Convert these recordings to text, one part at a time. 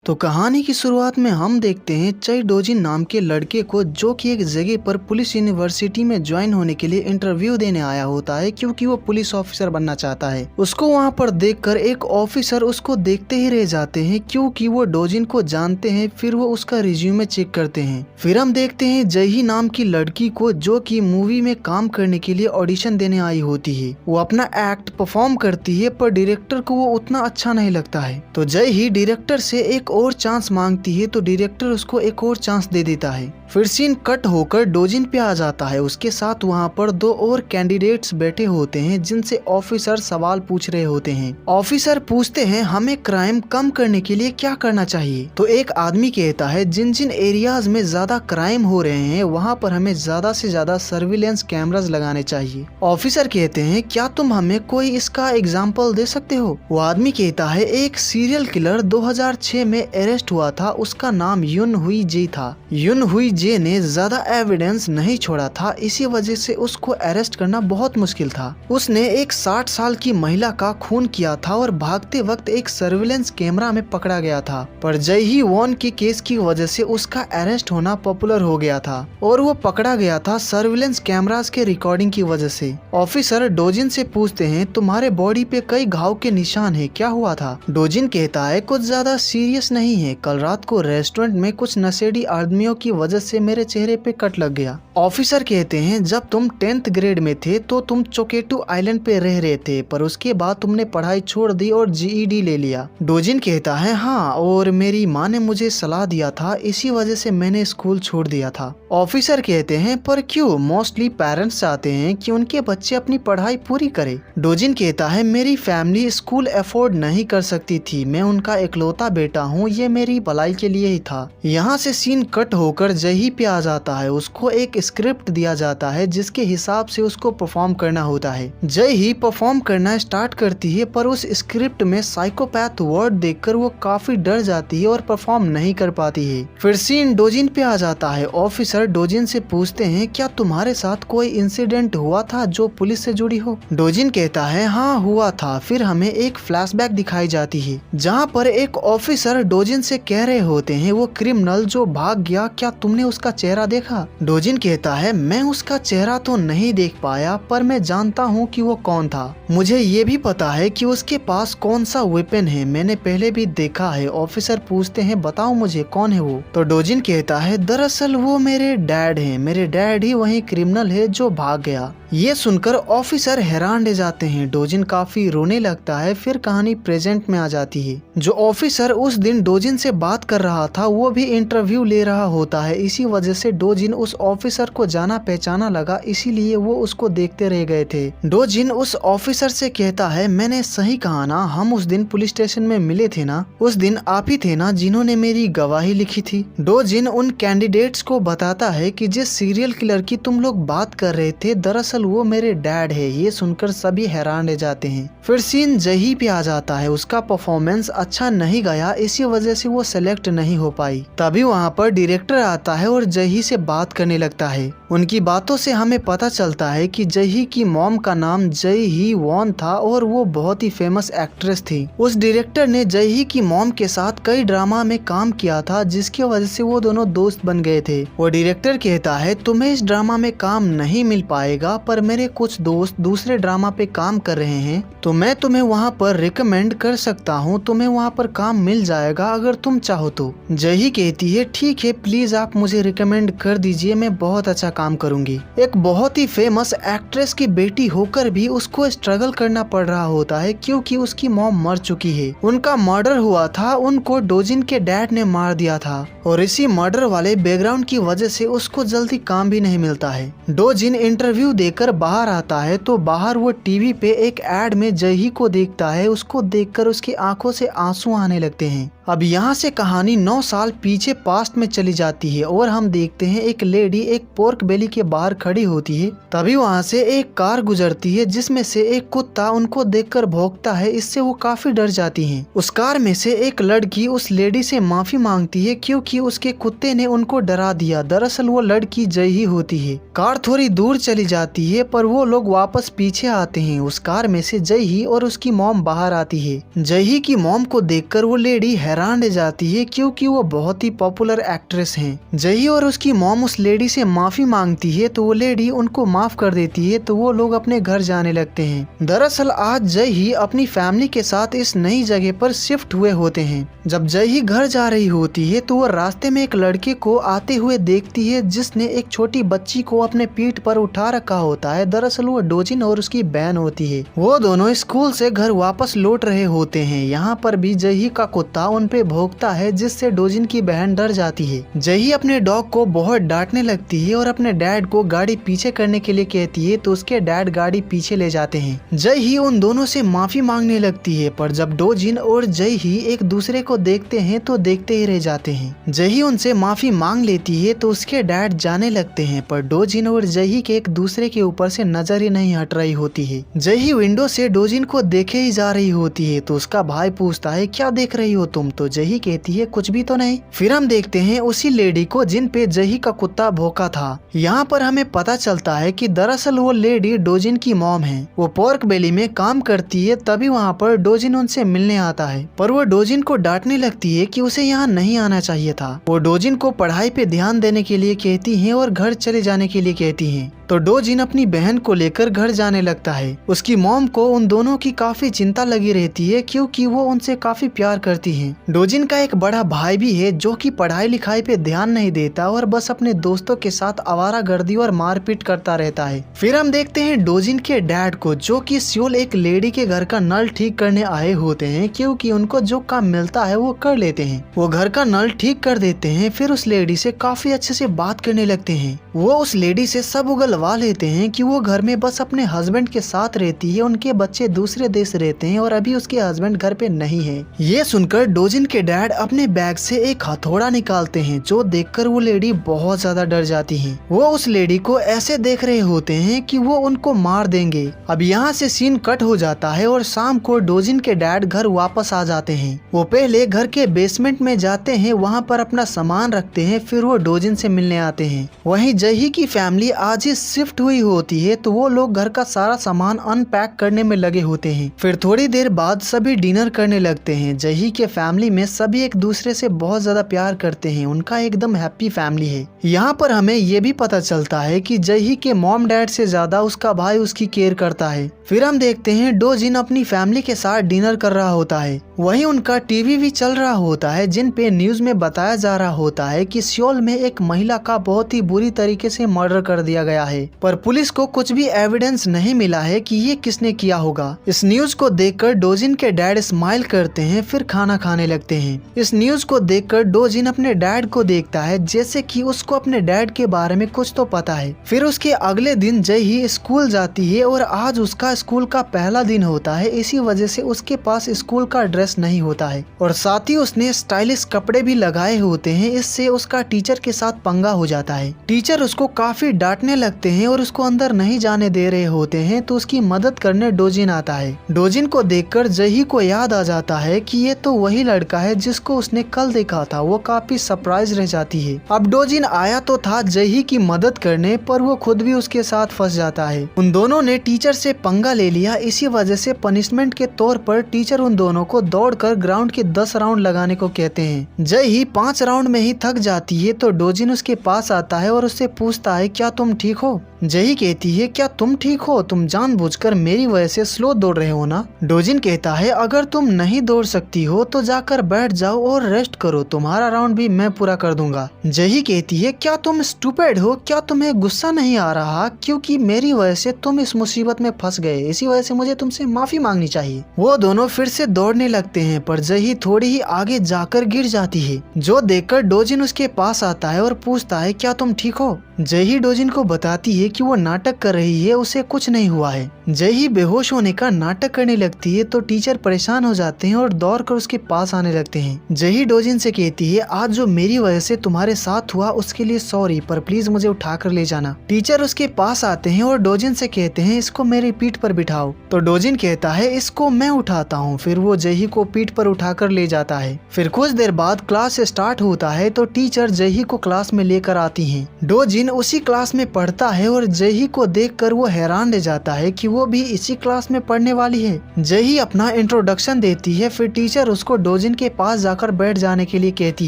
तो कहानी की शुरुआत में हम देखते हैं चई डोजिन नाम के लड़के को, जो कि एक जगह पर पुलिस यूनिवर्सिटी में ज्वाइन होने के लिए इंटरव्यू देने आया होता है, क्योंकि वो पुलिस ऑफिसर बनना चाहता है। उसको वहां पर देखकर एक ऑफिसर उसको देखते ही रह जाते हैं, क्योंकि वो डोजिन को जानते हैं। फिर वो उसका रिज्यूमे चेक करते हैं। फिर हम देखते हैं जही नाम की लड़की को, जो कि मूवी में काम करने के लिए ऑडिशन देने आई होती है। वो अपना एक्ट परफॉर्म करती है, पर डायरेक्टर को वो उतना अच्छा नहीं लगता है। तो जही डायरेक्टर से एक और चांस मांगती है, तो डायरेक्टर उसको एक और चांस दे देता है। फिर सीन कट होकर डोजिन पे आ जाता है। उसके साथ वहाँ पर दो और कैंडिडेट्स बैठे होते हैं, जिनसे ऑफिसर सवाल पूछ रहे होते हैं। ऑफिसर पूछते हैं हमें क्राइम कम करने के लिए क्या करना चाहिए। तो एक आदमी कहता है जिन जिन एरियाज में ज्यादा क्राइम हो रहे हैं वहाँ पर हमें ज्यादा से ज्यादा सर्विलेंस कैमरास लगाने चाहिए। ऑफिसर कहते हैं क्या तुम हमें कोई इसका एग्जाम्पल दे सकते हो। वो आदमी कहता है एक सीरियल किलर 2006 में अरेस्ट हुआ था, उसका नाम युन हुई जे था। युन हुई जे ने ज्यादा एविडेंस नहीं छोड़ा था, इसी वजह से उसको अरेस्ट करना बहुत मुश्किल था। उसने एक 60 साल की महिला का खून किया था और भागते वक्त एक सर्विलेंस कैमरा में पकड़ा गया था, पर जही वॉन के केस की वजह से उसका अरेस्ट होना पॉपुलर हो गया था और वो पकड़ा गया था सर्विलेंस कैमरास के रिकॉर्डिंग की वजह से। ऑफिसर डोजिन से पूछते हैं तुम्हारे बॉडी पे कई घाव के निशान है, क्या हुआ था। डोजिन कहता है कुछ ज्यादा सीरियस नहीं है, कल रात को रेस्टोरेंट में कुछ नशेड़ी आदमियों की वजह से मेरे चेहरे पे कट लग गया। ऑफिसर कहते हैं जब तुम 10th ग्रेड में थे तो तुम चोकेटू आइलैंड पे रह रहे थे, पर उसके बाद तुमने पढ़ाई छोड़ दी और GED ले लिया। डोजिन कहता है हाँ, और मेरी माँ ने मुझे सलाह दिया था, इसी वजह से मैंने स्कूल छोड़ दिया था। ऑफिसर कहते हैं पर क्यों। मोस्टली पेरेंट्स चाहते हैं कि उनके बच्चे अपनी पढ़ाई पूरी करे। डोजिन कहता है मेरी फैमिली स्कूल अफोर्ड नहीं कर सकती थी, मैं उनका इकलौता बेटा हूँ, ये मेरी भलाई के लिए ही था। यहाँ से सीन कट होकर जही पे आ जाता है। उसको एक स्क्रिप्ट दिया जाता है जिसके हिसाब से उसको परफॉर्म करना होता है। जही परफॉर्म करना स्टार्ट करती है, पर उस स्क्रिप्ट में साइकोपैथ वर्ड देखकर वो काफी डर जाती है और परफॉर्म नहीं कर पाती है। फिर सीन डोजिन पे आ जाता है। ऑफिसर डोजिन से पूछते हैं क्या तुम्हारे साथ कोई इंसिडेंट हुआ था जो पुलिस से जुड़ी हो। डोजिन कहता है हाँ हुआ था। फिर हमें एक फ्लैशबैक दिखाई जाती है, जहाँ पर एक ऑफिसर डोजिन से कह रहे होते हैं वो क्रिमिनल जो भाग गया, क्या तुमने उसका चेहरा देखा। डोजिन कहता है मैं उसका चेहरा तो नहीं देख पाया, पर मैं जानता हूँ कि वो कौन था। मुझे ये भी पता है कि उसके पास कौन सा वेपन है, मैंने पहले भी देखा है। ऑफिसर पूछते हैं बताओ मुझे कौन है वो। तो डोजिन कहता है दरअसल वो मेरे डैड हैं, मेरे डैड ही वही क्रिमिनल है जो भाग गया। ये सुनकर ऑफिसर हैरान रह जाते हैं। डोजिन काफी रोने लगता है। फिर कहानी प्रेजेंट में आ जाती है। जो ऑफिसर उस दिन डोजिन से बात कर रहा था वो भी इंटरव्यू ले रहा होता है, इसी वजह से डोजिन उस ऑफिसर को जाना पहचाना लगा, इसीलिए वो उसको देखते रह गए थे। डोजिन उस ऑफिसर से कहता है मैंने सही कहा ना, हम उस दिन पुलिस स्टेशन में मिले थे ना, उस दिन आप ही थे ना जिन्होंने मेरी गवाही लिखी थी। डोजिन उन कैंडिडेट्स को बताता है कि जिस सीरियल किलर की तुम लोग बात कर रहे थे दरअसल वो मेरे डैड है। ये सुनकर सभी हैरान रह जाते हैं। फिर सीन जही पे आ जाता है। उसका परफॉर्मेंस अच्छा नहीं गया, इसी वजह से वो सेलेक्ट नहीं हो पाई। तभी वहाँ पर डायरेक्टर आता है और जही से बात करने लगता है। उनकी बातों से हमें पता चलता है कि जही की मॉम का नाम जही वॉन था और वो बहुत ही फेमस एक्ट्रेस थी। उस डायरेक्टर ने जही की मॉम के साथ कई ड्रामा में काम किया था, जिसकी वजह से वो दोनों दोस्त बन गए थे। वो डायरेक्टर कहता है तुम्हें इस ड्रामा में काम नहीं मिल पाएगा, पर मेरे कुछ दोस्त दूसरे ड्रामा पे काम कर रहे हैं, तो मैं तुम्हें वहाँ पर रिकमेंड कर सकता हूँ, तुम्हें वहाँ पर काम मिल जाएगा अगर तुम चाहो तो। जही कहती है ठीक है, प्लीज आप मुझे रिकमेंड कर दीजिए, मैं बहुत अच्छा काम करूंगी। एक बहुत ही फेमस एक्ट्रेस की बेटी होकर भी उसको स्ट्रगल करना पड़ रहा होता है, क्योंकि उसकी मॉम मर चुकी है। उनका मर्डर हुआ था, उनको डोजिन के डैड ने मार दिया था, और इसी मर्डर वाले बैकग्राउंड की वजह से उसको जल्दी काम भी नहीं मिलता है। डोजिन इंटरव्यू देकर बाहर आता है, तो बाहर वो टीवी पे एक एड में जही को देखता है। उसको देखकर उसकी आंखों से आंसू आने लगते हैं। अब यहाँ से कहानी 9 साल पीछे पास्ट में चली जाती है और हम देखते हैं एक लेडी एक पोर्क बेली के बाहर खड़ी होती है। तभी वहाँ से एक कार गुजरती है, जिसमें से एक कुत्ता उनको देखकर भौंकता है। इससे वो काफी डर जाती हैं। उस कार में से एक लड़की उस लेडी से माफी मांगती है, क्योंकि उसके कुत्ते ने उनको डरा दिया। दरअसल वो लड़की जही होती है। कार थोड़ी दूर चली जाती है, पर वो लोग वापस पीछे आते हैं। उस कार में से जही और उसकी मॉम बाहर आती है। जही की मॉम को देखकर वो लेडी हैरान हैरान रह जाती है क्योंकि वो बहुत ही पॉपुलर एक्ट्रेस हैं। जही और उसकी मॉम उस लेडी से माफी मांगती है तो वो लेडी उनको माफ कर देती है, तो वो लोग अपने घर जाने लगते हैं। दरअसल आज जही अपनी फैमिली के साथ इस नई जगह पर शिफ्ट हुए होते हैं। जब जही घर जा रही होती है तो वो रास्ते में एक लड़के को आते हुए देखती है जिसने एक छोटी बच्ची को अपने पीठ पर उठा रखा होता है। दरअसल वो डोजिन और उसकी बहन होती है। वो दोनों स्कूल से घर वापस लौट रहे होते हैं। यहाँ पर भी जही का कुत्ता उन पे भौंकता है जिससे डोजिन की बहन डर जाती है। जही अपने डॉग को बहुत डांटने लगती है और अपने डैड को गाड़ी पीछे करने के लिए कहती है तो उसके डैड गाड़ी पीछे ले जाते हैं। जही उन दोनों से माफी मांगने लगती है, पर जब डोजिन और जही एक दूसरे को देखते हैं तो देखते ही रह जाते हैं। जही उनसे माफी मांग लेती है तो उसके डैड जाने लगते हैं, पर डोजिन और जही के एक दूसरे के ऊपर से नजर ही नहीं हट रही होती है। जही विंडो से डोजिन को देखे ही जा रही होती है तो उसका भाई पूछता है क्या देख रही हो तुम, तो जही कहती है कुछ भी तो नहीं। फिर हम देखते हैं उसी लेडी को जिन पे जही का कुत्ता भौंका था। यहाँ पर हमें पता चलता है कि दरअसल वो लेडी डोजिन की मॉम है। वो पोर्क बेली में काम करती है, तभी वहाँ पर डोजिन उनसे मिलने आता है, पर वो डोजिन को डांटने लगती है कि उसे यहाँ नहीं आना चाहिए था। वो डोजिन को पढ़ाई पे ध्यान देने के लिए कहती है और घर चले जाने के लिए कहती है। तो डोजिन अपनी बहन को लेकर घर जाने लगता है। उसकी मॉम को उन दोनों की काफी चिंता लगी रहती है क्योंकि वो उनसे काफी प्यार करती है। डोजिन का एक बड़ा भाई भी है जो कि पढ़ाई लिखाई पे ध्यान नहीं देता और बस अपने दोस्तों के साथ आवारागर्दी और मारपीट करता रहता है। फिर हम देखते हैं डोजिन के डैड को जो कि सियोल एक लेडी के घर का नल ठीक करने आए होते हैं, क्योंकि उनको जो काम मिलता है वो कर लेते हैं। वो घर का नल ठीक कर देते हैं, फिर उस लेडी से काफी अच्छे से बात करने लगते हैं। वो उस लेडी से सब उगलवा लेते हैं कि वो घर में बस अपने हस्बैंड के साथ रहती है, उनके बच्चे दूसरे देश रहते हैं और अभी उसके हस्बैंड घर पे नहीं है। ये सुनकर डोजिन के डैड अपने बैग से एक हथौड़ा निकालते हैं, जो देखकर वो लेडी बहुत ज्यादा डर जाती है। वो उस लेडी को ऐसे देख रहे होते हैं कि वो उनको मार देंगे। अब यहाँ से सीन कट हो जाता है और शाम को डोजिन के डैड घर वापस आ जाते हैं। वो पहले घर के बेसमेंट में जाते हैं, वहाँ पर अपना सामान रखते हैं, फिर वो डोजिन से मिलने आते हैं। वहीं जही की फैमिली आज ही शिफ्ट हुई होती है, तो वो लोग घर का सारा सामान अनपैक करने में लगे होते हैं। फिर थोड़ी देर बाद सभी डिनर करने लगते हैं। जही के फैमिली में सभी एक दूसरे से बहुत ज्यादा प्यार करते हैं, उनका एकदम हैप्पी फैमिली है। यहाँ पर हमें ये भी पता चलता है कि जही के मॉम डैड से ज्यादा उसका भाई उसकी केयर करता है। फिर हम देखते हैं डोजिन अपनी फैमिली के साथ डिनर कर रहा होता है। वहीं उनका टीवी भी चल रहा होता है, जिन पे न्यूज में बताया जा रहा होता है कि सियोल में एक महिला का बहुत ही बुरी तरीके से मर्डर कर दिया गया है, पर पुलिस को कुछ भी एविडेंस नहीं मिला है कि ये किसने किया होगा। इस न्यूज को देखकर डोजिन के डैड स्माइल करते हैं, फिर खाना खाने लगते हैं। इस न्यूज को देखकर डोजिन अपने डैड को देखता है, जैसे कि उसको अपने डैड के बारे में कुछ तो पता है। फिर उसके अगले दिन जही स्कूल जाती है और आज उसका स्कूल का पहला दिन होता है, इसी वजह से उसके पास स्कूल का ड्रेस नहीं होता है और साथ ही उसने स्टाइलिश कपड़े भी लगाए होते हैं। इससे उसका टीचर के साथ पंगा हो जाता है। टीचर उसको काफी डांटने लगते हैं और उसको अंदर नहीं जाने दे रहे होते हैं, तो उसकी मदद करने डोजिन आता है। डोजिन को देखकर जही को याद आ जाता है कि ये तो वही लड़का है जिसको उसने कल देखा था। वो काफी सरप्राइज रह जाती है। अब डोजिन आया तो था जही की मदद करने, पर वो खुद भी उसके साथ फंस जाता है। उन दोनों ने टीचर से पंगा ले लिया, इसी वजह से पनिशमेंट के तौर पर टीचर उन दोनों को दौड़कर ग्राउंड के 10 राउंड लगाने को कहते हैं। जही 5 राउंड में ही थक जाती है, तो डोजिन उसके पास आता है और उससे पूछता है क्या तुम ठीक हो। जही कहती है क्या तुम ठीक हो, तुम जानबूझकर मेरी वजह से स्लो दौड़ रहे हो ना। डोजिन कहता है अगर तुम नहीं दौड़ सकती हो तो जाकर बैठ जाओ और रेस्ट करो, तुम्हारा राउंड भी मैं पूरा कर दूंगा। जही कहती है क्या तुम स्टूपिड हो, क्या तुम्हें गुस्सा नहीं आ रहा, क्योंकि मेरी वजह से तुम इस मुसीबत में फंस गए, इसी वजह से मुझे तुमसे माफी मांगनी चाहिए। वो दोनों फिर से दौड़ने लगते हैं, पर जही थोड़ी ही आगे जाकर गिर जाती है, जो देखकर डोजिन उसके पास आता है और पूछता है क्या तुम ठीक हो। जही डोजिन को बताती है कि वो नाटक कर रही है, उसे कुछ नहीं हुआ है। जही बेहोश होने का नाटक करने लगती है, तो टीचर परेशान हो जाते हैं और दौड़कर उसके पास आने लगते हैं। जही डोजिन से कहती है आज जो मेरी वजह से तुम्हारे साथ हुआ उसके लिए सॉरी, पर प्लीज मुझे उठाकर ले जाना। टीचर उसके पास आते हैं और डोजिन से कहते हैं इसको मेरी पीठ पर बिठाओ, तो डोजिन कहता है इसको मैं उठाता हूँ। फिर वो जही को पीठ पर उठाकर ले जाता है। फिर कुछ देर बाद क्लास स्टार्ट होता है, तो टीचर जही को क्लास में लेकर आती है। डोजिन उसी क्लास में पढ़ता है और और जही को देखकर वो हैरान रह जाता है कि वो भी इसी क्लास में पढ़ने वाली है। जही अपना इंट्रोडक्शन देती है, फिर टीचर उसको डोजिन के पास जाकर बैठ जाने के लिए कहती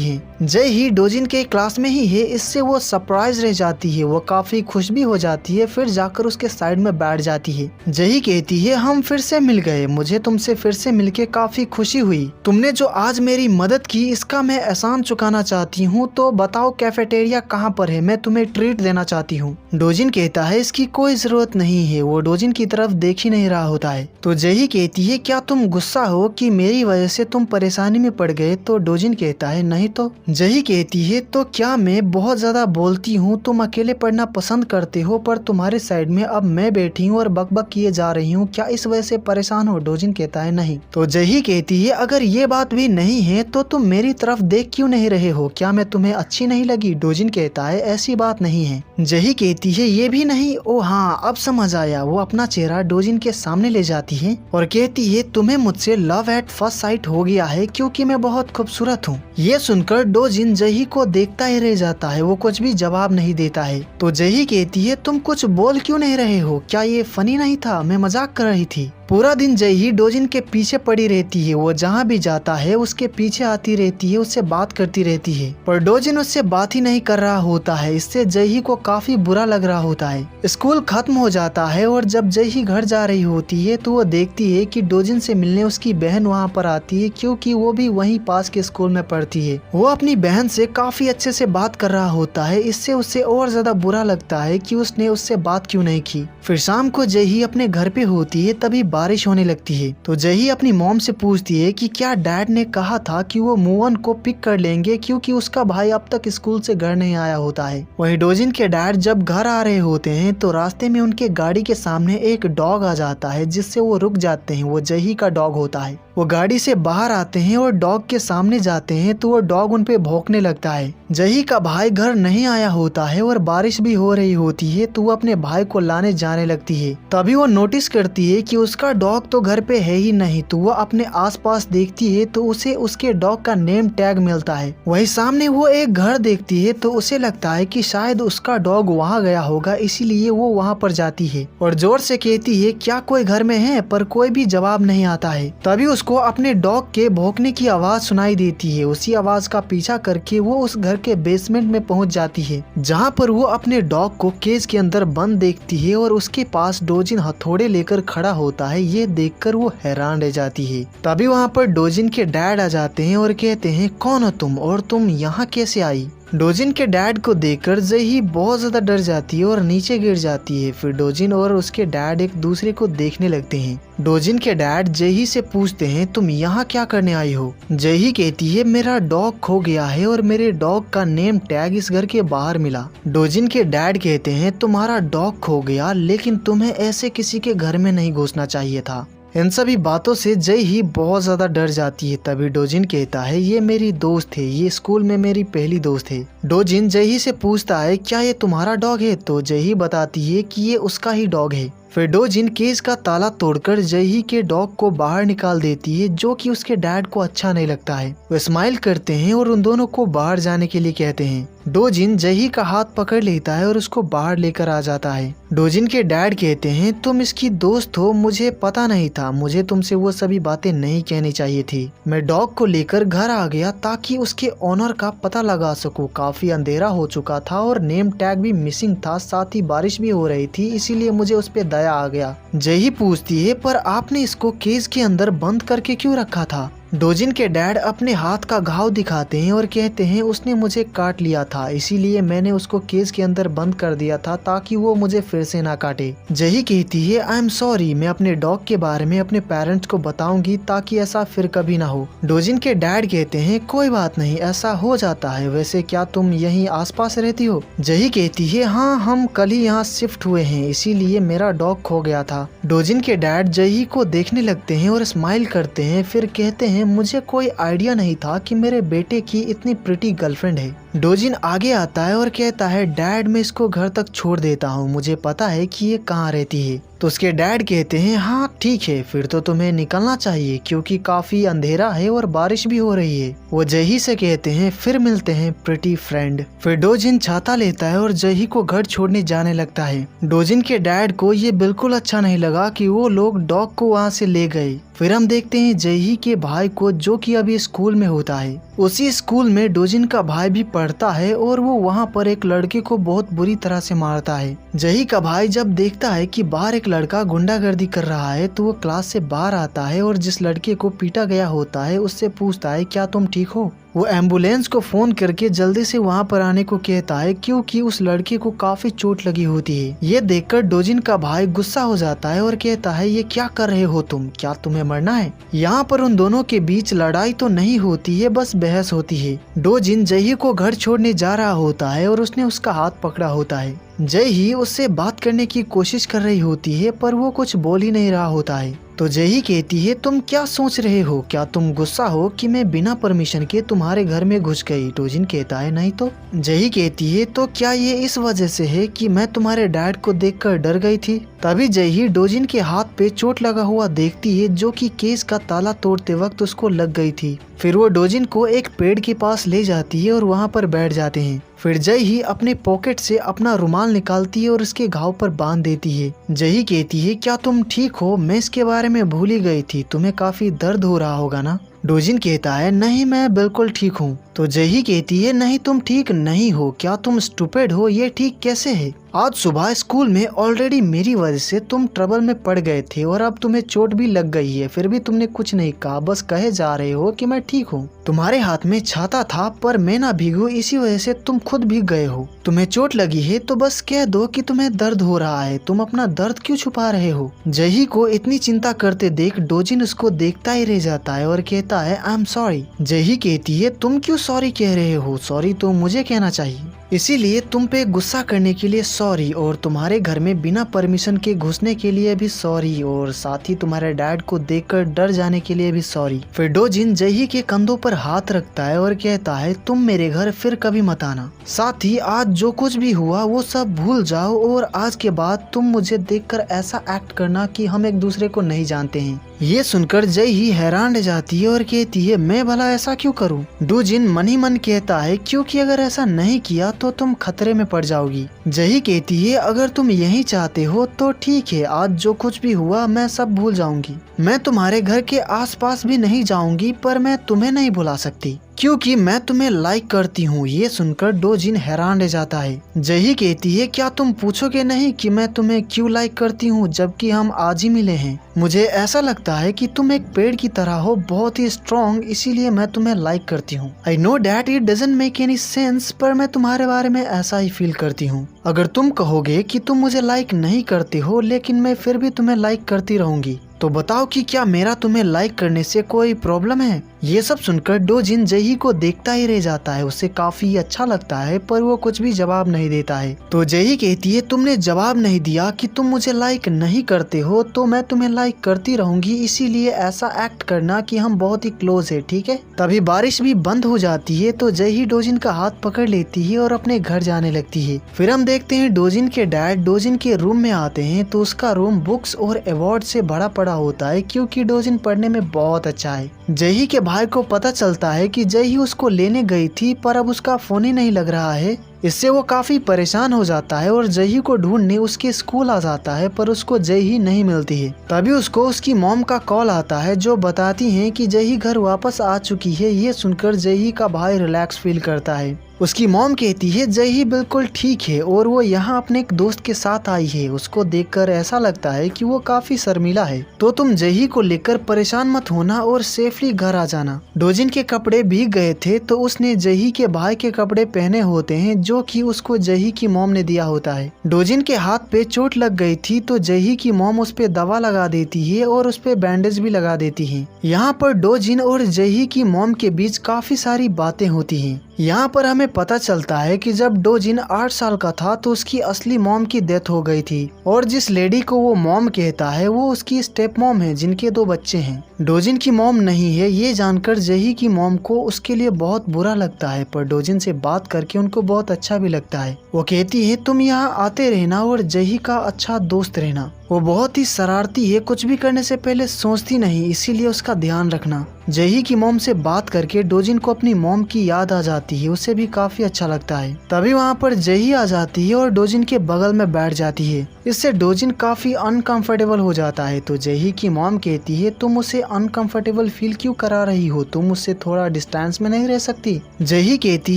है। जही डोजिन के क्लास में ही है, इससे वो सरप्राइज रह जाती है, वो काफी खुश भी हो जाती है, फिर जाकर उसके साइड में बैठ जाती है। जही कहती है, हम फिर से मिल गए, मुझे तुमसे फिर से मिलके काफी खुशी हुई। तुमने जो आज मेरी मदद की इसका मैं एहसान चुकाना चाहती हूँ, तो बताओ कैफेटेरिया कहाँ पर है, मैं तुम्हें ट्रीट देना चाहती हूँ। डोजिन कहता है, इसकी कोई जरूरत नहीं है। वो डोजिन की तरफ देख ही नहीं रहा होता है। तो जही कहती है, क्या तुम गुस्सा हो कि मेरी वजह से तुम परेशानी में पड़ गए? तो डोजिन कहता है, नहीं तो। जही कहती है, तो क्या मैं बहुत ज्यादा बोलती हूँ? तुम अकेले पढ़ना पसंद करते हो, पर तुम्हारे साइड में अब मैं बैठी हूँ और बकबक किए जा रही हूँ, क्या इस वजह से परेशान हो? डोजिन कहता है, नहीं। तो जही कहती है, अगर ये बात भी नहीं है तो तुम मेरी तरफ देख क्यों नहीं रहे हो? क्या मैं तुम्हें अच्छी नहीं लगी? डोजिन कहता है, ऐसी बात नहीं है। जही कहती है, ये भी नहीं? ओ हाँ, अब समझ आया। वो अपना चेहरा डोजिन के सामने ले जाती है और कहती है, तुम्हें मुझसे लव एट फर्स्ट साइट हो गया है क्योंकि मैं बहुत खूबसूरत हूँ। ये सुनकर डोजिन जही को देखता ही रह जाता है, वो कुछ भी जवाब नहीं देता है। तो जही कहती है, तुम कुछ बोल क्यों नहीं रहे हो? क्या ये फनी नहीं था? मैं मजाक कर रही थी। पूरा दिन जही डोजिन के पीछे पड़ी रहती है, वो जहाँ भी जाता है उसके पीछे आती रहती है, उससे बात करती रहती है, पर डोजिन उससे बात ही नहीं कर रहा होता है। इससे जही को काफी बुरा लग रहा होता है। स्कूल खत्म हो जाता है और जब जही घर जा रही होती है तो वो देखती है कि डोजिन से मिलने उसकी बहन वहाँ पर आती है, क्योंकि वो भी वहीं पास के स्कूल में पढ़ती है। वो अपनी बहन से काफी अच्छे से बात कर रहा होता है, इससे उससे और ज्यादा बुरा लगता है कि उसने उससे बात क्यों नहीं की। फिर शाम को जही अपने घर पे होती है, तभी बारिश होने लगती है। तो जही अपनी मॉम से पूछती है कि क्या डैड ने कहा था कि वो मोहन को पिक कर लेंगे, क्योंकि उसका भाई अब तक स्कूल से घर नहीं आया होता है। वहीं डोजिन के डैड जब घर आ रहे होते हैं तो रास्ते में उनके गाड़ी के सामने एक डॉग आ जाता है, जिससे वो रुक जाते हैं। वो जही का डॉग होता है। वो गाड़ी से बाहर आते हैं और डॉग के सामने जाते हैं तो वो डॉग उन पे भौंकने लगता है। जही का भाई घर नहीं आया होता है और बारिश भी हो रही होती है, तो वो अपने भाई को लाने जाने लगती है। तभी वो नोटिस करती है कि उसका डॉग तो घर पे है ही नहीं। तो वो अपने आसपास देखती है तो उसे उसके डॉग का नेम टैग मिलता है। वही सामने वो एक घर देखती है तो उसे लगता है कि शायद उसका डॉग वहाँ गया होगा, इसीलिए वो वहाँ पर जाती है और जोर से कहती है, क्या कोई घर में है? पर कोई भी जवाब नहीं आता है। तभी उसको अपने डॉग के भौंकने की आवाज सुनाई देती है। उसी आवाज का पीछा करके वो उस घर के बेसमेंट में पहुंच जाती है, जहां पर वो अपने डॉग को केज के अंदर बंद देखती है और उसके पास डोजिन हथौड़े लेकर खड़ा होता है। ये देखकर वो हैरान रह जाती है। तभी वहां पर डोजिन के डैड आ जाते हैं और कहते हैं, कौन हो तुम और तुम यहाँ कैसे आई? डोजिन के डैड को देखकर जही बहुत ज्यादा डर जाती है और नीचे गिर जाती है। फिर डोजिन और उसके डैड एक दूसरे को देखने लगते हैं। डोजिन के डैड जही से पूछते हैं, तुम यहाँ क्या करने आई हो? जही कहती है, मेरा डॉग खो गया है और मेरे डॉग का नेम टैग इस घर के बाहर मिला। डोजिन के डैड कहते हैं, तुम्हारा डॉग खो गया, लेकिन तुम्हें ऐसे किसी के घर में नहीं घुसना चाहिए था। इन सभी बातों से जही बहुत ज्यादा डर जाती है। तभी डोजिन कहता है, ये मेरी दोस्त है, ये स्कूल में मेरी पहली दोस्त है। डोजिन जही से पूछता है, क्या ये तुम्हारा डॉग है? तो जही बताती है कि ये उसका ही डॉग है। फिर डोजिन केज का ताला तोड़कर जही के डॉग को बाहर निकाल देती है, जो कि उसके डैड को अच्छा नहीं लगता है। वे स्माइल करते हैं और उन दोनों को बाहर जाने के लिए कहते हैं। डोजिन जही का हाथ पकड़ लेता है और उसको बाहर लेकर आ जाता है। डोजिन के डैड कहते हैं, तुम इसकी दोस्त हो, मुझे पता नहीं था, मुझे तुमसे वो सभी बातें नहीं कहनी चाहिए थी। मैं डॉग को लेकर घर आ गया ताकि उसके ओनर का पता लगा सकूं। काफी अंधेरा हो चुका था और नेम टैग भी मिसिंग था, साथ ही बारिश भी हो रही थी, इसीलिए मुझे उस पे दया आ गया। जही पूछती है, पर आपने इसको केज के अंदर बंद करके क्यों रखा था? डोजिन के डैड अपने हाथ का घाव दिखाते हैं और कहते हैं, उसने मुझे काट लिया था, इसीलिए मैंने उसको केज के अंदर बंद कर दिया था ताकि वो मुझे फिर से ना काटे। जही कहती है, आई एम सॉरी, मैं अपने डॉग के बारे में अपने पेरेंट्स को बताऊंगी ताकि ऐसा फिर कभी ना हो। डोजिन के डैड कहते हैं, कोई बात नहीं, ऐसा हो जाता है। वैसे क्या तुम यहीं आसपास रहती हो? जही कहती है, हाँ, हम कल ही यहाँ शिफ्ट हुए हैं, इसीलिए मेरा डॉग खो गया था। डोजिन के डैड जही को देखने लगते हैं और स्माइल करते हैं, फिर कहते हैं, मुझे कोई आइडिया नहीं था कि मेरे बेटे की इतनी प्रिटी गर्लफ्रेंड है। डोजिन आगे आता है और कहता है डैड मैं इसको घर तक छोड़ देता हूँ, मुझे पता है कि ये कहाँ रहती है। तो उसके डैड कहते हैं हाँ ठीक है, फिर तो तुम्हें निकलना चाहिए क्योंकि काफी अंधेरा है और बारिश भी हो रही है। वो जही से कहते हैं फिर मिलते हैं प्रिटी फ्रेंड। फिर डोजिन छाता लेता है और जही को घर छोड़ने जाने लगता है। डोजिन के डैड को ये बिल्कुल अच्छा नहीं लगा कि वो लोग डॉग को वहाँ से ले गए। फिर हम देखते हैं जही के भाई को जो कि अभी स्कूल में होता है। उसी स्कूल में डोजिन का भाई भी पढ़ता है और वो वहाँ पर एक लड़के को बहुत बुरी तरह से मारता है। जही का भाई जब देखता है कि बाहर एक लड़का गुंडागर्दी कर रहा है तो वो क्लास से बाहर आता है और जिस लड़के को पीटा गया होता है उससे पूछता है क्या तुम ठीक हो। वो एम्बुलेंस को फोन करके जल्दी से वहाँ पर आने को कहता है क्योंकि उस लड़के को काफी चोट लगी होती है। ये देखकर डोजिन का भाई गुस्सा हो जाता है और कहता है ये क्या कर रहे हो तुम, क्या तुम्हें मरना है। यहाँ पर उन दोनों के बीच लड़ाई तो नहीं होती है, बस बहस होती है। डोजिन जही को घर छोड़ने जा रहा होता है और उसने उसका हाथ पकड़ा होता है। जही उससे बात करने की कोशिश कर रही होती है पर वो कुछ बोल ही नहीं रहा होता है। तो जही कहती है तुम क्या सोच रहे हो, क्या तुम गुस्सा हो कि मैं बिना परमिशन के तुम्हारे घर में घुस गई। डोजिन कहता है नहीं तो। जही कहती है तो क्या ये इस वजह से है कि मैं तुम्हारे डैड को देखकर डर गई थी। तभी जही डोजिन के हाथ पे चोट लगा हुआ देखती है जो कि केस का ताला तोड़ते वक्त उसको लग गई थी। फिर वो डोजिन को एक पेड़ के पास ले जाती है और वहाँ पर बैठ जाते हैं। फिर जही अपने पॉकेट से अपना रुमाल निकालती है और उसके घाव पर बांध देती है। जही कहती है क्या तुम ठीक हो, मैं इसके बारे में भूल ही गई थी, तुम्हें काफी दर्द हो रहा होगा ना। डोजिन कहता है नहीं मैं बिल्कुल ठीक हूँ। तो जही कहती है नहीं तुम ठीक नहीं हो, क्या तुम स्टूपिड हो, ये ठीक कैसे है। आज सुबह स्कूल में ऑलरेडी मेरी वजह से तुम ट्रबल में पड़ गए थे और अब तुम्हें चोट भी लग गई है, फिर भी तुमने कुछ नहीं कहा, बस कहे जा रहे हो कि मैं ठीक हूँ। तुम्हारे हाथ में छाता था पर मैं ना भीगू, इसी वजह से तुम खुद भीग गए हो। तुम्हें चोट लगी है तो बस कह दो कि तुम्हें दर्द हो रहा है, तुम अपना दर्द क्यों छुपा रहे हो। जही को इतनी चिंता करते देख डोजिन उसको देखता ही रह जाता है और कहता है आई एम सॉरी। जही कहती है तुम क्यों सॉरी कह रहे हो, सॉरी तो मुझे कहना चाहिए, इसीलिए तुम पे गुस्सा करने के लिए सॉरी और तुम्हारे घर में बिना परमिशन के घुसने के लिए भी सॉरी और साथ ही तुम्हारे डैड को देखकर डर जाने के लिए भी सॉरी। फिर डोजिन जही के कंधों पर हाथ रखता है और कहता है तुम मेरे घर फिर कभी मत आना, साथ ही आज जो कुछ भी हुआ वो सब भूल जाओ और आज के बाद तुम मुझे देखकर ऐसा एक्ट करना कि हम एक दूसरे को नहीं जानते हैं। ये सुनकर जही हैरान रह जाती है और कहती है मैं भला ऐसा क्यों करूं। डोजिन मन ही मन कहता है क्योंकि अगर ऐसा नहीं किया तो तुम खतरे में पड़ जाओगी। जही कहती है अगर तुम यही चाहते हो तो ठीक है, आज जो कुछ भी हुआ मैं सब भूल जाऊंगी, मैं तुम्हारे घर के आसपास भी नहीं जाऊंगी, पर मैं तुम्हें नहीं भुला सकती क्योंकि मैं तुम्हें लाइक करती हूँ। ये सुनकर डोजिन हैरान रह जाता है। जही कहती है क्या तुम पूछोगे नहीं कि मैं तुम्हें क्यों लाइक करती हूँ जबकि हम आज ही मिले हैं। मुझे ऐसा लगता है कि तुम एक पेड़ की तरह हो, बहुत ही स्ट्रॉन्ग, इसीलिए मैं तुम्हें लाइक करती हूँ। I know that it doesn't make any sense, पर मैं तुम्हारे बारे में ऐसा ही फील करती हूँ। अगर तुम कहोगे कि तुम मुझे लाइक नहीं करते हो लेकिन मैं फिर भी तुम्हें लाइक करती रहूंगी तो बताओ कि क्या मेरा तुम्हें लाइक करने से कोई प्रॉब्लम है। ये सब सुनकर डोजिन जही को देखता ही रह जाता है, उसे काफी अच्छा लगता है पर वो कुछ भी जवाब नहीं देता है। तो जही कहती है तुमने जवाब नहीं दिया कि तुम मुझे लाइक नहीं करते हो तो मैं तुम्हें लाइक करती रहूंगी, इसीलिए ऐसा एक्ट करना कि हम बहुत ही क्लोज है, ठीक है। तभी बारिश भी बंद हो जाती है तो जही डोजिन का हाथ पकड़ लेती है और अपने घर जाने लगती है। फिर हम देखते हैं डोजिन के डैड डोजिन के रूम में आते हैं तो उसका रूम बुक्स और अवार्ड से भरा पड़ा होता है क्योंकि डोजिन पढ़ने में बहुत अच्छा है। जही के भाई को पता चलता है कि जही उसको लेने गई थी पर अब उसका फोन ही नहीं लग रहा है। इससे वो काफी परेशान हो जाता है और जही को ढूंढने उसके स्कूल आ जाता है पर उसको जही नहीं मिलती है। तभी उसको उसकी मॉम का कॉल आता है जो बताती हैं कि जही घर वापस आ चुकी है। ये सुनकर जही का भाई रिलैक्स फील करता है। उसकी मॉम कहती है जही बिल्कुल ठीक है और वो यहाँ अपने एक दोस्त के साथ आई है। उसको देखकर ऐसा लगता है कि वो काफी शर्मिला है, तो तुम जही को लेकर परेशान मत होना और सेफली घर आ जाना। डोजिन के कपड़े भीग गए थे तो उसने जही के भाई के कपड़े पहने होते हैं जो कि उसको जही की मॉम ने दिया होता है। डोजिन के हाथ पे चोट लग गई थी तो जही की मॉम उस पे दवा लगा देती है और उस पे बैंडेज भी लगा देती है। यहाँ पर डोजिन और जही की मॉम के बीच काफी सारी बातें होती हैं। यहाँ पर हमें पता चलता है कि जब डोजिन 8 साल का था तो उसकी असली मॉम की डेथ हो गई थी और जिस लेडी को वो मॉम कहता है वो उसकी स्टेप मॉम है जिनके 2 बच्चे हैं। डोजिन की मॉम नहीं है ये जानकर जही की मॉम को उसके लिए बहुत बुरा लगता है, पर डोजिन से बात करके उनको बहुत अच्छा भी लगता है। वो कहती है तुम यहाँ आते रहना और जही का अच्छा दोस्त रहना। वो बहुत ही शरारती है, कुछ भी करने से पहले सोचती नहीं, इसीलिए उसका ध्यान रखना। जही की मॉम से बात करके डोजिन को अपनी मॉम की याद आ जाती है, उसे भी काफी अच्छा लगता है। तभी वहाँ पर जही आ जाती है और डोजिन के बगल में बैठ जाती है। इससे डोजिन काफी अनकंफर्टेबल हो जाता है। तो जही की मॉम कहती है तुम उसे अनकंफर्टेबल फील क्यों करा रही हो, तुम उससे थोड़ा डिस्टेंस में नहीं रह सकती। जही कहती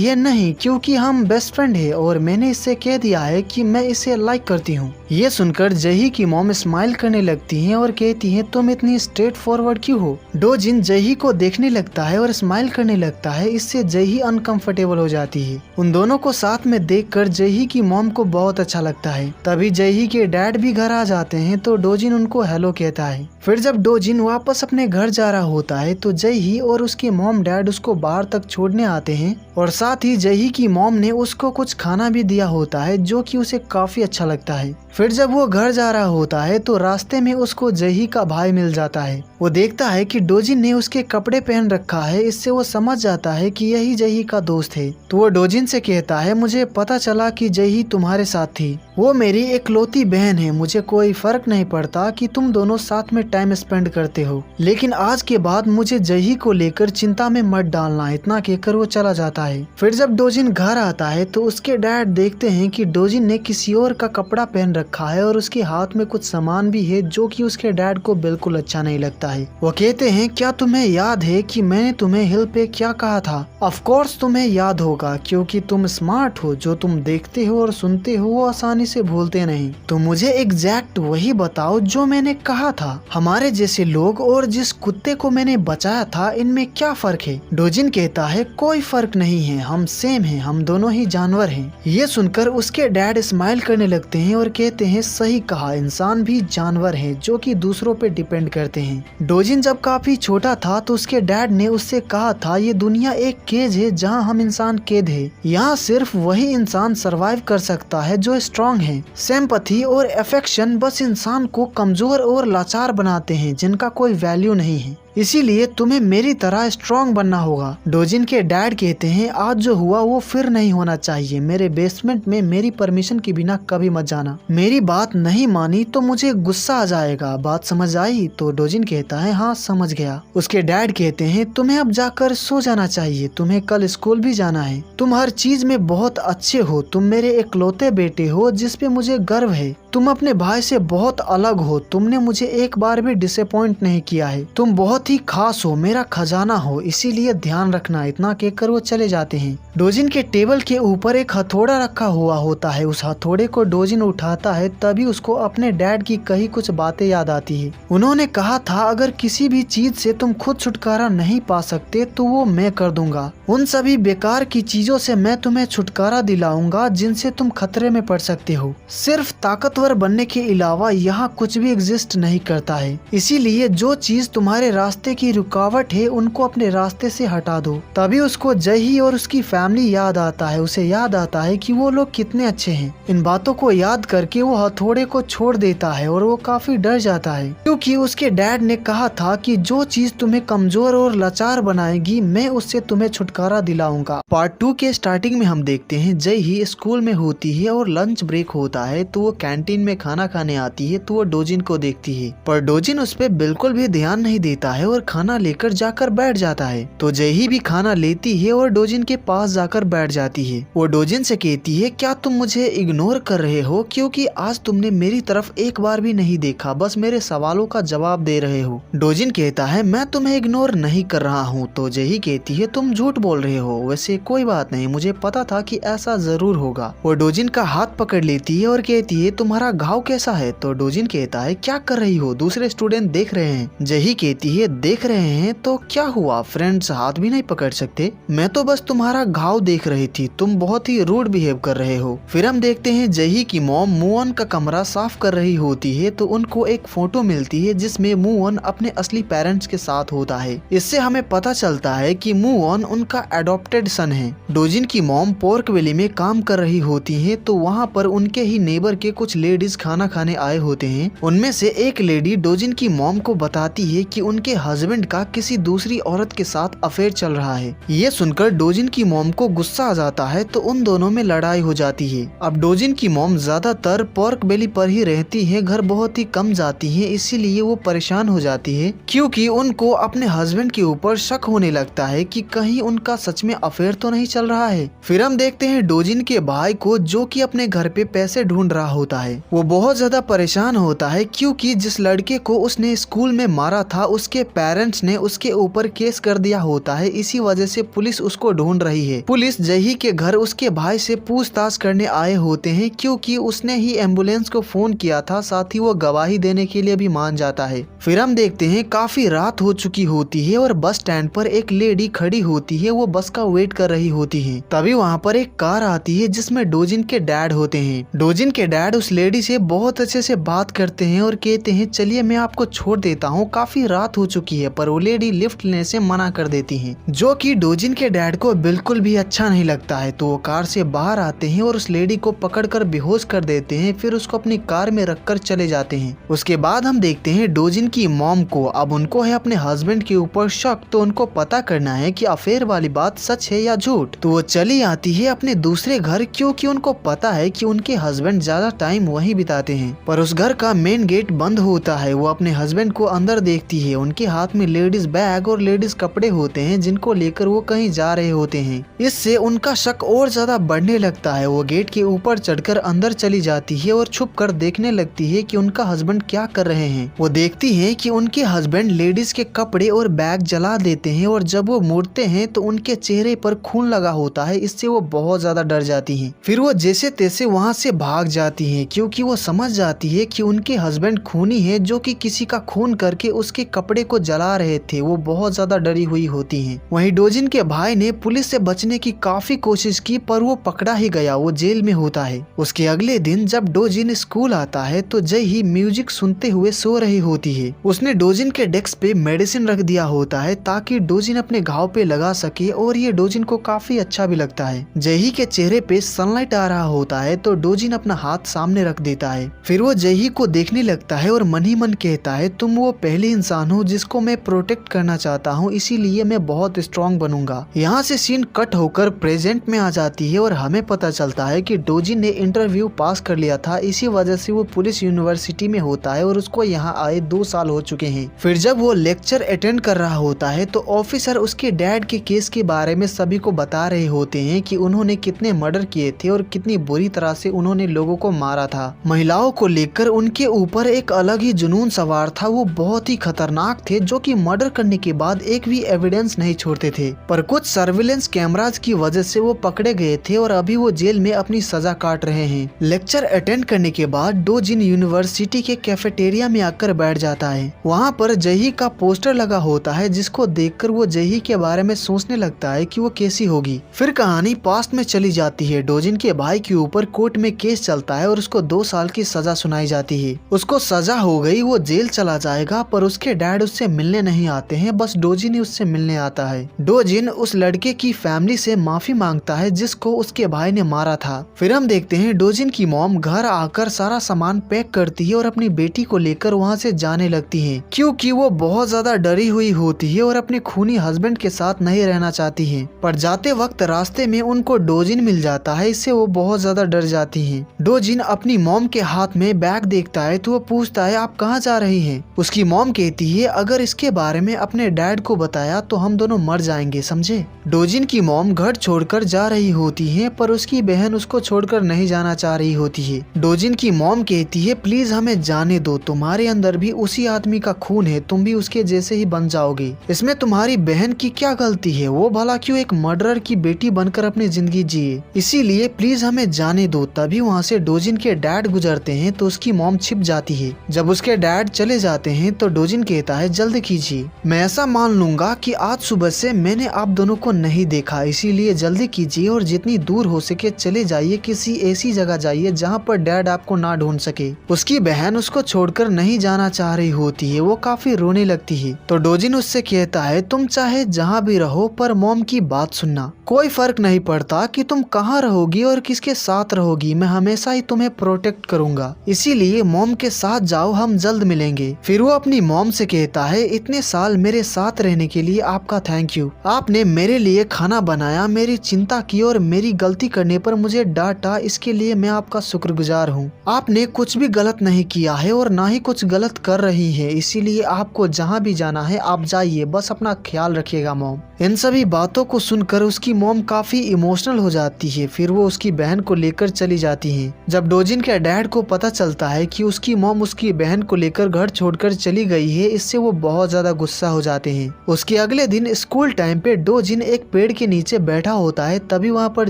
है नहीं, क्योंकि हम बेस्ट फ्रेंड है और मैंने इससे कह दिया है कि मैं इसे लाइक करती हूँ। ये सुनकर जही की मॉम स्माइल करने लगती हैं और कहती हैं तुम इतनी स्ट्रेट फॉरवर्ड क्यों हो। डोजिन जही को देखने लगता है और स्माइल करने लगता है, इससे जही अनकंफर्टेबल हो जाती है। उन दोनों को साथ में देखकर जही की मॉम को बहुत अच्छा लगता है। तभी जही के डैड भी घर आ जाते हैं तो डोजिन उनको हेलो कहता है। फिर जब डोजिन वापस अपने घर जा रहा होता है तो जही और उसके मॉम डैड उसको बाहर तक छोड़ने आते हैं और साथ ही जही की मॉम ने उसको कुछ खाना भी दिया होता है जो कि उसे काफी अच्छा लगता है। फिर जब वो घर जा रहा होता है तो रास्ते में उसको जही का भाई मिल जाता है। वो देखता है कि डोजिन ने उसके कपड़े पहन रखा है, इससे वो समझ जाता है कि यही जही का दोस्त है। तो वो डोजिन से कहता है मुझे पता चला कि जही तुम्हारे साथ थी, वो मेरी इकलौती बहन है, मुझे कोई फर्क नहीं पड़ता कि तुम दोनों साथ में टाइम स्पेंड करते हो, लेकिन आज के बाद मुझे जही को लेकर चिंता में मत डालना। इतना कहकर वो चला जाता है। फिर जब डोजिन घर आता है तो उसके डैड देखते हैं कि डोजिन ने किसी और का कपड़ा पहन रखा है और उसके हाथ में कुछ सामान भी है जो कि उसके डैड को बिल्कुल अच्छा नहीं लगता है। वो कहते हैं क्या तुम्हें याद है कि मैंने तुम्हें हिल पे क्या कहा था? ऑफ कोर्स तुम्हें याद होगा क्योंकि तुम स्मार्ट हो, जो तुम देखते हो और सुनते हो वो आसानी से भूलते नहीं। तो मुझे एग्जैक्ट वही बताओ जो मैंने कहा था। हमारे जैसे लोग और जिस कुत्ते को मैंने बचाया था इनमें क्या फर्क है? डोजिन कहता है कोई फर्क नहीं है, हम सेम हैं, हम दोनों ही जानवर हैं। ये सुनकर उसके डैड स्माइल करने लगते हैं और कहते हैं सही कहा, इंसान भी जानवर हैं जो कि दूसरों पे डिपेंड करते हैं। डोजिन जब काफी छोटा था तो उसके डैड ने उससे कहा था ये दुनिया एक केज है जहाँ हम इंसान कैद है, यहाँ सिर्फ वही इंसान सरवाइव कर सकता है जो स्ट्रॉन्ग है। सिंपैथी और अफेक्शन बस इंसान को कमजोर और लाचार बनाते हैं जिनका कोई वैल्यू नहीं है, इसीलिए तुम्हें मेरी तरह स्ट्रॉन्ग बनना होगा। डोजिन के डैड कहते हैं आज जो हुआ वो फिर नहीं होना चाहिए, मेरे बेसमेंट में मेरी परमिशन के बिना कभी मत जाना, मेरी बात नहीं मानी तो मुझे गुस्सा आ जाएगा, बात समझ आई? तो डोजिन कहता है हाँ समझ गया। उसके डैड कहते हैं तुम्हें अब जाकर सो जाना चाहिए, तुम्हें कल स्कूल भी जाना है, तुम हर चीज में बहुत अच्छे हो, तुम मेरे इकलौते बेटे हो जिसपे मुझे गर्व है, तुम अपने भाई से बहुत अलग हो, तुमने मुझे एक बार भी डिसअपॉइंट नहीं किया है, तुम बहुत ही खास हो, मेरा खजाना हो, इसीलिए ध्यान रखना। इतना कहकर वो चले जाते हैं। डोजिन के टेबल के ऊपर एक हथौड़ा रखा हुआ होता है, उस हथौड़े को डोजिन उठाता है तभी उसको अपने डैड की कही कुछ बातें याद आती है। उन्होंने कहा था अगर किसी भी चीज से तुम खुद छुटकारा नहीं पा सकते तो वो मैं कर दूंगा, उन सभी बेकार की चीजों से मैं तुम्हें छुटकारा दिलाऊंगा जिनसे तुम खतरे में पड़ सकते हो। सिर्फ ताकतवर बनने के अलावा यहाँ कुछ भी एग्जिस्ट नहीं करता है, इसीलिए जो चीज तुम्हारे रास्ते की रुकावट है उनको अपने रास्ते से हटा दो। तभी उसको जही और उसकी फैमिली याद आता है, उसे याद आता है कि वो लोग कितने अच्छे हैं। इन बातों को याद करके वो हथौड़े को छोड़ देता है और वो काफी डर जाता है क्योंकि उसके डैड ने कहा था कि जो चीज तुम्हें कमजोर और लाचार बनाएगी मैं उससे तुम्हें छुटकारा दिलाऊंगा। पार्ट 2 के स्टार्टिंग में हम देखते हैं जही स्कूल में होती है और लंच ब्रेक होता है तो वो कैंटीन में खाना खाने आती है तो वो डोजिन को देखती है, पर डोजिन उस पर बिल्कुल भी ध्यान नहीं देता है और खाना लेकर जाकर बैठ जाता है। तो जही भी खाना लेती है और डोजिन के पास जाकर बैठ जाती है। वो डोजिन से कहती है क्या तुम मुझे इग्नोर कर रहे हो, क्योंकि आज तुमने मेरी तरफ एक बार भी नहीं देखा, बस मेरे सवालों का जवाब दे रहे हो। डोजिन कहता है मैं तुम्हें इग्नोर नहीं कर रहा हूँ। तो जही कहती है तुम झूठ बोल रहे हो, वैसे कोई बात नहीं, मुझे पता था कि ऐसा जरूर होगा। वो डोजिन का हाथ पकड़ लेती है और कहती है तुम्हारे तुम्हारा घाव कैसा है? तो डोजिन कहता है क्या कर रही हो, दूसरे स्टूडेंट देख रहे हैं। जही कहती है देख रहे हैं तो क्या हुआ, फ्रेंड्स हाथ भी नहीं पकड़ सकते? मैं तो बस तुम्हारा घाव देख रही थी, तुम बहुत ही रूड बिहेव कर रहे हो। फिर हम देखते हैं जही की मॉम मूवन का कमरा साफ कर रही होती है तो उनको एक फोटो मिलती है जिसमें मूवन अपने असली पेरेंट्स के साथ होता है। इससे हमें पता चलता है कि मूवन उनका एडॉप्टेड सन है। डोजिन की मॉम पोर्क वैली में काम कर रही होती है तो वहाँ पर उनके ही नेबर के कुछ लेडीज खाना खाने आए होते हैं। उनमें से एक लेडी डोजिन की मॉम को बताती है कि उनके हस्बैंड का किसी दूसरी औरत के साथ अफेयर चल रहा है। ये सुनकर डोजिन की मॉम को गुस्सा आ जाता है तो उन दोनों में लड़ाई हो जाती है। अब डोजिन की मॉम ज्यादातर पोर्क वैली पर ही रहती है, घर बहुत ही कम जाती है, इसीलिए वो परेशान हो जाती है क्योंकि उनको अपने हस्बैंड के ऊपर शक होने लगता है कि कहीं उनका सच में अफेयर तो नहीं चल रहा है। फिर हम देखते हैं डोजिन के भाई को जो कि अपने घर पे पैसे ढूंढ रहा होता है। वो बहुत ज्यादा परेशान होता है क्योंकि जिस लड़के को उसने स्कूल में मारा था उसके पेरेंट्स ने उसके ऊपर केस कर दिया होता है, इसी वजह से पुलिस उसको ढूंढ रही है। पुलिस जही के घर उसके भाई से पूछताछ करने आए होते हैं क्योंकि उसने ही एम्बुलेंस को फोन किया था, साथ ही वो गवाही देने के लिए भी मान जाता है। फिर हम देखते हैं काफी रात हो चुकी होती है और बस स्टैंड पर एक लेडी खड़ी होती है, वो बस का वेट कर रही होती है। तभी वहाँ पर एक कार आती है जिसमें डोजिन के डैड होते हैं। डोजिन के डैड उस लेडी से बहुत अच्छे से बात करते हैं और कहते हैं चलिए मैं आपको छोड़ देता हूँ, काफी रात हो चुकी है, पर वो लेडी लिफ्ट लेने से मना कर देती है, जो कि डोजिन के डैड को बिल्कुल भी अच्छा नहीं लगता है। तो वो कार से बाहर आते हैं और उस लेडी को पकड़कर बेहोश कर देते हैं, फिर उसको अपनी कार में रखकर चले जाते हैं। उसके बाद हम देखते हैं डोजिन की मॉम को, अब उनको है अपने हस्बैंड के ऊपर शक, तो उनको पता करना है कि अफेयर वाली बात सच है या झूठ। तो वो चली आती है अपने दूसरे घर क्योंकि उनको पता है कि उनके हस्बैंड ज्यादा टाइम वहीं बिताते हैं। पर उस घर का मेन गेट बंद होता है। वो अपने हस्बैंड को अंदर देखती है, उनके हाथ में लेडीज बैग और लेडीज कपड़े होते हैं जिनको लेकर वो कहीं जा रहे होते हैं। इससे उनका शक और ज्यादा बढ़ने लगता है। वो गेट के ऊपर चढ़कर अंदर चली जाती है और छुप कर देखने लगती है कि उनका हस्बैंड क्या कर रहे हैं। वो देखती है कि उनके हस्बैंड लेडीज के कपड़े और बैग जला देते हैं और जब वो मुड़ते हैं तो उनके चेहरे पर खून लगा होता है, इससे वो बहुत ज्यादा डर जाती हैं। फिर वो जैसे तैसे वहाँ से भाग जाती हैं क्योंकि वो समझ जाती है कि उनके हस्बैंड खूनी है जो कि किसी का खून करके उसके कपड़े को जला रहे थे। वो बहुत ज्यादा डरी हुई होती हैं। वहीं डोजिन के भाई ने पुलिस से बचने की काफी कोशिश की पर वो पकड़ा ही गया, वो जेल में होता है। उसके अगले दिन जब डोजिन स्कूल आता है तो जय ही म्यूजिक सुनते हुए सो रही होती है। उसने डोजिन के डेस्क पे मेडिसिन रख दिया होता है ताकि डोजिन अपने घाव पे लगा सके और ये डोजिन को काफी अच्छा भी लगता है। जही के चेहरे पे सनलाइट आ रहा होता है तो डोजिन अपना हाथ सामने रख देता है। फिर वो जही को देखने लगता है और मन ही मन कहता है तुम वो पहली इंसान हो जिसको मैं प्रोटेक्ट करना चाहता हूँ, इसीलिए मैं बहुत स्ट्रॉन्ग बनूंगा। यहाँ से सीन कट होकर प्रेजेंट में आ जाती है और हमें पता चलता है कि डोजिन ने इंटरव्यू पास कर लिया था, इसी वजह से वो पुलिस यूनिवर्सिटी में होता है और उसको यहाँ आए 2 साल हो चुके हैं। फिर जब वो लेक्चर अटेंड कर रहा होता है तो ऑफिसर उसके डैड के केस के बारे में सभी को बता रहे होते हैं कि उन्होंने कितने मर्डर किए थे और कितनी बुरी तरह से उन्होंने लोगों को मारा था। महिलाओं को लेकर उनके ऊपर एक अलग ही जुनून सवार था, वो बहुत ही खतरनाक थे जो कि मर्डर करने के बाद एक भी एविडेंस नहीं छोड़ते थे। पर कुछ सर्विलेंस कैमराज की वजह से वो पकड़े गए थे और अभी वो जेल में अपनी सजा काट रहे हैं। लेक्चर अटेंड करने के बाद डोजिन यूनिवर्सिटी के कैफेटेरिया में आकर बैठ जाता है। वहाँ पर जही का पोस्टर लगा होता है जिसको देखकर वो जही के बारे में सोचने लगता है कि वो कैसी होगी। फिर कहानी पास्ट में चली जाती है। डोजिन के भाई के ऊपर कोर्ट में केस चलता है और उसको 2 साल की सजा सुनाई जाती है। उसको सजा हो गई, वो जेल चला जाएगा, पर उसके डैड उससे मिलने नहीं आते हैं, बस डोजिन ही उससे मिलने आता है। डोजिन उस लड़के की फैमिली से माफी मांगता है जिसको उसके भाई ने मारा था। फिर हम देखते हैं डोजिन की मॉम घर आकर सारा सामान पैक करती है और अपनी बेटी को लेकर वहाँ से जाने लगती है क्योंकि वो बहुत ज्यादा डरी हुई होती है और अपने खूनी हस्बैंड के साथ नहीं रहना चाहती है। पर जाते वक्त रास्ते में उनको डोजिन मिल जाता है, इससे वो बहुत ज्यादा डर जाती हैं। डोजिन अपनी मॉम के हाथ में बैग देखता है तो वो पूछता है आप कहाँ जा रही हैं? उसकी मॉम कहती है अगर इसके बारे में अपने डैड को बताया तो हम दोनों मर जाएंगे, समझे? डोजिन की मॉम घर छोड़कर जा रही होती है पर उसकी बहन उसको छोड़कर नहीं जाना चाह रही होती है। डोजिन की मॉम कहती है प्लीज हमें जाने दो, तुम्हारे अंदर भी उसी आदमी का खून है, तुम भी उसके जैसे ही बन जाओगे। इसमें तुम्हारी बहन की क्या गलती है? वो भला क्यों एक मर्डरर की बेटी बनकर अपनी जिंदगी जिए? इसीलिए प्लीज हमें जाने दो। तभी वहाँ से डोजिन के डैड गुजरते हैं तो उसकी मॉम छिप जाती है। जब उसके डैड चले जाते हैं तो डोजिन कहता है जल्दी कीजिए, मैं ऐसा मान लूंगा कि आज सुबह से मैंने आप दोनों को नहीं देखा, इसीलिए जल्दी कीजिए और जितनी दूर हो सके चले जाइए, किसी ऐसी जगह जाइए जहाँ पर डैड आपको ना ढूंढ सके। उसकी बहन उसको छोड़कर नहीं जाना चाह रही होती है, वो काफी रोने लगती है। तो डोजिन उससे कहता है तुम चाहे जहाँ भी रहो पर मॉम की बात सुनना, कोई फर्क नहीं पड़ता कि तुम कहाँ रहोगी और किसके साथ रहोगी, मैं हमेशा ही तुम्हें प्रोटेक्ट करूंगा, इसीलिए मॉम के साथ जाओ, हम जल्द मिलेंगे। फिर वो अपनी मॉम से कहता है इतने साल मेरे साथ रहने के लिए आपका थैंक यू, आपने मेरे लिए खाना बनाया, मेरी चिंता की और मेरी गलती करने पर मुझे डांटा, इसके लिए मैं आपका शुक्रगुजार हूँ। आपने कुछ भी गलत नहीं किया है और ना ही कुछ गलत कर रही है, इसीलिए आपको जहाँ भी जाना है आप जाइए, बस अपना ख्याल रखिएगा मॉम। इन सभी बातों को सुनकर उसकी मॉम काफी इमोशनल हो जाती है। फिर वो उसकी बहन को लेकर चली जाती है। जब डोजिन के डैड को पता चलता है कि उसकी मॉम उसकी बहन को लेकर घर छोड़कर चली गई है, इससे वो बहुत ज्यादा गुस्सा हो जाते हैं। उसके अगले दिन स्कूल टाइम पे डोजिन एक पेड़ के नीचे बैठा होता है, तभी वहाँ पर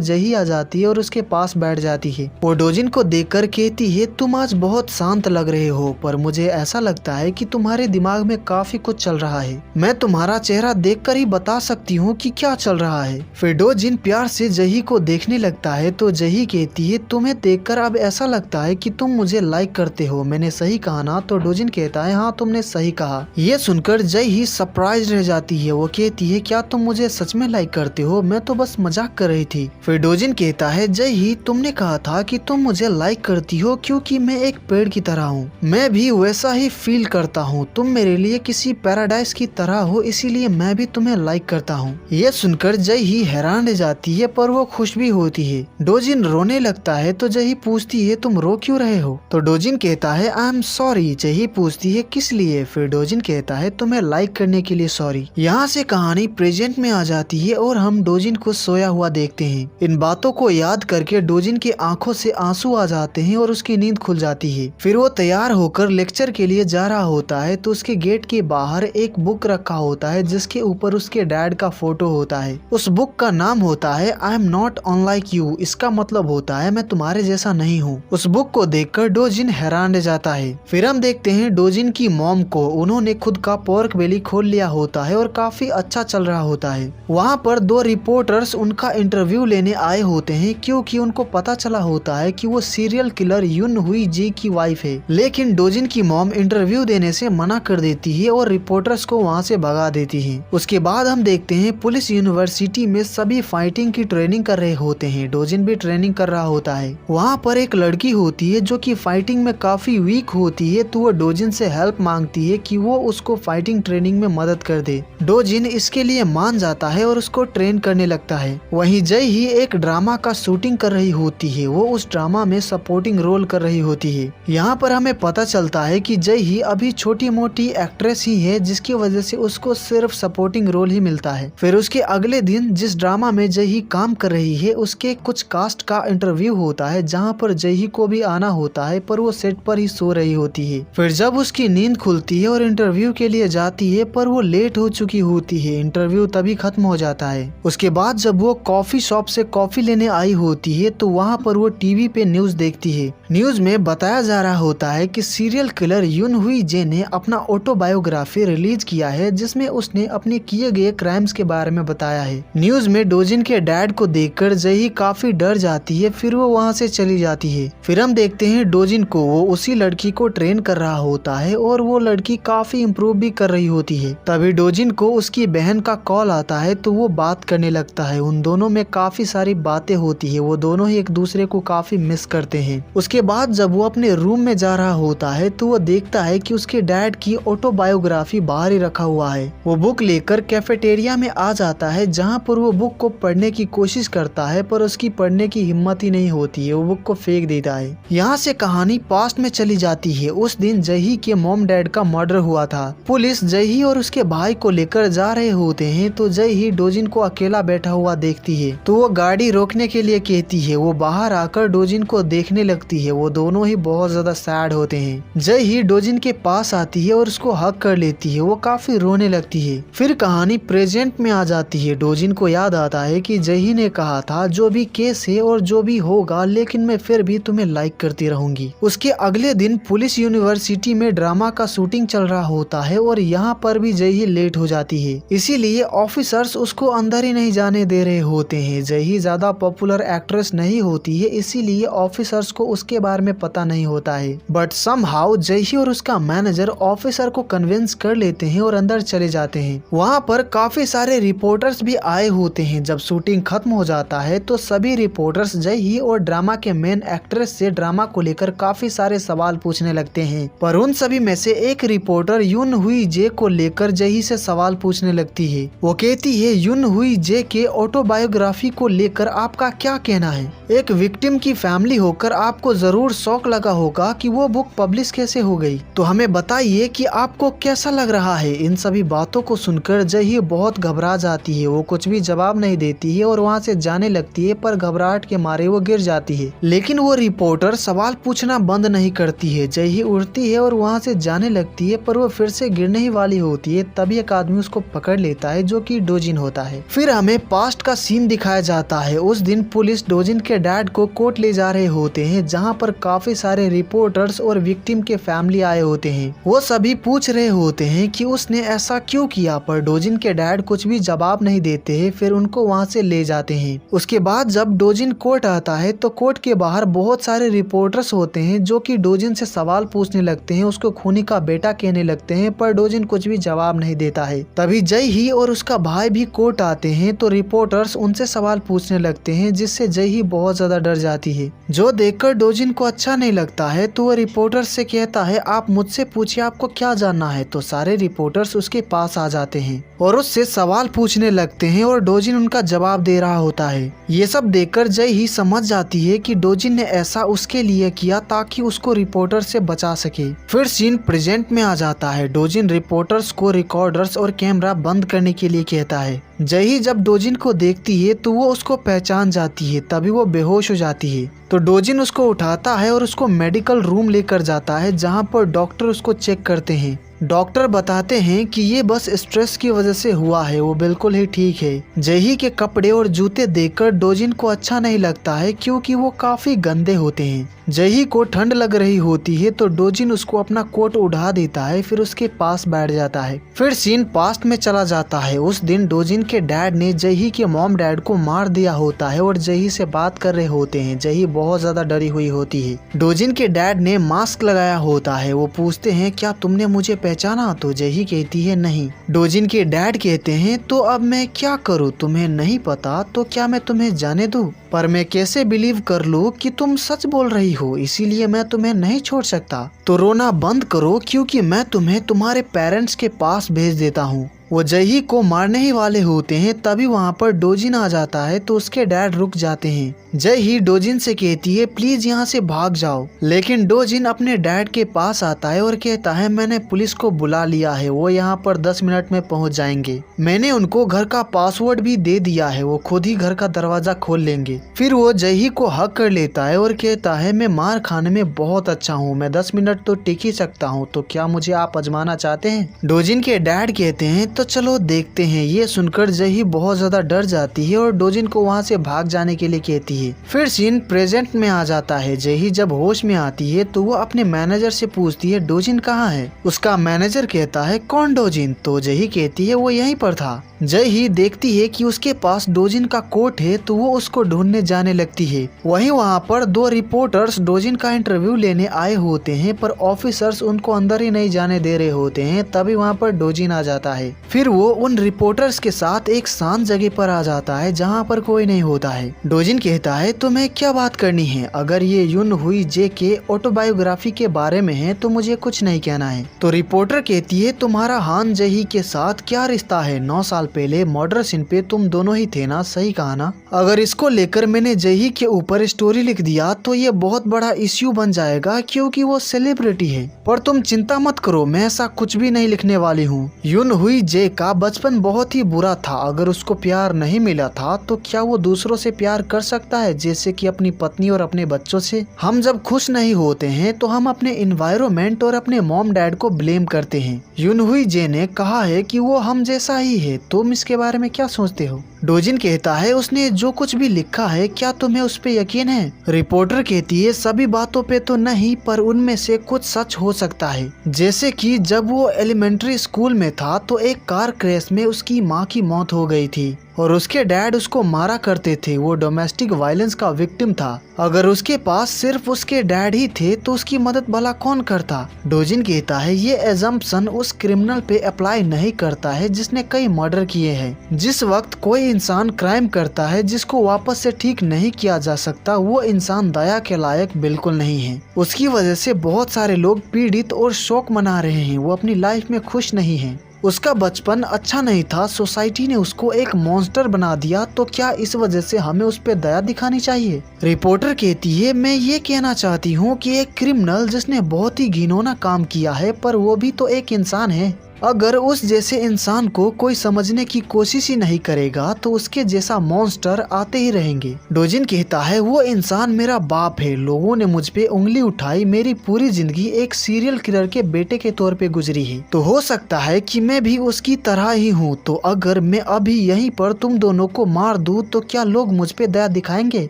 जही आ जाती है और उसके पास बैठ जाती है। वो डोजिन को देखकर कहती है तुम आज बहुत शांत लग रहे हो, पर मुझे ऐसा लगता है कि तुम्हारे दिमाग में काफी कुछ चल रहा है, मैं तुम्हारा चेहरा देखकर ही बता सकती हूँ कि क्या चल रहा है। फिर डोजिन प्यार से जही को देखने लगता है तो जही कहती है तुम्हें देखकर अब ऐसा लगता है कि तुम मुझे लाइक करते हो, मैंने सही कहा ना? तो डोजिन कहता है हाँ तुमने सही कहा। ये सुनकर जही सरप्राइज रह जाती है। वो कहती है क्या तुम मुझे सच में लाइक करते हो? मैं तो बस मजाक कर रही थी। फिर डोजिन कहता है जही तुमने कहा था कि तुम मुझे लाइक करती हो क्योंकि मैं एक पेड़ की तरह हूँ, मैं भी वैसा ही फील करता हूँ, तुम मेरे लिए किसी पैराडाइज की तरह हो, इसीलिए मैं भी तुम्हें लाइक करता हूँ। ये सुनकर जही हैरान रह जाती है पर वो खुश भी होती है। डोजिन रोने लगता है तो जही पूछती है तुम रो क्यों रहे हो? तो डोजिन कहता है आई एम सॉरी। जही पूछती है किस लिए? फिर डोजिन कहता है तुम्हें लाइक करने के लिए सॉरी। यहाँ से कहानी प्रेजेंट में आ जाती है और हम डोजिन को सोया हुआ देखते हैं। इन बातों को याद करके डोजिन की आंखों से आंसू आ जाते हैं और उसकी नींद खुल जाती है। फिर वो तैयार होकर लेक्चर के लिए जा रहा होता है तो उसके गेट के बाहर एक बुक रखा होता है जिसके ऊपर उसके डैड का फोटो होता है। उस बुक का नाम होता है I am not unlike you, इसका मतलब होता है मैं तुम्हारे जैसा नहीं हूँ। उस बुक को देखकर डोजिन हैरान रह जाता है। फिर हम देखते हैं डोजिन की मॉम को, उन्होंने खुद का पोर्क बेली खोल लिया होता है और काफी अच्छा चल रहा होता है। वहाँ पर दो रिपोर्टर्स उनका इंटरव्यू लेने आए होते हैं क्योंकि उनको पता चला होता है कि वो सीरियल किलर युन हुई जी की वाइफ है। लेकिन डोजिन की मॉम इंटरव्यू देने से मना कर देती है और रिपोर्टर्स को वहाँ से भगा देती है। उसके बाद हम देखते हैं पुलिस यूनिवर्सिटी में सभी फाइटिंग की ट्रेनिंग कर रहे होते हैं। डोजिन भी ट्रेनिंग कर रहा होता है। वहाँ पर एक लड़की होती है जो कि फाइटिंग में काफी वीक होती है, तो वो डोजिन से हेल्प मांगती है कि वो उसको फाइटिंग ट्रेनिंग में मदद कर दे। डोजिन इसके लिए मान जाता है और उसको ट्रेन करने लगता है। वहीं जय ही एक ड्रामा का शूटिंग कर रही होती है, वो उस ड्रामा में सपोर्टिंग रोल कर रही होती है। यहाँ पर हमें पता चलता है कि जय ही अभी छोटी मोटी एक्ट्रेस ही है, जिसकी वजह से उसको सिर्फ सपोर्टिंग रोल ही मिलता है। फिर उसके अगले दिन जिस ड्रामा में जय ही काम कर रही है उसके कुछ कास्ट का इंटरव्यू होता है, जहाँ पर जय ही को भी आना होता है पर वो सेट पर ही सो रही होती है। फिर जब उसकी नींद खुलती है और इंटरव्यू के लिए जाती है पर वो लेट हो चुकी होती है, इंटरव्यू तभी खत्म हो जाता है। उसके बाद जब वो कॉफी शॉप से कॉफी लेने आई होती है तो वहाँ पर वो टीवी पे न्यूज देखती है। न्यूज में बताया जा रहा होता है कि सीरियल किलर युन हुई जे ने अपना ऑटोबायोग्राफी रिलीज किया है, जिसमें उसने अपने किए गए क्राइम्स के बारे में बताया है। न्यूज में डोजिन के डैड को देखकर जही काफी डर जाती है, फिर वो वहाँ से चली जाती है। फिर हम देखते हैं डोजिन को, वो उसी लड़की को ट्रेन कर रहा होता है और वो लड़की काफी इम्प्रूव भी कर रही होती है। तभी डोजिन को उसकी बहन का कॉल आता है तो वो बात करने लगता है। उन दोनों में काफी सारी बातें होती है, वो दोनों ही एक दूसरे को काफी मिस करते हैं। उसके बाद जब वो अपने रूम में जा रहा होता है तो वो देखता है कि उसके डैड की ऑटोबायोग्राफी बाहर ही रखा हुआ है। वो बुक लेकर कैफेटेरिया में आ जाता है, जहाँ पर वो बुक को पढ़ने की कोशिश करता है पर उसकी पढ़ने की हिम्मत ही नहीं होती है, वो बुक को फेंक देता है। यहाँ से कहानी पास्ट में चली जाती है। उस दिन जही के मॉम डैड का मर्डर हुआ था। पुलिस जही और उसके भाई को लेकर जा रहे होते हैं तो जही डोजिन को अकेला बैठा हुआ देखती है तो वो गाड़ी रोकने के लिए कहती है। वो बाहर आकर डोजिन को देखने लगती है। वो दोनों ही बहुत ज्यादा सैड होते हैं। जय ही डोजिन के पास आती है और उसको हक कर लेती है। वो काफी रोने लगती है। फिर कहानी प्रेजेंट में आ जाती है। डोजिन को याद आता है कि जही ने कहा था जो भी केस है और जो भी होगा, लेकिन मैं फिर भी तुम्हें लाइक करती रहूंगी। उसके अगले दिन पुलिस यूनिवर्सिटी में ड्रामा का शूटिंग चल रहा होता है और यहाँ पर भी जय ही लेट हो जाती है, इसीलिए ऑफिसर्स उसको अंदर ही नहीं जाने दे रहे होते हैं। जय ही ज्यादा पॉपुलर एक्ट्रेस नहीं होती है, इसीलिए ऑफिसर्स को उसके बारे में पता नहीं होता है। बट समहाउ जय ही और उसका मैनेजर ऑफिसर को कन्विंस कर लेते हैं और अंदर चले जाते हैं। वहाँ पर काफी सारे रिपोर्टर्स भी आए होते हैं। जब शूटिंग खत्म हो जाता है तो सभी रिपोर्टर्स जय ही और ड्रामा के मेन एक्ट्रेस से ड्रामा को लेकर काफी सारे सवाल पूछने लगते हैं। पर उन सभी में से एक रिपोर्टर यून हुई जे को लेकर जय ही से सवाल पूछने लगती है। वो कहती है, यून हुई जे के ऑटोबायोग्राफी को लेकर आपका क्या कहना है? एक विक्टिम की फैमिली होकर आपको जरूर शौक लगा होगा कि वो बुक पब्लिश कैसे हो गई, तो हमें बताइए कि आपको कैसा लग रहा है। इन सभी बातों को सुनकर जय ही बहुत घबरा जाती है। वो कुछ भी जवाब नहीं देती है और वहाँ से जाने लगती है, पर घबराहट के मारे वो गिर जाती है। लेकिन वो रिपोर्टर सवाल पूछना बंद नहीं करती है। जय ही उड़ती है और वहाँ से जाने लगती है, पर वो फिर से गिरने ही वाली होती है। तभी एक आदमी उसको पकड़ लेता है जो कि डोजिन होता है। फिर हमें पास्ट का सीन दिखाया जाता है। उस दिन पुलिस डोजिन के डैड को कोर्ट ले जा रहे होते हैं, जहाँ पर काफी सारे रिपोर्टर्स और विक्टिम के फैमिली आए होते हैं। वो सभी पूछ रहे होते हैं कि उसने ऐसा क्यों किया, पर डोजिन के डैड कुछ भी जवाब नहीं देते हैं। फिर उनको वहाँ से ले जाते हैं। उसके बाद जब डोजिन कोर्ट आता है तो कोर्ट के बाहर बहुत सारे रिपोर्टर्स होते हैं जो कि डोजिन से सवाल पूछने लगते हैं, उसको खूनी का बेटा कहने लगते हैं, पर डोजिन कुछ भी जवाब नहीं देता है। तभी जय ही और उसका भाई भी कोर्ट आते हैं तो रिपोर्टर्स उनसे सवाल पूछने लगते हैं, जिससे जय ही बहुत ज्यादा डर जाती है। जो देखकर डोजिन को अच्छा नहीं लगता है तो वह रिपोर्टर्स से कहता है, आप मुझसे पूछिए आपको क्या जानना है। तो सारे रिपोर्टर्स उसके पास आ जाते हैं और उससे सवाल पूछने लगते हैं और डोजिन उनका जवाब दे रहा होता है। ये सब देखकर जय ही समझ जाती है कि डोजिन ने ऐसा उसके लिए किया ताकि उसको रिपोर्टर से बचा सके। फिर सीन प्रेजेंट में आ जाता है। डोजिन रिपोर्टर्स को रिकॉर्डर्स और कैमरा बंद करने के लिए कहता है। जय ही जब डोजिन को देखती है तो वो उसको पहचान जाती है। तभी वो बेहोश हो जाती है। तो डोजिन उसको उठाता है और उसको मेडिकल रूम लेकर जाता है, जहाँ पर डॉक्टर उसको चेक करते हैं। डॉक्टर बताते हैं कि ये बस स्ट्रेस की वजह से हुआ है, वो बिल्कुल ही ठीक है। जय ही के कपड़े और जूते देखकर डोजिन को अच्छा नहीं लगता है, क्योंकि वो काफी गंदे होते हैं। जय ही को ठंड लग रही होती है तो डोजिन उसको अपना कोट उड़ा देता है, फिर उसके पास बैठ जाता है। फिर सीन पास्ट में चला जाता है। उस दिन डोजिन के डैड ने जय ही के मॉम डैड को मार दिया होता है और जय ही से बात कर रहे होते हैं। जय ही बहुत ज्यादा डरी हुई होती है। डोजिन के डैड ने मास्क लगाया होता है। वो पूछते हैं, क्या तुमने मुझे पहचाना? तो जय ही कहती है, नहीं। डोजिन के डैड कहते हैं, तो अब मैं क्या करूँ? तुम्हें नहीं पता तो क्या मैं तुम्हें जाने दूँ? पर मैं कैसे बिलीव कर लूँ कि तुम सच बोल रही हो, इसीलिए मैं तुम्हें नहीं छोड़ सकता। तो रोना बंद करो, क्योंकि मैं तुम्हें तुम्हारे पेरेंट्स के पास भेज देता हूँ। वो जय ही को मारने ही वाले होते हैं, तभी वहाँ पर डोजिन आ जाता है तो उसके डैड रुक जाते हैं। जय ही डोजिन से कहती है, प्लीज यहाँ से भाग जाओ। लेकिन डोजिन अपने डैड के पास आता है और कहता है, मैंने पुलिस को बुला लिया है, वो यहाँ पर 10 मिनट में पहुँच जाएंगे। मैंने उनको घर का पासवर्ड भी दे दिया है, वो खुद ही घर का दरवाजा खोल लेंगे। फिर वो जय ही को हक कर लेता है और कहता है, मैं मार खाने में बहुत अच्छा हूँ, मैं 10 मिनट तो टिक ही सकता हूँ, तो क्या मुझे आप आजमाना चाहते हैं? डोजिन के डैड कहते हैं, तो चलो देखते हैं। ये सुनकर जय ही बहुत ज्यादा डर जाती है और डोजिन को वहाँ से भाग जाने के लिए कहती है। फिर सीन प्रेजेंट में आ जाता है। जय ही जब होश में आती है तो वो अपने मैनेजर से पूछती है, डोजिन कहाँ है? उसका मैनेजर कहता है, कौन डोजिन? तो जय ही कहती है, वो यहीं पर था। जय ही देखती है कि उसके पास डोजिन का कोट है तो वो उसको ढूंढने जाने लगती है। वहीं वहाँ पर 2 रिपोर्टर्स डोजिन का इंटरव्यू लेने आए होते हैं, पर ऑफिसर्स उनको अंदर ही नहीं जाने दे रहे होते हैं। तभी वहाँ पर डोजिन आ जाता है। फिर वो उन रिपोर्टर्स के साथ एक शांत जगह पर आ जाता है जहाँ पर कोई नहीं होता है। डोजिन कहता है, तुम्हें क्या बात करनी है? अगर ये यून हुई जे के ऑटोबायोग्राफी के बारे में है तो मुझे कुछ नहीं कहना है। तो रिपोर्टर कहती है, तुम्हारा हान जय ही के साथ क्या रिश्ता है? 9 साल पहले मर्डर सीन पे तुम दोनों ही थे ना, सही कहा ना? अगर इसको लेकर मैंने जय ही के ऊपर स्टोरी लिख दिया तो ये बहुत बड़ा इश्यू बन जाएगा, क्योंकि वो सेलिब्रिटी है। पर तुम चिंता मत करो, मैं ऐसा कुछ भी नहीं लिखने वाली हूँ। यून हुई जे का बचपन बहुत ही बुरा था। अगर उसको प्यार नहीं मिला था तो क्या वो दूसरों से प्यार कर सकता है, जैसे कि अपनी पत्नी और अपने बच्चों से? हम जब खुश नहीं होते हैं तो हम अपने एनवायरनमेंट और अपने मॉम डैड को ब्लेम करते हैं। यून हुई जे ने कहा है कि वो हम जैसा ही है। तुम इसके बारे में क्या सोचते हो? डोजिन कहता है उसने जो कुछ भी लिखा है क्या तुम्हें उस पे यकीन है? रिपोर्टर कहती है सभी बातों पे तो नहीं, पर उनमें से कुछ सच हो सकता है। जैसे कि जब वो एलिमेंट्री स्कूल में था तो एक कार क्रैश में उसकी माँ की मौत हो गई थी और उसके डैड उसको मारा करते थे। वो डोमेस्टिक वायलेंस का विक्टिम था। अगर उसके पास सिर्फ उसके डैड ही थे तो उसकी मदद भला कौन करता? डोजिन कहता है ये एजम्पशन उस क्रिमिनल पे अप्लाई नहीं करता है जिसने कई मर्डर किए हैं। जिस वक्त कोई इंसान क्राइम करता है जिसको वापस से ठीक नहीं किया जा सकता, वो इंसान दया के लायक बिल्कुल नहीं है। उसकी वजह से बहुत सारे लोग पीड़ित और शोक मना रहे हैं। वो अपनी लाइफ में खुश नहीं है। उसका बचपन अच्छा नहीं था, सोसाइटी ने उसको एक मॉन्स्टर बना दिया। तो क्या इस वजह से हमें उस पर दया दिखानी चाहिए? रिपोर्टर कहती है मैं ये कहना चाहती हूँ कि एक क्रिमिनल जिसने बहुत ही घिनौना काम किया है, पर वो भी तो एक इंसान है। अगर उस जैसे इंसान को कोई समझने की कोशिश ही नहीं करेगा तो उसके जैसा मॉन्स्टर आते ही रहेंगे। डोजिन कहता है वो इंसान मेरा बाप है। लोगों ने मुझ पे उंगली उठाई। मेरी पूरी जिंदगी एक सीरियल किलर के बेटे के तौर पे गुजरी है। तो हो सकता है कि मैं भी उसकी तरह ही हूँ। तो अगर मैं अभी यहीं पर तुम दोनों को मार दूँ तो क्या लोग मुझ पे दया दिखाएंगे?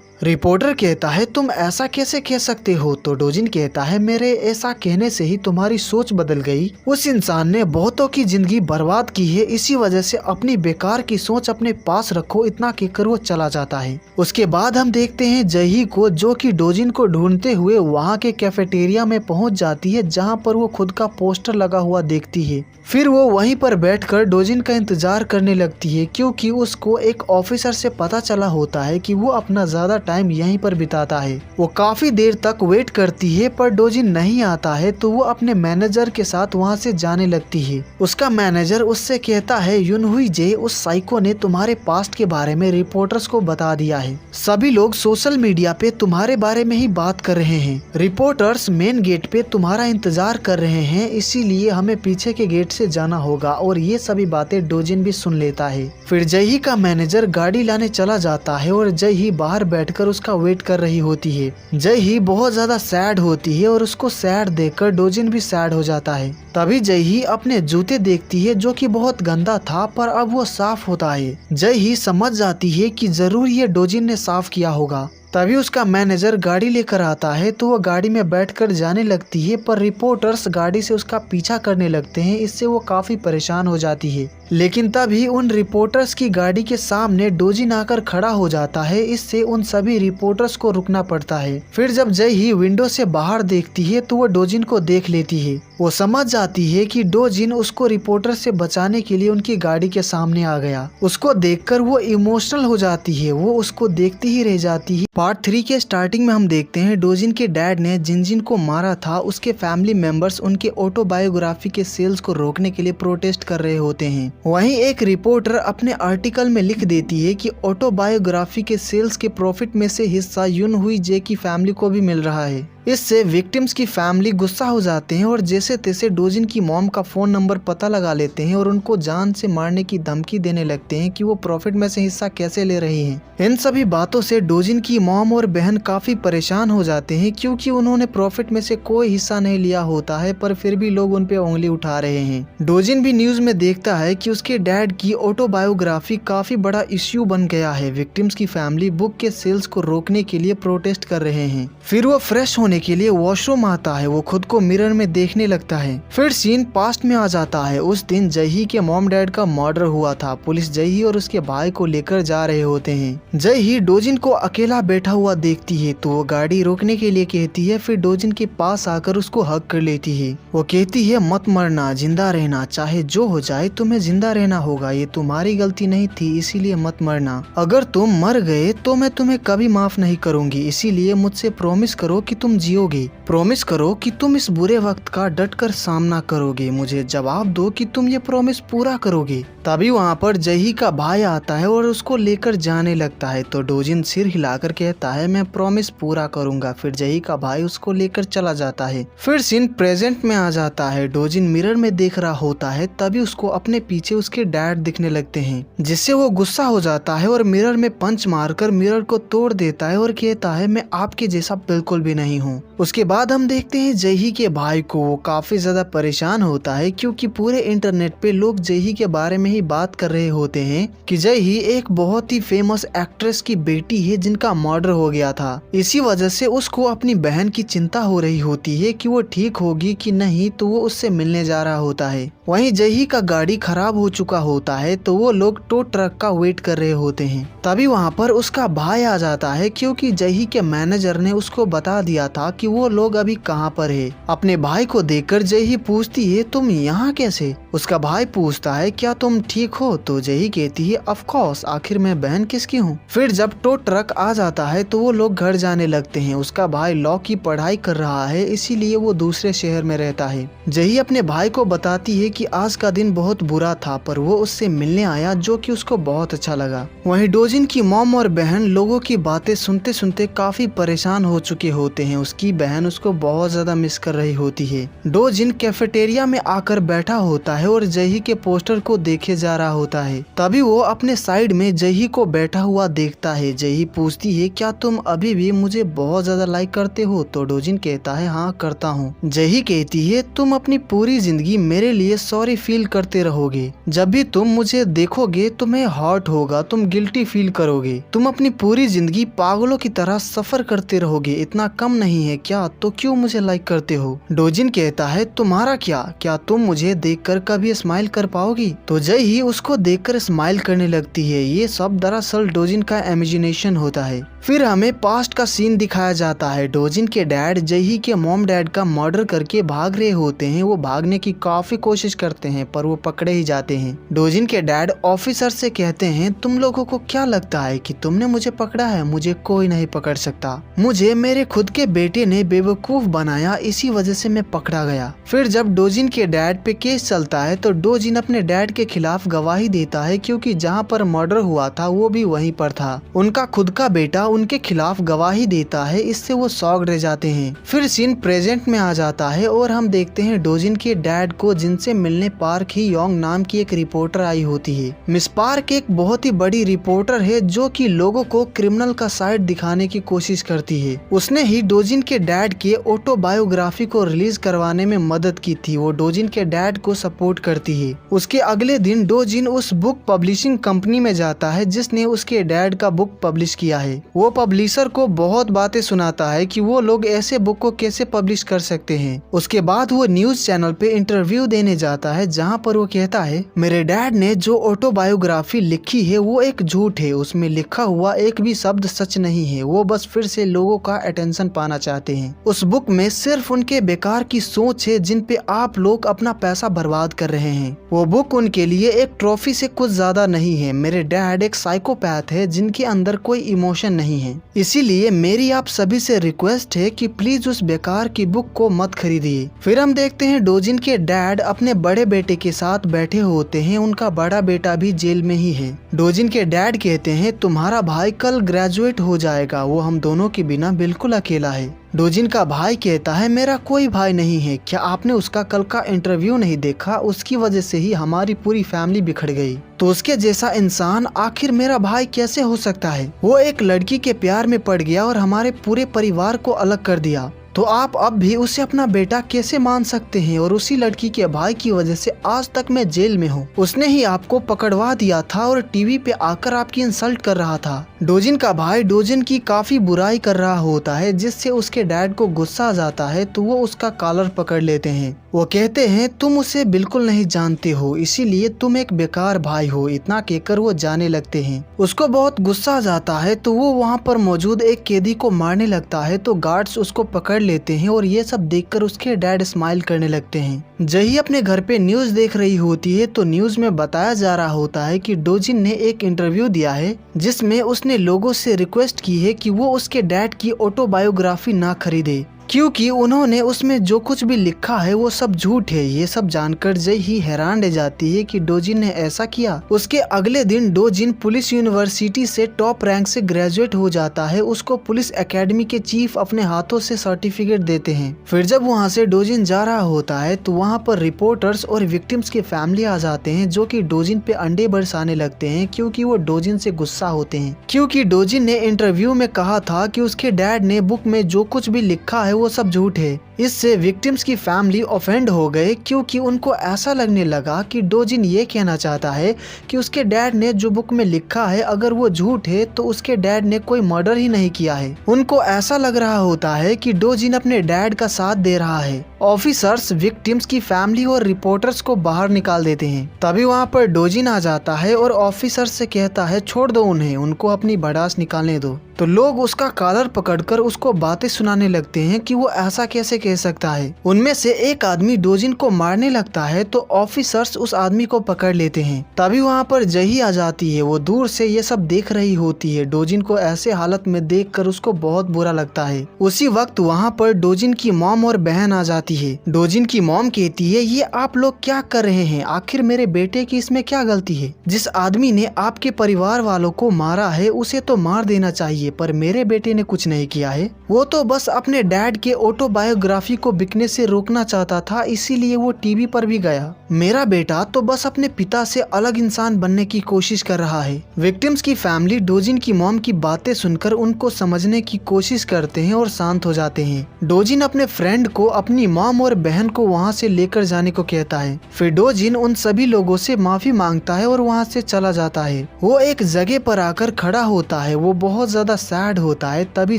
रिपोर्टर कहता है तुम ऐसा कैसे कह सकते हो? तो डोजिन कहता है मेरे ऐसा कहने से ही तुम्हारी सोच बदल गई। उस इंसान ने बहुतों की जिंदगी बर्बाद की है, इसी वजह से अपनी बेकार की सोच अपने पास रखो। इतना कहकर वो चला जाता है। उसके बाद हम देखते हैं जही को, जो कि डोजिन को ढूंढते हुए वहाँ के कैफेटेरिया में पहुँच जाती है जहाँ पर वो खुद का पोस्टर लगा हुआ देखती है। फिर वो वहीं पर बैठकर डोजिन का इंतजार करने लगती है, क्योंकि उसको एक ऑफिसर से पता चला होता है कि वो अपना ज्यादा टाइम यहीं पर बिताता है। वो काफी देर तक वेट करती है पर डोजिन नहीं आता है, तो वो अपने मैनेजर के साथ वहाँ से जाने लगती है। उसका मैनेजर उससे कहता है युनहुई जे, उस साइको ने तुम्हारे पास्ट के बारे में रिपोर्टर्स को बता दिया है। सभी लोग सोशल मीडिया पे तुम्हारे बारे में ही बात कर रहे हैं। रिपोर्टर्स मेन गेट पे तुम्हारा इंतजार कर रहे हैं, इसीलिए हमें पीछे के गेट से जाना होगा। और ये सभी बातें डोजिन भी सुन लेता है। फिर जही का मैनेजर गाड़ी लाने चला जाता है और जही बाहर बैठकर उसका वेट कर रही होती है। जही बहुत ज्यादा सैड होती है और उसको सैड देखकर डोजिन भी सैड हो जाता है। तभी जही अपने जूते देखती है जो कि बहुत गंदा था, पर अब वो साफ होता है। जही समझ जाती है कि जरूर ये डोजिन ने साफ किया होगा। तभी उसका मैनेजर गाड़ी लेकर आता है तो वो गाड़ी में बैठकर जाने लगती है, पर रिपोर्टर्स गाड़ी से उसका पीछा करने लगते हैं। इससे वो काफी परेशान हो जाती है। लेकिन तभी उन रिपोर्टर्स की गाड़ी के सामने डोजिन आकर खड़ा हो जाता है। इससे उन सभी रिपोर्टर्स को रुकना पड़ता है। फिर जब जही विंडो से बाहर देखती है तो वो डोजिन को देख लेती है। वो समझ जाती है कि डोजिन उसको रिपोर्टर से बचाने के लिए उनकी गाड़ी के सामने आ गया। उसको देखकर वो इमोशनल हो जाती है। वो उसको देखती ही रह जाती है। पार्ट 3 के स्टार्टिंग में हम देखते हैं डोजिन के डैड ने जिन को मारा था, उसके फैमिली मेंबर्स उनके ऑटोबायोग्राफी के सेल्स को रोकने के लिए प्रोटेस्ट कर रहे होते हैं। वहीं एक रिपोर्टर अपने आर्टिकल में लिख देती है कि ऑटोबायोग्राफी के सेल्स के प्रॉफिट में से हिस्सा युनहुई जे की फैमिली को भी मिल रहा है। इससे विक्टिम्स की फैमिली गुस्सा हो जाते हैं और जैसे तैसे डोजिन की मॉम का फोन नंबर पता लगा लेते हैं और उनको जान से मारने की धमकी देने लगते हैं कि वो प्रॉफिट में से हिस्सा कैसे ले रही हैं। इन सभी बातों से डोजिन की मॉम और बहन काफी परेशान हो जाते हैं, क्योंकि उन्होंने प्रॉफिट में से कोई हिस्सा नहीं लिया होता है, पर फिर भी लोग उन पे उंगली उठा रहे हैं। डोजिन भी न्यूज में देखता है कि उसके डैड की ऑटोबायोग्राफी काफी बड़ा इश्यू बन गया है। विक्टिम्स की फैमिली बुक के सेल्स को रोकने के लिए प्रोटेस्ट कर रहे हैं। फिर वो फ्रेश होने के लिए वॉशरूम आता है। वो खुद को मिरर में देखने लगता है। फिर सीन पास्ट में आ जाता है। उस दिन जही के मॉम डैड का मर्डर हुआ था। पुलिस जही और उसके भाई को लेकर जा रहे होते हैं। जही डोजिन को अकेला बैठा हुआ देखती है तो वो गाड़ी रोकने के लिए कहती है। फिर डोजिन के पास आकर उसको हग कर लेती है। वो कहती है मत मरना, जिंदा रहना, चाहे जो हो जाए तुम्हें जिंदा रहना होगा। ये तुम्हारी गलती नहीं थी, इसीलिए मत मरना। अगर तुम मर गए तो मैं तुम्हें कभी माफ नहीं करूंगी, इसीलिए मुझसे प्रॉमिस करो कि तुम जियोगे। प्रॉमिस करो कि तुम इस बुरे वक्त का डटकर सामना करोगे। मुझे जवाब दो कि तुम ये प्रॉमिस पूरा करोगे। तभी वहाँ पर जही का भाई आता है और उसको लेकर जाने लगता है। तो डोजिन सिर हिलाकर कहता है मैं प्रॉमिस पूरा करूंगा। फिर जही का भाई उसको लेकर चला जाता है। फिर सीन प्रेजेंट में आ जाता है। डोजिन मिरर में देख रहा होता है, तभी उसको अपने पीछे उसके डैड दिखने लगते हैं, जिससे वो गुस्सा हो जाता है और मिरर में पंच मारकर मिरर को तोड़ देता है और कहता है मैं आपके जैसा बिल्कुल भी नहीं हूँ। उसके बाद हम देखते हैं जही के भाई को। वो काफी ज्यादा परेशान होता है, क्योंकि पूरे इंटरनेट पे लोग जही के बारे में ही ही बात कर रहे होते हैं कि जय ही एक बहुत ही फेमस एक्ट्रेस की बेटी है जिनका मर्डर हो गया था। इसी वजह से उसको अपनी बहन की चिंता हो रही होती है कि वो ठीक होगी कि नहीं, तो वो उससे मिलने जा रहा होता है। वहीं जय ही का गाड़ी खराब हो चुका होता है तो वो लोग टो ट्रक का वेट कर रहे होते हैं। तभी वहाँ पर उसका भाई आ जाता है क्योंकि जय ही के मैनेजर ने उसको बता दिया था कि वो लोग अभी कहाँ पर है। अपने भाई को देखकर जय ही पूछती है तुम यहाँ कैसे? उसका भाई पूछता है क्या तुम ठीक हो? तो जय ही कहती है ऑफ कोर्स, आखिर मैं बहन किसकी हूँ। फिर जब टो ट्रक आ जाता है तो वो लोग घर जाने लगते हैं। उसका भाई लॉ की पढ़ाई कर रहा है, इसीलिए वो दूसरे शहर में रहता है। जय ही अपने भाई को बताती है कि आज का दिन बहुत बुरा था पर वो उससे मिलने आया, जो कि उसको बहुत अच्छा लगा। वहीं डोजिन की मॉम और बहन लोगों की बातें सुनते सुनते काफी परेशान हो चुके होते हैं। उसकी बहन उसको बहुत ज्यादा मिस कर रही होती है। डोजिन कैफेटेरिया में आकर बैठा होता है और जय ही के पोस्टर को देखे जा रहा होता है। तभी वो अपने साइड में जय ही को बैठा हुआ देखता है। जय ही पूछती है क्या तुम अभी भी मुझे बहुत ज्यादा लाइक करते हो? तो डोजिन कहता है हाँ करता हूँ। जय ही कहती है तुम अपनी पूरी जिंदगी मेरे लिए सॉरी फील करते रहोगे। जब भी तुम मुझे देखोगे तुम्हें हर्ट होगा, तुम गिल्टी फील करोगे। तुम अपनी पूरी जिंदगी पागलों की तरह सफर करते रहोगे। इतना कम नहीं है क्या? तो क्यों मुझे लाइक करते हो? डोजिन कहता है तुम्हारा क्या तुम मुझे देखकर कभी स्माइल कर पाओगी? तो जय ही उसको देखकर स्माइल करने लगती है। ये सब दरअसल डोजिन का इमेजिनेशन होता है। फिर हमें पास्ट का सीन दिखाया जाता है। डोजिन के डैड जय ही के मॉम डैड का मर्डर करके भाग रहे होते हैं। वो भागने की काफी कोशिश करते हैं पर वो पकड़े ही जाते हैं। डोजिन के डैड ऑफिसर से कहते हैं तुम लोगों को क्या लगता है कि तुमने मुझे पकड़ा है? मुझे कोई नहीं पकड़ सकता। मुझे मेरे खुद के बेटे ने बेवकूफ बनाया, इसी वजह से मैं पकड़ा गया। फिर जब डोजिन के डैड पे केस चलता है तो डोजिन अपने डैड के खिलाफ गवाही देता है क्योंकि जहाँ पर मर्डर हुआ था वो भी वहीं पर था। उनका खुद का बेटा उनके खिलाफ गवाही देता है, इससे वो शॉक्ड रह जाते हैं। फिर सीन प्रेजेंट में आ जाता है और हम देखते हैं डोजिन के डैड को, जिनसे मिलने पार्क ही योंग नाम की एक रिपोर्टर आई होती है। मिस पार्क एक बहुत ही बड़ी रिपोर्टर है जो कि लोगों को क्रिमिनल का साइड दिखाने की कोशिश करती है। उसने ही डोजिन के डैड के ऑटोबायोग्राफी को रिलीज करवाने में मदद की थी। वो डोजिन के डैड को सपोर्ट करती है। उसके अगले दिन डोजिन उस बुक पब्लिशिंग कंपनी में जाता है जिसने उसके डैड का बुक पब्लिश किया है। वो पब्लिशर को बहुत बातें सुनाता है कि वो लोग ऐसे बुक को कैसे पब्लिश कर सकते हैं। उसके बाद वो न्यूज चैनल पे इंटरव्यू देने जाता है जहाँ पर वो कहता है मेरे डैड ने जो ऑटोबायोग्राफी लिखी है वो एक झूठ है, उसमें लिखा हुआ एक भी शब्द सच नहीं है। वो बस फिर से लोगों का अटेंशन पाना चाहते हैं। उस बुक में सिर्फ उनके बेकार की सोच है जिन पे आप लोग अपना पैसा बर्बाद कर रहे हैं। वो बुक उनके लिए एक ट्रॉफी से कुछ ज्यादा नहीं है। मेरे डैड एक साइकोपैथ है जिनके अंदर कोई इमोशन नहीं है। इसीलिए मेरी आप सभी से रिक्वेस्ट है कि प्लीज उस बेकार की बुक को मत खरीदिए। फिर हम देखते हैं डोजिन के डैड अपने बड़े बेटे के साथ बैठे होते हैं। उनका बड़ा बेटा भी जेल में ही है। डोजिन के डैड कहते हैं तुम्हारा भाई कल ग्रेजुएट हो जाएगा, वो हम दोनों के बिना बिल्कुल अकेला है। डोजिन का भाई कहता है मेरा कोई भाई नहीं है, क्या आपने उसका कल का इंटरव्यू नहीं देखा? उसकी वजह से ही हमारी पूरी फैमिली बिखर गई। तो उसके जैसा इंसान आखिर मेरा भाई कैसे हो सकता है? वो एक लड़की के प्यार में पड़ गया और हमारे पूरे परिवार को अलग कर दिया। तो आप अब भी उसे अपना बेटा कैसे मान सकते हैं? और उसी लड़की के भाई की वजह से आज तक मैं जेल में हूँ। उसने ही आपको पकड़वा दिया था और टीवी पे आकर आपकी इंसल्ट कर रहा था। डोजिन का भाई डोजिन की काफी बुराई कर रहा होता है जिससे उसके डैड को गुस्सा आ जाता है। तो वो उसका कॉलर पकड़ लेते हैं। वो कहते हैं तुम उसे बिल्कुल नहीं जानते हो, इसीलिए तुम एक बेकार भाई हो। इतना कहकर वो जाने लगते हैं। उसको बहुत गुस्सा आ जाता है तो वो वहाँ पर मौजूद एक कैदी को मारने लगता है। तो गार्ड्स उसको पकड़ लेते हैं और ये सब देखकर उसके डैड स्माइल करने लगते हैं। जय ही अपने घर पे न्यूज देख रही होती है तो न्यूज में बताया जा रहा होता है कि डोजिन ने एक इंटरव्यू दिया है जिसमें उसने लोगों से रिक्वेस्ट की है कि वो उसके डैड की ऑटोबायोग्राफी ना खरीदे क्योंकि उन्होंने उसमें जो कुछ भी लिखा है वो सब झूठ है। ये सब जानकर जय ही हैरान रह जाती है कि डोजिन ने ऐसा किया। उसके अगले दिन डोजिन पुलिस यूनिवर्सिटी से टॉप रैंक से ग्रेजुएट हो जाता है। उसको पुलिस एकेडमी के चीफ अपने हाथों से सर्टिफिकेट देते हैं। फिर जब वहाँ से डोजिन जा रहा होता है तो वहाँ पर रिपोर्टर्स और विक्टिम्स की फैमिली आ जाते हैं जो कि डोजिन पे अंडे बरसाने लगते हैं क्योंकि वो डोजिन से गुस्सा होते हैं। क्योंकि डोजिन ने इंटरव्यू में कहा था कि उसके डैड ने बुक में जो कुछ भी लिखा है वो सब झूठ है। इससे विक्टिम्स की फैमिली ऑफेंड हो गए क्योंकि उनको ऐसा लगने लगा कि डोजिन ये कहना चाहता है कि उसके डैड ने जो बुक में लिखा है अगर वो झूठ है तो उसके डैड ने कोई मर्डर ही नहीं किया है। उनको ऐसा लग रहा होता है कि डोजिन अपने डैड का साथ दे रहा है। ऑफिसर्स विक्टिम्स की फैमिली और रिपोर्टर्स को बाहर निकाल देते हैं। तभी वहाँ पर डोजिन आ जाता है और ऑफिसर्स से कहता है छोड़ दो उन्हें, उनको अपनी भड़ास निकालने दो। तो लोग उसका कॉलर पकड़कर उसको बातें सुनाने लगते हैं कि वो ऐसा कैसे कह सकता है। उनमें से एक आदमी डोजिन को मारने लगता है तो ऑफिसर्स उस आदमी को पकड़ लेते हैं। तभी वहाँ पर जही आ जाती है। वो दूर से ये सब देख रही होती है। डोजिन को ऐसे हालत में देखकर उसको बहुत बुरा लगता है। उसी वक्त वहाँ पर डोजिन की मॉम और बहन आ जाती है। डोजिन की मॉम कहती है ये आप लोग क्या कर रहे हैं, आखिर मेरे बेटे की इसमें क्या गलती है। जिस आदमी ने आपके परिवार वालों को मारा है उसे तो मार देना चाहिए, पर मेरे बेटे ने कुछ नहीं किया है। वो तो बस अपने डैड के ऑटोबायोग्राफी को बिकने से रोकना चाहता था, इसीलिए वो टीवी पर भी गया। मेरा बेटा तो बस अपने पिता से अलग इंसान बनने की कोशिश कर रहा है। विक्टिम्स की फैमिली डोजिन की मॉम की बातें सुनकर उनको समझने की कोशिश करते हैं और शांत हो जाते हैं। डोजिन अपने फ्रेंड को अपनी मॉम और बहन को वहाँ से लेकर जाने को कहता है। फिर डोजिन उन सभी लोगों से माफी मांगता है और वहाँ से चला जाता है। वो एक जगह पर आकर खड़ा होता है। वो बहुत ज्यादा सैड होता है। तभी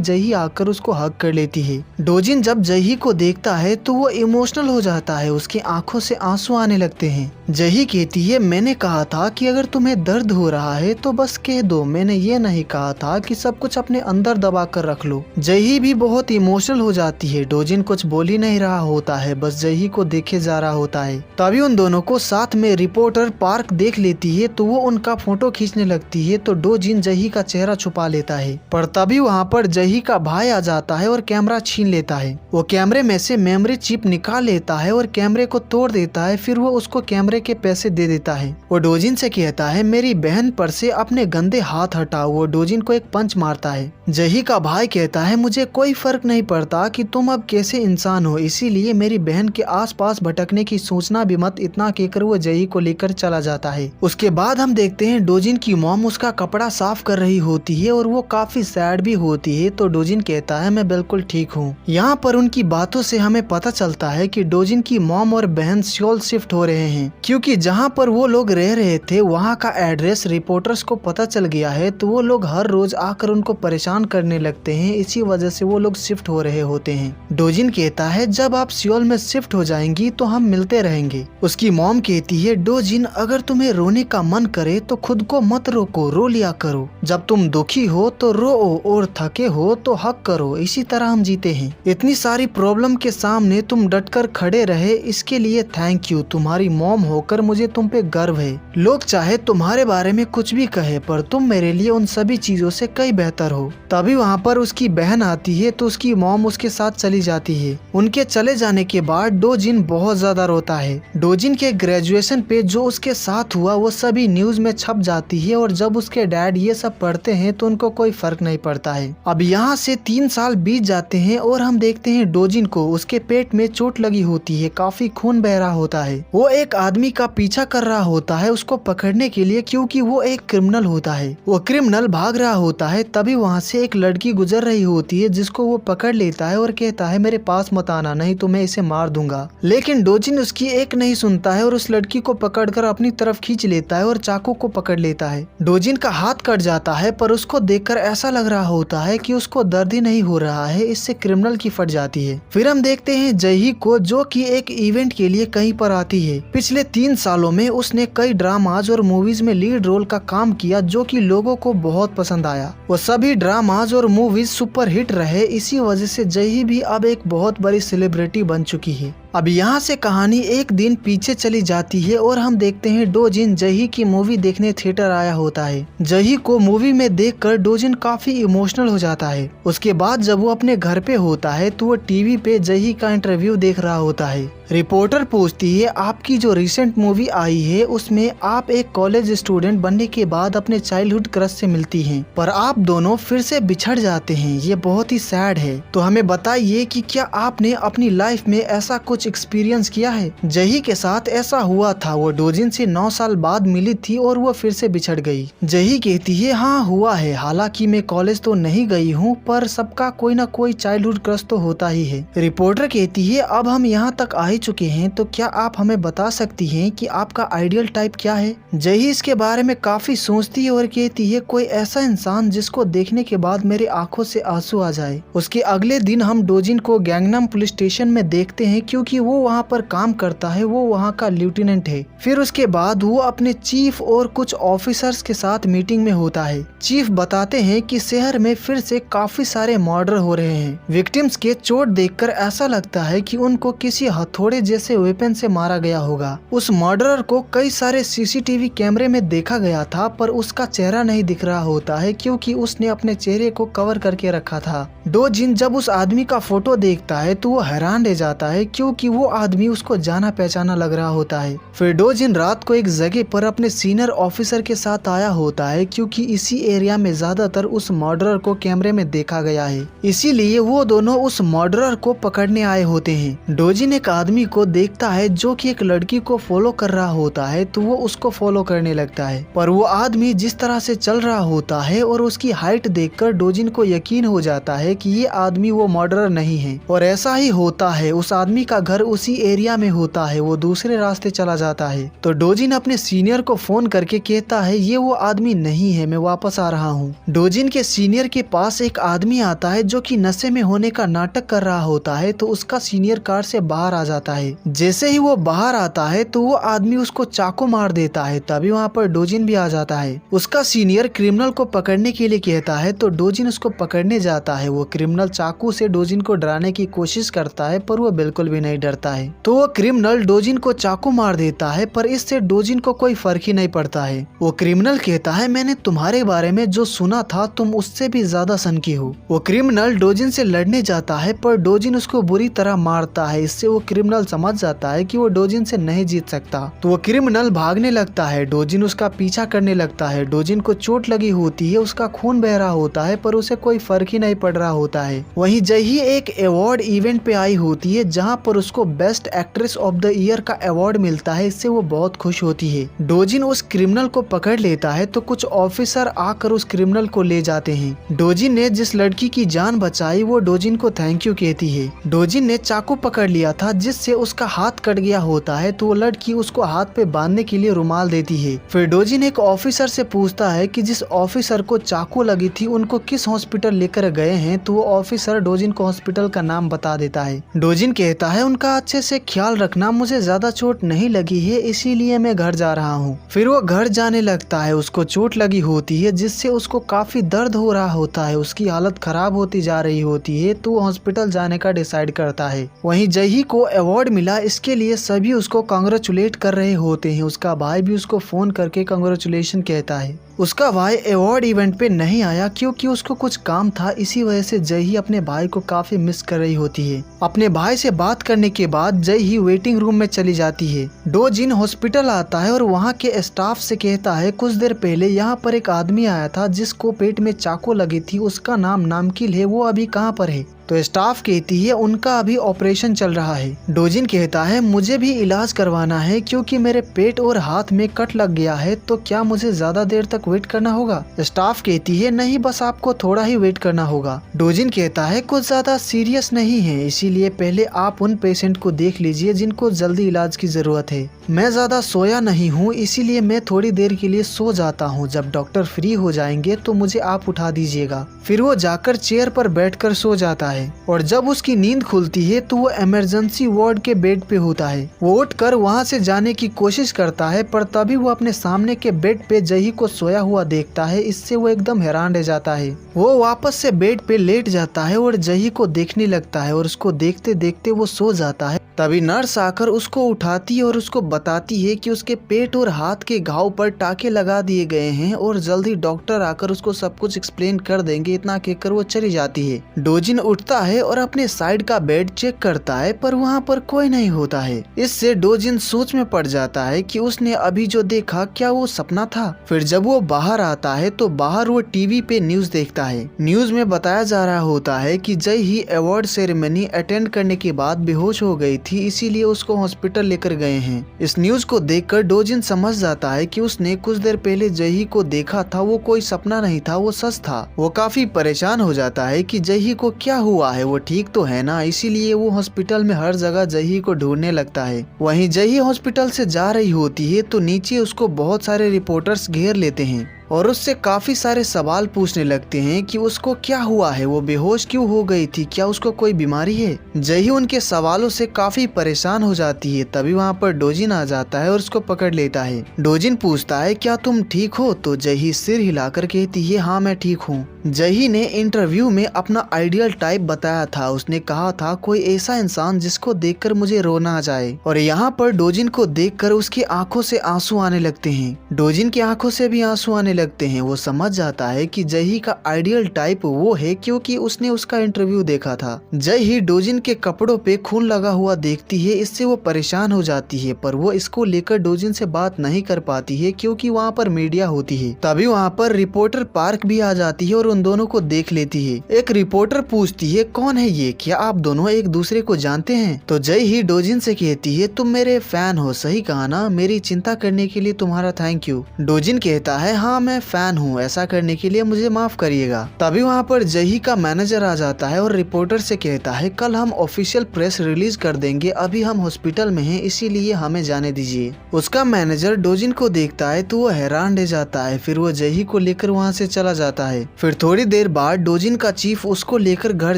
जही आकर उसको हग कर लेती है। डोजिन जब जही को देखता है तो वो इमोशनल हो जाता है। उसकी आंखों से आंसू आने लगते हैं। जही कहती है मैंने कहा था कि अगर तुम्हें दर्द हो रहा है तो बस कह दो, मैंने ये नहीं कहा था कि सब कुछ अपने अंदर दबा कर रख लो। जही भी बहुत इमोशनल हो जाती है। डोजिन कुछ बोल ही नहीं रहा होता है, बस जही को देखे जा रहा होता है। तभी उन दोनों को साथ में रिपोर्टर पार्क देख लेती है तो वो उनका फोटो खींचने लगती है तो डोजिन जही का चेहरा छुपा लेता है। पर तभी वहाँ पर जही का भाई आ जाता है और कैमरा छीन लेता है। वो कैमरे में से मेमोरी चिप निकाल लेता है और कैमरे को तोड़ देता है। फिर वो उसको कैमरे के पैसे दे देता है। वो डोजिन से कहता है मेरी बहन पर से अपने गंदे हाथ हटाओ। वो डोजिन को एक पंच मारता है। जही का भाई कहता है मुझे कोई फर्क नहीं पड़ता कि तुम अब कैसे इंसान हो, इसीलिए मेरी बहन के आसपास भटकने की सोचना भी मत। इतना कहकर वो जही को लेकर चला जाता है। उसके बाद हम देखते हैं डोजिन की मॉम उसका कपड़ा साफ कर रही होती है और वो काफी सैड भी होती है। तो डोजिन कहता है मैं बिल्कुल ठीक हूँ। यहाँ पर उनकी बातों से हमें पता चलता है कि डोजिन की मॉम और बहन सियोल शिफ्ट हो रहे हैं, क्योंकि जहाँ पर वो लोग रह रहे थे वहाँ का एड्रेस रिपोर्टर्स को पता चल गया है। तो वो लोग हर रोज आकर उनको परेशान करने लगते हैं। इसी वजह से वो लोग शिफ्ट हो रहे होते हैं। डोजिन कहता है जब आप सियोल में शिफ्ट हो जाएंगी तो हम मिलते रहेंगे। उसकी मॉम कहती है डोजिन अगर तुम्हें रोने का मन करे तो खुद को मत रोको, रो लिया करो। जब तुम दुखी हो तो रो और थके हो तो हक करो, इसी तरह हम जीते हैं। इतनी सारी प्रॉब्लम के सामने तुम डटकर खड़े रहे, इसके लिए थैंक यू। तुम्हारी मॉम होकर मुझे तुम पे गर्व है। लोग चाहे तुम्हारे बारे में कुछ भी कहे पर तुम मेरे लिए उन सभी चीजों से कई बेहतर हो। तभी वहाँ पर उसकी बहन आती है तो उसकी मॉम उसके साथ चली जाती है। उनके चले जाने के बाद डोजिन बहुत ज्यादा रोता है। डोजिन के ग्रेजुएशन पे जो उसके साथ हुआ वो सभी न्यूज में छप जाती है और जब उसके डैड ये सब पढ़ते हैं तो उनको कोई फर्क नहीं पड़ता है। अब यहाँ से 3 साल बीत जाते हैं और हम देखते हैं डोजिन को उसके पेट में चोट लगी होती है, काफी खून बह रहा होता है। वो एक आदमी का पीछा कर रहा होता है उसको पकड़ने के लिए, क्योंकि वो एक क्रिमिनल होता है। वो क्रिमिनल भाग रहा होता है। तभी वहाँ से एक लड़की गुजर रही होती है जिसको वो पकड़ लेता है और कहता है मेरे पास मत आना, नहीं तो मैं इसे मार दूंगा। लेकिन डोजिन उसकी एक नहीं सुनता है और उस लड़की को पकड़कर अपनी तरफ खींच लेता है और चाकू को पकड़ लेता है। डोजिन का हाथ कट जाता है पर उसको देखकर ऐसा लग रहा होता है कि उसको दर्द ही नहीं हो रहा है। इससे क्रिमिनल की फट जाती है। फिर हम देखते हैं जही को जो कि एक इवेंट के लिए कहीं पर आती है। पिछले 3 सालों में उसने कई ड्रामाज और मूवीज में लीड रोल का काम किया जो कि लोगों को बहुत पसंद आया। वो सभी ड्रामाज और मूवीज सुपर हिट रहे। इसी वजह से जही भी अब एक बहुत बड़ी सेलिब्रिटी बन चुकी है। अब यहाँ से कहानी एक दिन पीछे चली जाती है और हम देखते हैं डोजिन जही की मूवी देखने थिएटर आया होता है। जही को मूवी में देखकर डोजिन काफी इमोशनल हो जाता है। उसके बाद जब वो अपने घर पे होता है तो वो टीवी पे जही का इंटरव्यू देख रहा होता है। रिपोर्टर पूछती है आपकी जो रिसेंट मूवी आई है उसमें आप एक कॉलेज स्टूडेंट बनने के बाद अपने चाइल्डहुड क्रश से मिलती हैं, पर आप दोनों फिर से बिछड़ जाते हैं। ये बहुत ही सैड है। तो हमें बताइए कि क्या आपने अपनी लाइफ में ऐसा कुछ कुछ एक्सपीरियंस किया है? जही के साथ ऐसा हुआ था, वो डोजिन से 9 साल बाद मिली थी और वो फिर से बिछड़ गई। जही कहती है हाँ हुआ है, हालांकि मैं कॉलेज तो नहीं गई हूँ पर सबका कोई ना कोई चाइल्डहुड क्रश तो होता ही है। रिपोर्टर कहती है अब हम यहाँ तक आ ही चुके हैं तो क्या आप हमें बता सकती हैं कि आपका आइडियल टाइप क्या है? जही इसके बारे में काफी सोचती है और कहती है कोई ऐसा इंसान जिसको देखने के बाद मेरी आंखों से आंसू आ जाए। उसके अगले दिन हम डोजिन को गैंगनाम पुलिस स्टेशन में देखते हैं क्योंकि वो वहाँ पर काम करता है, वो वहाँ का लेफ्टिनेंट है। फिर उसके बाद वो अपने चीफ और कुछ ऑफिसर्स के साथ मीटिंग में होता है। चीफ बताते हैं कि शहर में फिर से काफी सारे मर्डर हो रहे हैं। विक्टिम्स के चोट देखकर ऐसा लगता है कि उनको किसी हथौड़े जैसे वेपन से मारा गया होगा। उस मर्डरर को कई सारे सीसीटीवी कैमरे में देखा गया था पर उसका चेहरा नहीं दिख रहा होता है क्योंकि उसने अपने चेहरे को कवर करके रखा था। डोजिन जब उस आदमी का फोटो देखता है तो वो हैरान रह जाता है क्योंकि वो आदमी उसको जाना पहचाना लग रहा होता है। फिर डोजिन रात को एक जगह पर अपने सीनियर ऑफिसर के साथ आया होता है क्योंकि इसी एरिया में ज्यादातर उस मर्डरर को कैमरे में देखा गया है, इसीलिए वो दोनों उस मर्डरर को पकड़ने आए होते हैं। डोजिन एक आदमी को देखता है जो कि एक लड़की को फॉलो कर रहा होता है तो वो उसको फॉलो करने लगता है, पर वो आदमी जिस तरह से चल रहा होता है और उसकी हाइट देखकर डोजिन को यकीन हो जाता है कि ये आदमी वो मर्डरर नहीं है। और ऐसा ही होता है, उस आदमी का घर उसी एरिया में होता है, वो दूसरे रास्ते चला जाता है। तो डोजिन अपने सीनियर को फोन करके कहता है ये वो आदमी नहीं है, मैं वापस आ रहा हूँ। डोजिन के सीनियर के पास एक आदमी आता है जो कि नशे में होने का नाटक कर रहा होता है, तो उसका सीनियर कार से बाहर आ जाता है। जैसे ही वो बाहर आता है तो वो आदमी उसको चाकू मार देता है, तभी वहाँ पर डोजिन भी आ जाता है। उसका सीनियर क्रिमिनल को पकड़ने के लिए कहता है तो डोजिन उसको पकड़ने जाता है। वो क्रिमिनल चाकू से डोजिन को डराने की कोशिश करता है पर वो बिल्कुल भी नहीं डरता है, तो वो क्रिमिनल डोजिन को चाकू मार देता है पर इससे डोजिन को कोई फर्क ही नहीं पड़ता है। वो क्रिमिनल कहता है मैंने तुम्हारे बारे में जो सुना था तुम उससे भी ज्यादा सनकी हो। वो क्रिमिनल डोजिन से लड़ने जाता है पर डोजिन उसको बुरी तरह मारता है, इससे वो क्रिमिनल समझ जाता है कि वो डोजिन से नहीं जीत सकता, तो वो क्रिमिनल भागने लगता है। डोजिन उसका पीछा करने लगता है। डोजिन को चोट लगी होती है, उसका खून बह रहा होता है पर उसे कोई फर्क ही नहीं पड़ रहा होता है। वहीं जही एक अवार्ड इवेंट पे आई होती है जहां पर उसको best actress of the year का अवार्ड मिलता है, इससे वो बहुत खुश होती है। डोजिन उस क्रिमिनल को पकड़ लेता है तो कुछ ऑफिसर आकर उस क्रिमिनल को ले जाते हैं। डोजिन ने जिस लड़की की जान बचाई वो डोजिन को थैंक यू कहती है। डोजिन ने चाकू पकड़ लिया था जिससे उसका हाथ कट गया होता है, तो वो लड़की उसको हाथ पे बांधने के लिए रुमाल देती है। फिर डोजिन एक ऑफिसर से पूछता है कि जिस ऑफिसर को चाकू लगी थी उनको किस हॉस्पिटल लेकर गए हैं, तो वो ऑफिसर डोजिन को हॉस्पिटल का नाम बता देता है। डोजिन कहता है उनका अच्छे से ख्याल रखना, मुझे ज्यादा चोट नहीं लगी है इसीलिए मैं घर जा रहा हूँ। फिर वो घर जाने लगता है। उसको चोट लगी होती है जिससे उसको काफी दर्द हो रहा होता है, उसकी हालत खराब होती जा रही होती है, तो वो हॉस्पिटल जाने का डिसाइड करता है। वहीं जही को अवार्ड मिला, इसके लिए सभी उसको कांग्रेचुलेट कर रहे होते हैं। उसका भाई भी उसको फोन करके कांग्रेचुलेशन कहता है। उसका भाई अवार्ड इवेंट पे नहीं आया क्योंकि उसको कुछ काम था, इसी वजह से जही अपने भाई को काफी मिस कर रही होती है। अपने भाई से बात करने के बाद जही वेटिंग रूम में चली जाती है। डोजिन हॉस्पिटल आता है और वहाँ के स्टाफ से कहता है कुछ देर पहले यहाँ पर एक आदमी आया था जिसको पेट में चाकू लगी थी, उसका नाम नामकिल है, वो अभी कहाँ पर है? तो स्टाफ कहती है उनका अभी ऑपरेशन चल रहा है। डोजिन कहता है मुझे भी इलाज करवाना है क्योंकि मेरे पेट और हाथ में कट लग गया है, तो क्या मुझे ज्यादा देर तक वेट करना होगा? स्टाफ कहती है नहीं, बस आपको थोड़ा ही वेट करना होगा। डोजिन कहता है कुछ ज्यादा सीरियस नहीं है, इसीलिए पहले आप उन पेशेंट को देख लीजिए जिनको जल्दी इलाज की जरूरत है। मैं ज्यादा सोया नहीं हूँ इसीलिए मैं थोड़ी देर के लिए सो जाता हूँ, जब डॉक्टर फ्री हो जाएंगे तो मुझे आप उठा दीजिएगा। फिर वो जाकर चेयर पर बैठकर सो जाता है और जब उसकी नींद खुलती है तो वो इमरजेंसी वार्ड के बेड पे होता है। वो उठकर वहाँ से जाने की कोशिश करता है पर तभी वो अपने सामने के बेड पे जही को सोया हुआ देखता है, इससे वो एकदम हैरान रह जाता है। वो वापस से बेड पे लेट जाता है और जही को देखने लगता है और उसको देखते देखते वो सो जाता है। तभी नर्स आकर उसको उठाती है और उसको बताती है कि उसके पेट और हाथ के घाव पर टाके लगा दिए गए हैं और जल्दी डॉक्टर आकर उसको सब कुछ एक्सप्लेन कर देंगे। इतना कहकर वो चली जाती है। डोजिन उठता है और अपने साइड का बेड चेक करता है पर वहाँ पर कोई नहीं होता है। इससे डोजिन सोच में पड़ जाता है कि उसने अभी जो देखा क्या वो सपना था। फिर जब वो बाहर आता है तो बाहर वो टीवी पे न्यूज देखता है। न्यूज में बताया जा रहा होता है कि जय ही अवार्ड सेरेमनी अटेंड करने के बाद बेहोश हो गई थी, इसीलिए उसको हॉस्पिटल लेकर गए हैं। इस न्यूज को देखकर डोजिन समझ जाता है कि उसने कुछ देर पहले जही को देखा था, वो कोई सपना नहीं था, वो सच था। वो काफी परेशान हो जाता है कि जही को क्या हुआ है, वो ठीक तो है ना। इसीलिए वो हॉस्पिटल में हर जगह जही को ढूंढने लगता है। वहीं जही हॉस्पिटल से जा रही होती है तो नीचे उसको बहुत सारे रिपोर्टर्स घेर लेते हैं और उससे काफी सारे सवाल पूछने लगते हैं कि उसको क्या हुआ है, वो बेहोश क्यों हो गई थी, क्या उसको कोई बीमारी है। जही उनके सवालों से काफी परेशान हो जाती है। तभी वहाँ पर डोजिन आ जाता है और उसको पकड़ लेता है। डोजिन पूछता है क्या तुम ठीक हो, तो जही सिर हिलाकर कहती है हाँ मैं ठीक हूँ। जही ने इंटरव्यू में अपना आइडियल टाइप बताया था। उसने कहा था कोई ऐसा इंसान जिसको देखकर मुझे रोना आ जाए, और यहाँ पर डोजिन को देखकर उसकी आंखों से आंसू आने लगते हैं। डोजिन की आंखों से भी आंसू आने लगते हैं। वो समझ जाता है कि जही का आइडियल टाइप वो है क्योंकि उसने उसका इंटरव्यू देखा था। जही डोजिन के कपड़ों पे खून लगा हुआ देखती है, इससे वो परेशान हो जाती है, पर वो इसको लेकर डोजिन से बात नहीं कर पाती है क्योंकि वहाँ पर मीडिया होती है। तभी वहाँ पर रिपोर्टर पार्क भी आ जाती है और उन दोनों को देख लेती है। एक रिपोर्टर पूछती है कौन है ये, क्या आप दोनों एक दूसरे को जानते हैं। तो जही डोजिन से कहती है तुम मेरे फैन हो, सही कहा ना, मेरी चिंता करने के लिए तुम्हारा थैंक यू। डोजिन कहता है हाँ मैं फैन हूँ, ऐसा करने के लिए मुझे माफ करिएगा। तभी वहाँ पर जही का मैनेजर आ जाता है और रिपोर्टर से कहता है कल हम ऑफिशियल प्रेस रिलीज कर देंगे, अभी हम हॉस्पिटल में हैं, इसीलिए हमें जाने दीजिए। उसका मैनेजर डोजिन को देखता है तो वो हैरान रह जाता है। फिर वो जही को लेकर वहाँ से चला जाता है। फिर थोड़ी देर बाद डोजिन का चीफ उसको लेकर घर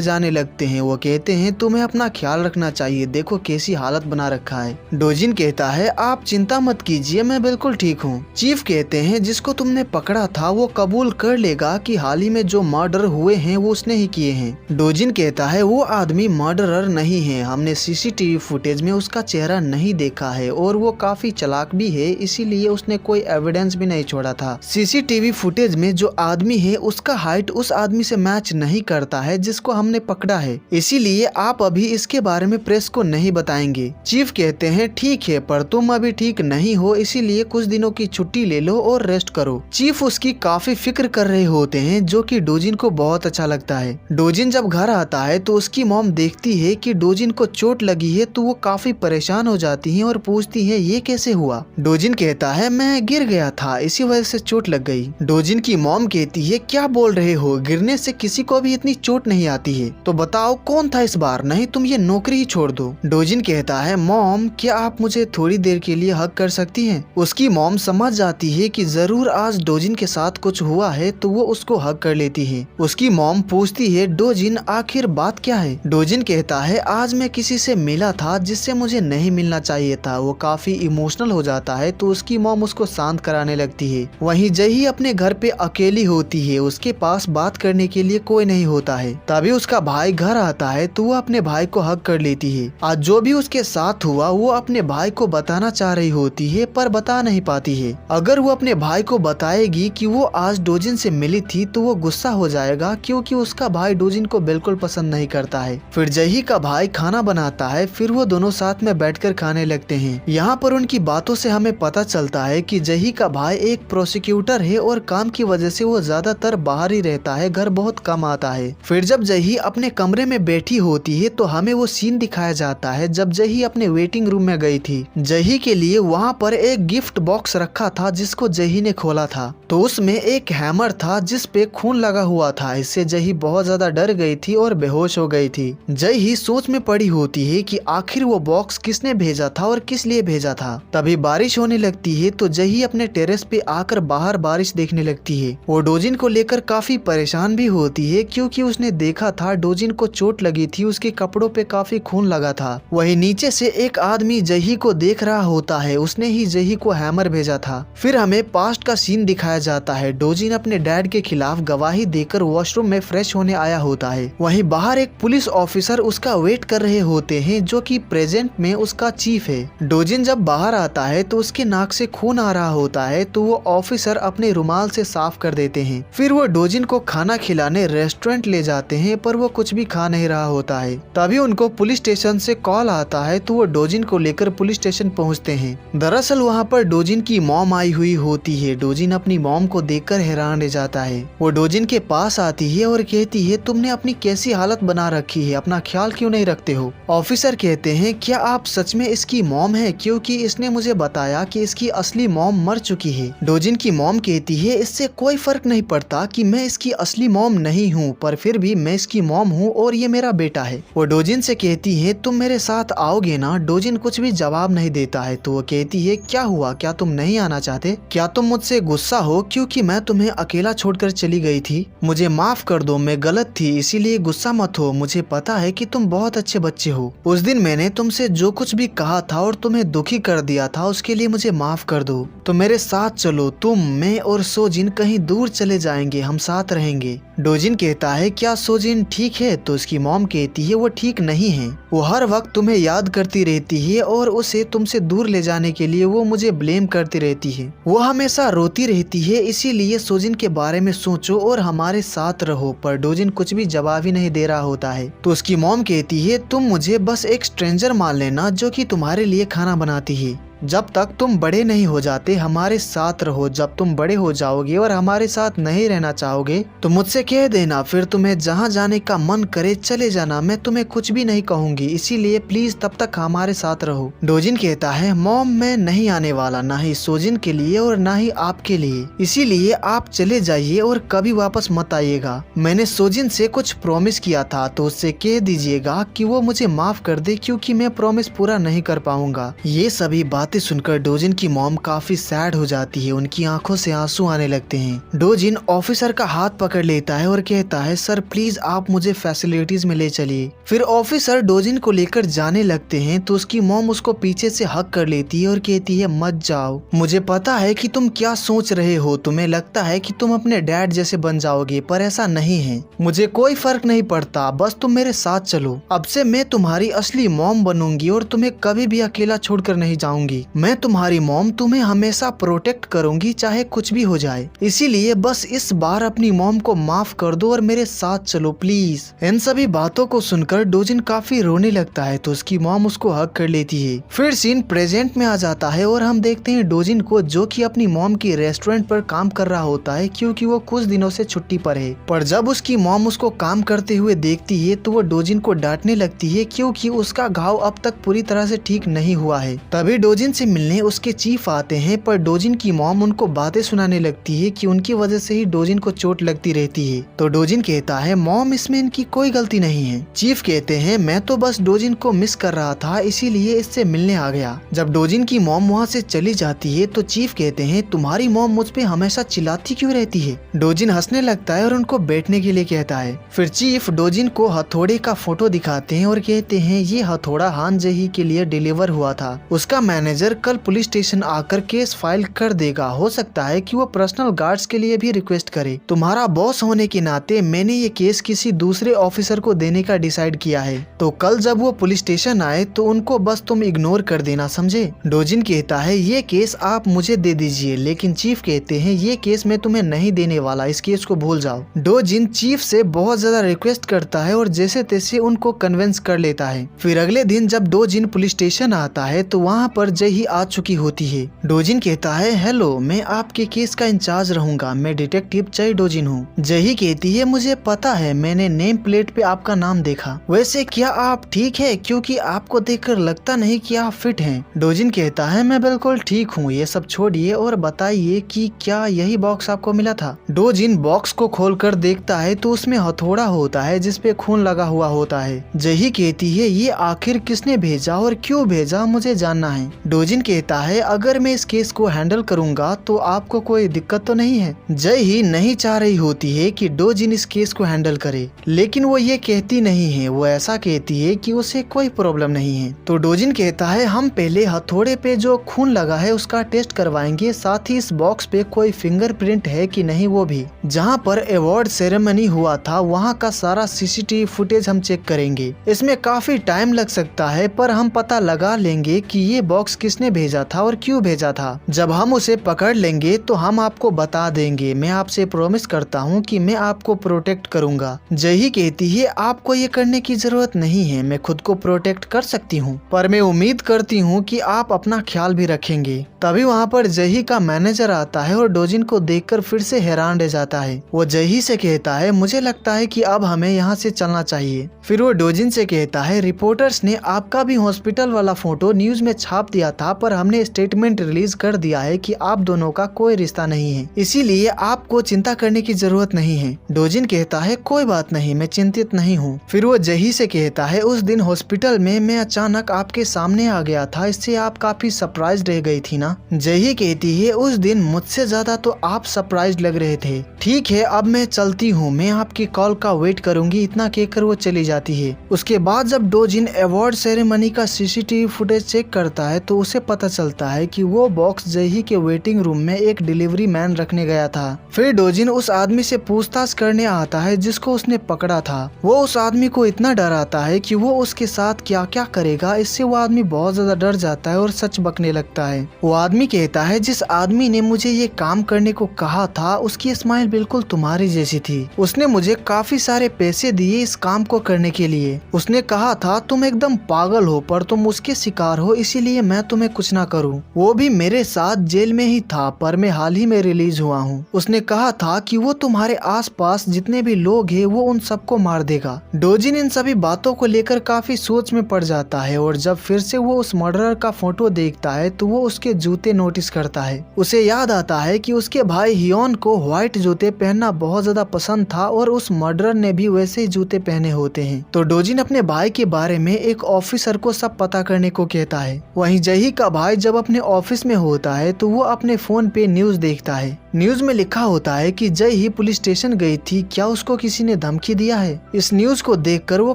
जाने लगते हैं। वो कहते हैं तुम्हें अपना ख्याल रखना चाहिए, देखो कैसी हालत बना रखा है। डोजिन कहता है आप चिंता मत कीजिए, मैं बिल्कुल ठीक हूँ। चीफ कहते हैं जिसको तुमने पकड़ा था वो कबूल कर लेगा कि हाल ही में जो मर्डर हुए हैं वो उसने ही किए हैं। डोजिन कहता है वो आदमी मर्डरर नहीं है, हमने सीसीटीवी फुटेज में उसका चेहरा नहीं देखा है और वो काफी चालाक भी है, इसीलिए उसने कोई एविडेंस भी नहीं छोड़ा था। सीसीटीवी फुटेज में जो आदमी है उसका हाइट उस आदमी से मैच नहीं करता है जिसको हमने पकड़ा है, इसीलिए आप अभी इसके बारे में प्रेस को नहीं बताएंगे। चीफ कहते हैं ठीक है, पर तुम अभी ठीक नहीं हो, इसीलिए कुछ दिनों की छुट्टी ले लो और रेस्ट करो। चीफ उसकी काफी फिक्र कर रहे होते हैं जो कि डोजिन को बहुत अच्छा लगता है। डोजिन जब घर आता है तो उसकी मॉम देखती है कि डोजिन को चोट लगी है तो वो काफी परेशान हो जाती है और पूछती है ये कैसे हुआ। डोजिन कहता है मैं गिर गया था, इसी वजह से चोट लग गई। डोजिन की मॉम कहती है क्या बोल रहे हो, गिरने से किसी को भी इतनी चोट नहीं आती है, तो बताओ कौन था इस बार, नहीं तुम ये नौकरी ही छोड़ दो। डोजिन कहता है मॉम क्या आप मुझे थोड़ी देर के लिए हक कर सकती हैं। उसकी मॉम समझ जाती है कि जरूर आज डोजिन के साथ कुछ हुआ है तो वो उसको हक कर लेती है। उसकी मॉम पूछती है डोजिन आखिर बात क्या है। डोजिन कहता है आज मैं किसी से मिला था जिससे मुझे नहीं मिलना चाहिए था। वो काफी इमोशनल हो जाता है तो उसकी मॉम उसको शांत कराने लगती है। वहीं जही अपने घर पे अकेली होती है, उसके पास बात करने के लिए कोई नहीं होता है। तभी उसका भाई घर आता है तो वो अपने भाई को हक कर लेती है। आज जो भी उसके साथ हुआ वो अपने भाई को बताना चाह रही होती है पर बता नहीं पाती है। अगर वो अपने भाई को बताएगी कि वो आज डोजिन से मिली थी तो वो गुस्सा हो जाएगा क्योंकि उसका भाई डोजिन को बिल्कुल पसंद नहीं करता है। फिर जही का भाई खाना बनाता है, फिर वो दोनों साथ में बैठकर खाने लगते हैं। यहाँ पर उनकी बातों से हमें पता चलता है कि जही का भाई एक प्रोसिक्यूटर है और काम की वजह से वो ज्यादातर बाहर ही रहता है, घर बहुत कम आता है। फिर जब जही अपने कमरे में बैठी होती है तो हमें वो सीन दिखाया जाता है जब जही अपने वेटिंग रूम में गई थी। जही के लिए वहाँ पर एक गिफ्ट बॉक्स रखा था जिसको जही ने खोला था, तो उसमें एक हैमर था जिस पे खून लगा हुआ था। इससे जही बहुत ज्यादा डर गई थी और बेहोश हो गई थी। जही सोच में पड़ी होती है कि आखिर वो बॉक्स किसने भेजा था और किस लिए भेजा था। तभी बारिश होने लगती है तो जही अपने टेरेस पे आकर बाहर बारिश देखने लगती है। वो डोजिन को लेकर काफी परेशान भी होती है क्योंकि उसने देखा था डोजिन को चोट लगी थी, उसके कपड़ों पे काफी खून लगा था। वही नीचे से एक आदमी जही को देख रहा होता है, उसने ही जही को हैमर भेजा था। फिर हमें पास्ट का सीन दिखाया जाता है। डोजिन अपने डैड के खिलाफ गवाही देकर वॉशरूम में फ्रेश होने आया होता है। वहीं बाहर एक पुलिस ऑफिसर उसका वेट कर रहे होते हैं जो कि प्रेजेंट में उसका चीफ है। डोजिन जब बाहर आता है तो उसके नाक से खून आ रहा होता है तो वो ऑफिसर अपने रुमाल से साफ कर देते हैं। फिर वो डोजिन को खाना खिलाने रेस्टोरेंट ले जाते हैं पर वो कुछ भी खा नहीं रहा होता है। तभी उनको पुलिस स्टेशन से कॉल आता है तो वो डोजिन को लेकर पुलिस स्टेशन पहुंचते हैं। दरअसल वहां पर डोजिन की मॉम आई हुई होती है। डोजिन अपनी अपनी मॉम को देखकर हैरान रह जाता है। वो डोजिन के पास आती है और कहती है तुमने अपनी कैसी हालत बना रखी है, अपना ख्याल क्यों नहीं रखते हो। ऑफिसर कहते हैं क्या आप सच में इसकी मॉम है, क्योंकि इसने मुझे बताया कि इसकी असली मॉम मर चुकी है। डोजिन की मॉम कहती है इससे कोई फर्क नहीं पड़ता कि मैं इसकी असली मॉम नहीं हूँ, पर फिर भी मैं इसकी मॉम हूँ और ये मेरा बेटा है। वो डोजिन से कहती है तुम मेरे साथ आओगे ना। डोजिन कुछ भी जवाब नहीं देता है तो वो कहती है क्या हुआ, क्या तुम नहीं आना चाहते, क्या तुम मुझसे गुस्सा हो क्योंकि मैं तुम्हें अकेला छोड़कर चली गई थी। मुझे माफ कर दो, मैं गलत थी, इसीलिए गुस्सा मत हो। मुझे पता है कि तुम बहुत अच्छे बच्चे हो। उस दिन मैंने तुमसे जो कुछ भी कहा था और तुम्हें दुखी कर दिया था उसके लिए मुझे माफ कर दो। तो मेरे साथ चलो, तुम, मैं और सोजिन कहीं दूर चले जाएंगे, हम साथ रहेंगे। डोजिन कहता है क्या सोजिन ठीक है। तो उसकी मॉम कहती है वो ठीक नहीं है, वो हर वक्त तुम्हें याद करती रहती है और उसे तुमसे दूर ले जाने के लिए वो मुझे ब्लेम करती रहती है। वो हमेशा रोती रहती है, इसीलिए सोजिन के बारे में सोचो और हमारे साथ रहो। पर डोजिन कुछ भी जवाब ही नहीं दे रहा होता है। तो उसकी मॉम कहती है तुम मुझे बस एक स्ट्रेंजर मान लेना जो कि तुम्हारे लिए खाना बनाती है। जब तक तुम बड़े नहीं हो जाते हमारे साथ रहो। जब तुम बड़े हो जाओगे और हमारे साथ नहीं रहना चाहोगे तो मुझसे कह देना, फिर तुम्हें जहाँ जाने का मन करे चले जाना, मैं तुम्हें कुछ भी नहीं कहूंगी, इसीलिए प्लीज तब तक हमारे साथ रहो। डोजिन कहता है मॉम मैं नहीं आने वाला, ना ही सोजिन के लिए और ना ही आपके लिए, इसीलिए आप चले जाइए और कभी वापस मत आइएगा। मैंने सोजिन से कुछ प्रॉमिस किया था तो उससे कह दीजिएगा कि वो मुझे माफ कर दे, क्योंकि मैं प्रॉमिस पूरा नहीं कर पाऊंगा। ये सभी बातें सुनकर डोजिन की मॉम काफी सैड हो जाती है, उनकी आंखों से आंसू आने लगते हैं। डोजिन ऑफिसर का हाथ पकड़ लेता है और कहता है सर प्लीज आप मुझे फैसिलिटीज में ले चलिए। फिर ऑफिसर डोजिन को लेकर जाने लगते हैं तो उसकी मॉम उसको पीछे से हक कर लेती है और कहती है मत जाओ, मुझे पता है कि तुम क्या सोच रहे हो, तुम्हें लगता है कि तुम अपने डैड जैसे बन जाओगे, पर ऐसा नहीं है। मुझे कोई फर्क नहीं पड़ता, बस तुम मेरे साथ चलो। अब से मैं तुम्हारी असली मॉम बनूंगी और तुम्हें कभी भी अकेला छोड़कर नहीं जाऊंगी। मैं तुम्हारी मॉम, तुम्हें हमेशा प्रोटेक्ट करूंगी चाहे कुछ भी हो जाए, इसीलिए बस इस बार अपनी मॉम को माफ कर दो और मेरे साथ चलो प्लीज। इन सभी बातों को सुनकर डोजिन काफी रोने लगता है तो उसकी मॉम उसको हक कर लेती है। फिर सीन प्रेजेंट में आ जाता है और हम देखते हैं डोजिन को जो कि अपनी मॉम की रेस्टोरेंट पर काम कर रहा होता है, क्योंकि वो कुछ दिनों से छुट्टी पर है। पर जब उसकी मॉम उसको काम करते हुए देखती है तो वो डोजिन को डांटने लगती है, क्योंकि उसका घाव अब तक पूरी तरह से ठीक नहीं हुआ है। तभी डोजिन से मिलने उसके चीफ आते हैं, पर डोजिन की मॉम उनको बातें सुनाने लगती है कि उनकी वजह से ही डोजिन को चोट लगती रहती है। तो डोजिन कहता है मॉम इसमें इनकी कोई गलती नहीं है। चीफ कहते हैं मैं तो बस डोजिन को मिस कर रहा था, इसीलिए इससे मिलने आ गया। जब डोजिन की मॉम वहाँ से चली जाती है तो चीफ कहते हैं तुम्हारी मॉम मुझ पे हमेशा चिल्लाती क्यों रहती है। डोजिन हंसने लगता है और उनको बैठने के लिए कहता है। फिर चीफ डोजिन को हथौड़े का फोटो दिखाते हैं और कहते हैं ये हथौड़ा हान जही के लिए डिलीवर हुआ था, उसका मैनेजर कल पुलिस स्टेशन आकर केस फाइल कर देगा, हो सकता है कि वो पर्सनल गार्ड्स के लिए भी रिक्वेस्ट करे। तुम्हारा बॉस होने के नाते मैंने ये केस किसी दूसरे ऑफिसर को देने का डिसाइड किया है, तो कल जब वो पुलिस स्टेशन आए तो उनको बस तुम इग्नोर कर देना, समझे। डोजिन कहता है ये केस आप मुझे दे दीजिए, लेकिन चीफ कहते हैं ये केस मैं तुम्हें नहीं देने वाला, इस केस को भूल जाओ। डोजिन चीफ से बहुत ज्यादा रिक्वेस्ट करता है और जैसे तैसे उनको कन्विंस कर लेता है। फिर अगले दिन जब डोजिन पुलिस स्टेशन आता है तो वहाँ पर जय आ चुकी होती है। डोजिन कहता है हेलो, मैं आपके केस का इंचार्ज रहूंगा, मैं डिटेक्टिव चई डोजिन हूँ। जही कहती है मुझे पता है, मैंने नेम प्लेट पे आपका नाम देखा। वैसे क्या आप ठीक है, क्योंकि आपको देखकर लगता नहीं कि आप फिट हैं। डोजिन कहता है मैं बिल्कुल ठीक हूँ, ये सब छोड़िए और बताइए कि क्या यही बॉक्स आपको मिला था। डोजिन बॉक्स को खोलकर देखता है तो उसमें हथौड़ा होता है जिसपे खून लगा हुआ होता है। जही कहती है ये आखिर किसने भेजा और क्यों भेजा, मुझे जानना है। डोजिन कहता है अगर मैं इस केस को हैंडल करूंगा तो आपको कोई दिक्कत तो नहीं है। जय ही नहीं चाह रही होती है कि डोजिन इस केस को हैंडल करे, लेकिन वो ये कहती नहीं है, वो ऐसा कहती है कि उसे कोई प्रॉब्लम नहीं है। तो डोजिन कहता है हम पहले हथौड़े पे जो खून लगा है उसका टेस्ट करवाएंगे, साथ ही इस बॉक्स पे कोई फिंगरप्रिंट है कि नहीं वो भी। जहाँ पर अवार्ड सेरेमनी हुआ था वहाँ का सारा सीसीटीवी फुटेज हम चेक करेंगे। इसमें काफी टाइम लग सकता है पर हम पता लगा लेंगे कि ये बॉक्स किसने भेजा था और क्यों भेजा था। जब हम उसे पकड़ लेंगे तो हम आपको बता देंगे। मैं आपसे प्रॉमिस करता हूँ कि मैं आपको प्रोटेक्ट करूंगा। जही कहती है आपको ये करने की जरूरत नहीं है, मैं खुद को प्रोटेक्ट कर सकती हूँ, पर मैं उम्मीद करती हूँ कि आप अपना ख्याल भी रखेंगे। तभी वहाँ पर जही का मैनेजर आता है और डोजिन को देखकर फिर से हैरान रह जाता है। वो जही से कहता है मुझे लगता है कि अब हमें यहाँ से चलना चाहिए। फिर वो डोजिन से कहता है रिपोर्टर्स ने आपका भी हॉस्पिटल वाला फोटो न्यूज में छाप दिया था, पर हमने स्टेटमेंट रिलीज कर दिया है कि आप दोनों का कोई रिश्ता नहीं है, इसीलिए आपको चिंता करने की जरूरत नहीं है। डोजिन कहता है कोई बात नहीं, मैं चिंतित नहीं हूँ। फिर वो जही से कहता है उस दिन हॉस्पिटल में मैं अचानक आपके सामने आ गया था, इससे आप काफी सरप्राइज रह गई थी ना। जही कहती है उस दिन मुझसे ज्यादा तो आप सरप्राइज लग रहे थे। ठीक है अब मैं चलती हूँ, मैं आपकी कॉल का वेट करूंगी। इतना कहकर वो चली जाती है। उसके बाद जब डोजिन अवार्ड सेरेमनी का सीसीटीवी फुटेज चेक करता है तो उसे पता चलता है कि वो बॉक्स जही के वेटिंग रूम में एक डिलीवरी मैन रखने गया था। फिर डोजिन उस आदमी से पूछताछ करने आता है जिसको उसने पकड़ा था। वो उस आदमी को इतना डराता है कि वो उसके साथ क्या क्या करेगा। इससे वो आदमी बहुत ज्यादा डर जाता है और सच बकने लगता है। वो आदमी कहता है जिस आदमी ने मुझे ये काम करने को कहा था उसकी स्माइल बिल्कुल तुम्हारी जैसी थी। उसने मुझे काफी सारे पैसे दिए इस काम को करने के लिए। उसने कहा था तुम एकदम पागल हो पर तुम उसके शिकार हो, इसीलिए मैं तुम्हें कुछ ना करूं। वो भी मेरे साथ जेल में ही था, पर मैं हाल ही में रिलीज हुआ हूँ। उसने कहा था कि वो तुम्हारे आसपास जितने भी लोग हैं वो उन सबको मार देगा। डोजिन इन सभी बातों को लेकर काफी सोच में पड़ जाता है और जब फिर से वो उस मर्डरर का फोटो देखता है तो वो उसके जूते नोटिस करता है। उसे याद आता है कि उसके भाई हियोन को व्हाइट जूते पहनना बहुत ज्यादा पसंद था और उस मर्डरर ने भी वैसे ही जूते पहने होते हैं। तो डोजिन अपने भाई के बारे में एक ऑफिसर को सब पता करने को कहता है। वहीं जही का भाई जब अपने ऑफिस में होता है तो वो अपने फोन पे न्यूज देखता है। न्यूज में लिखा होता है कि जही पुलिस स्टेशन गई थी, क्या उसको किसी ने धमकी दिया है। इस न्यूज को देखकर वो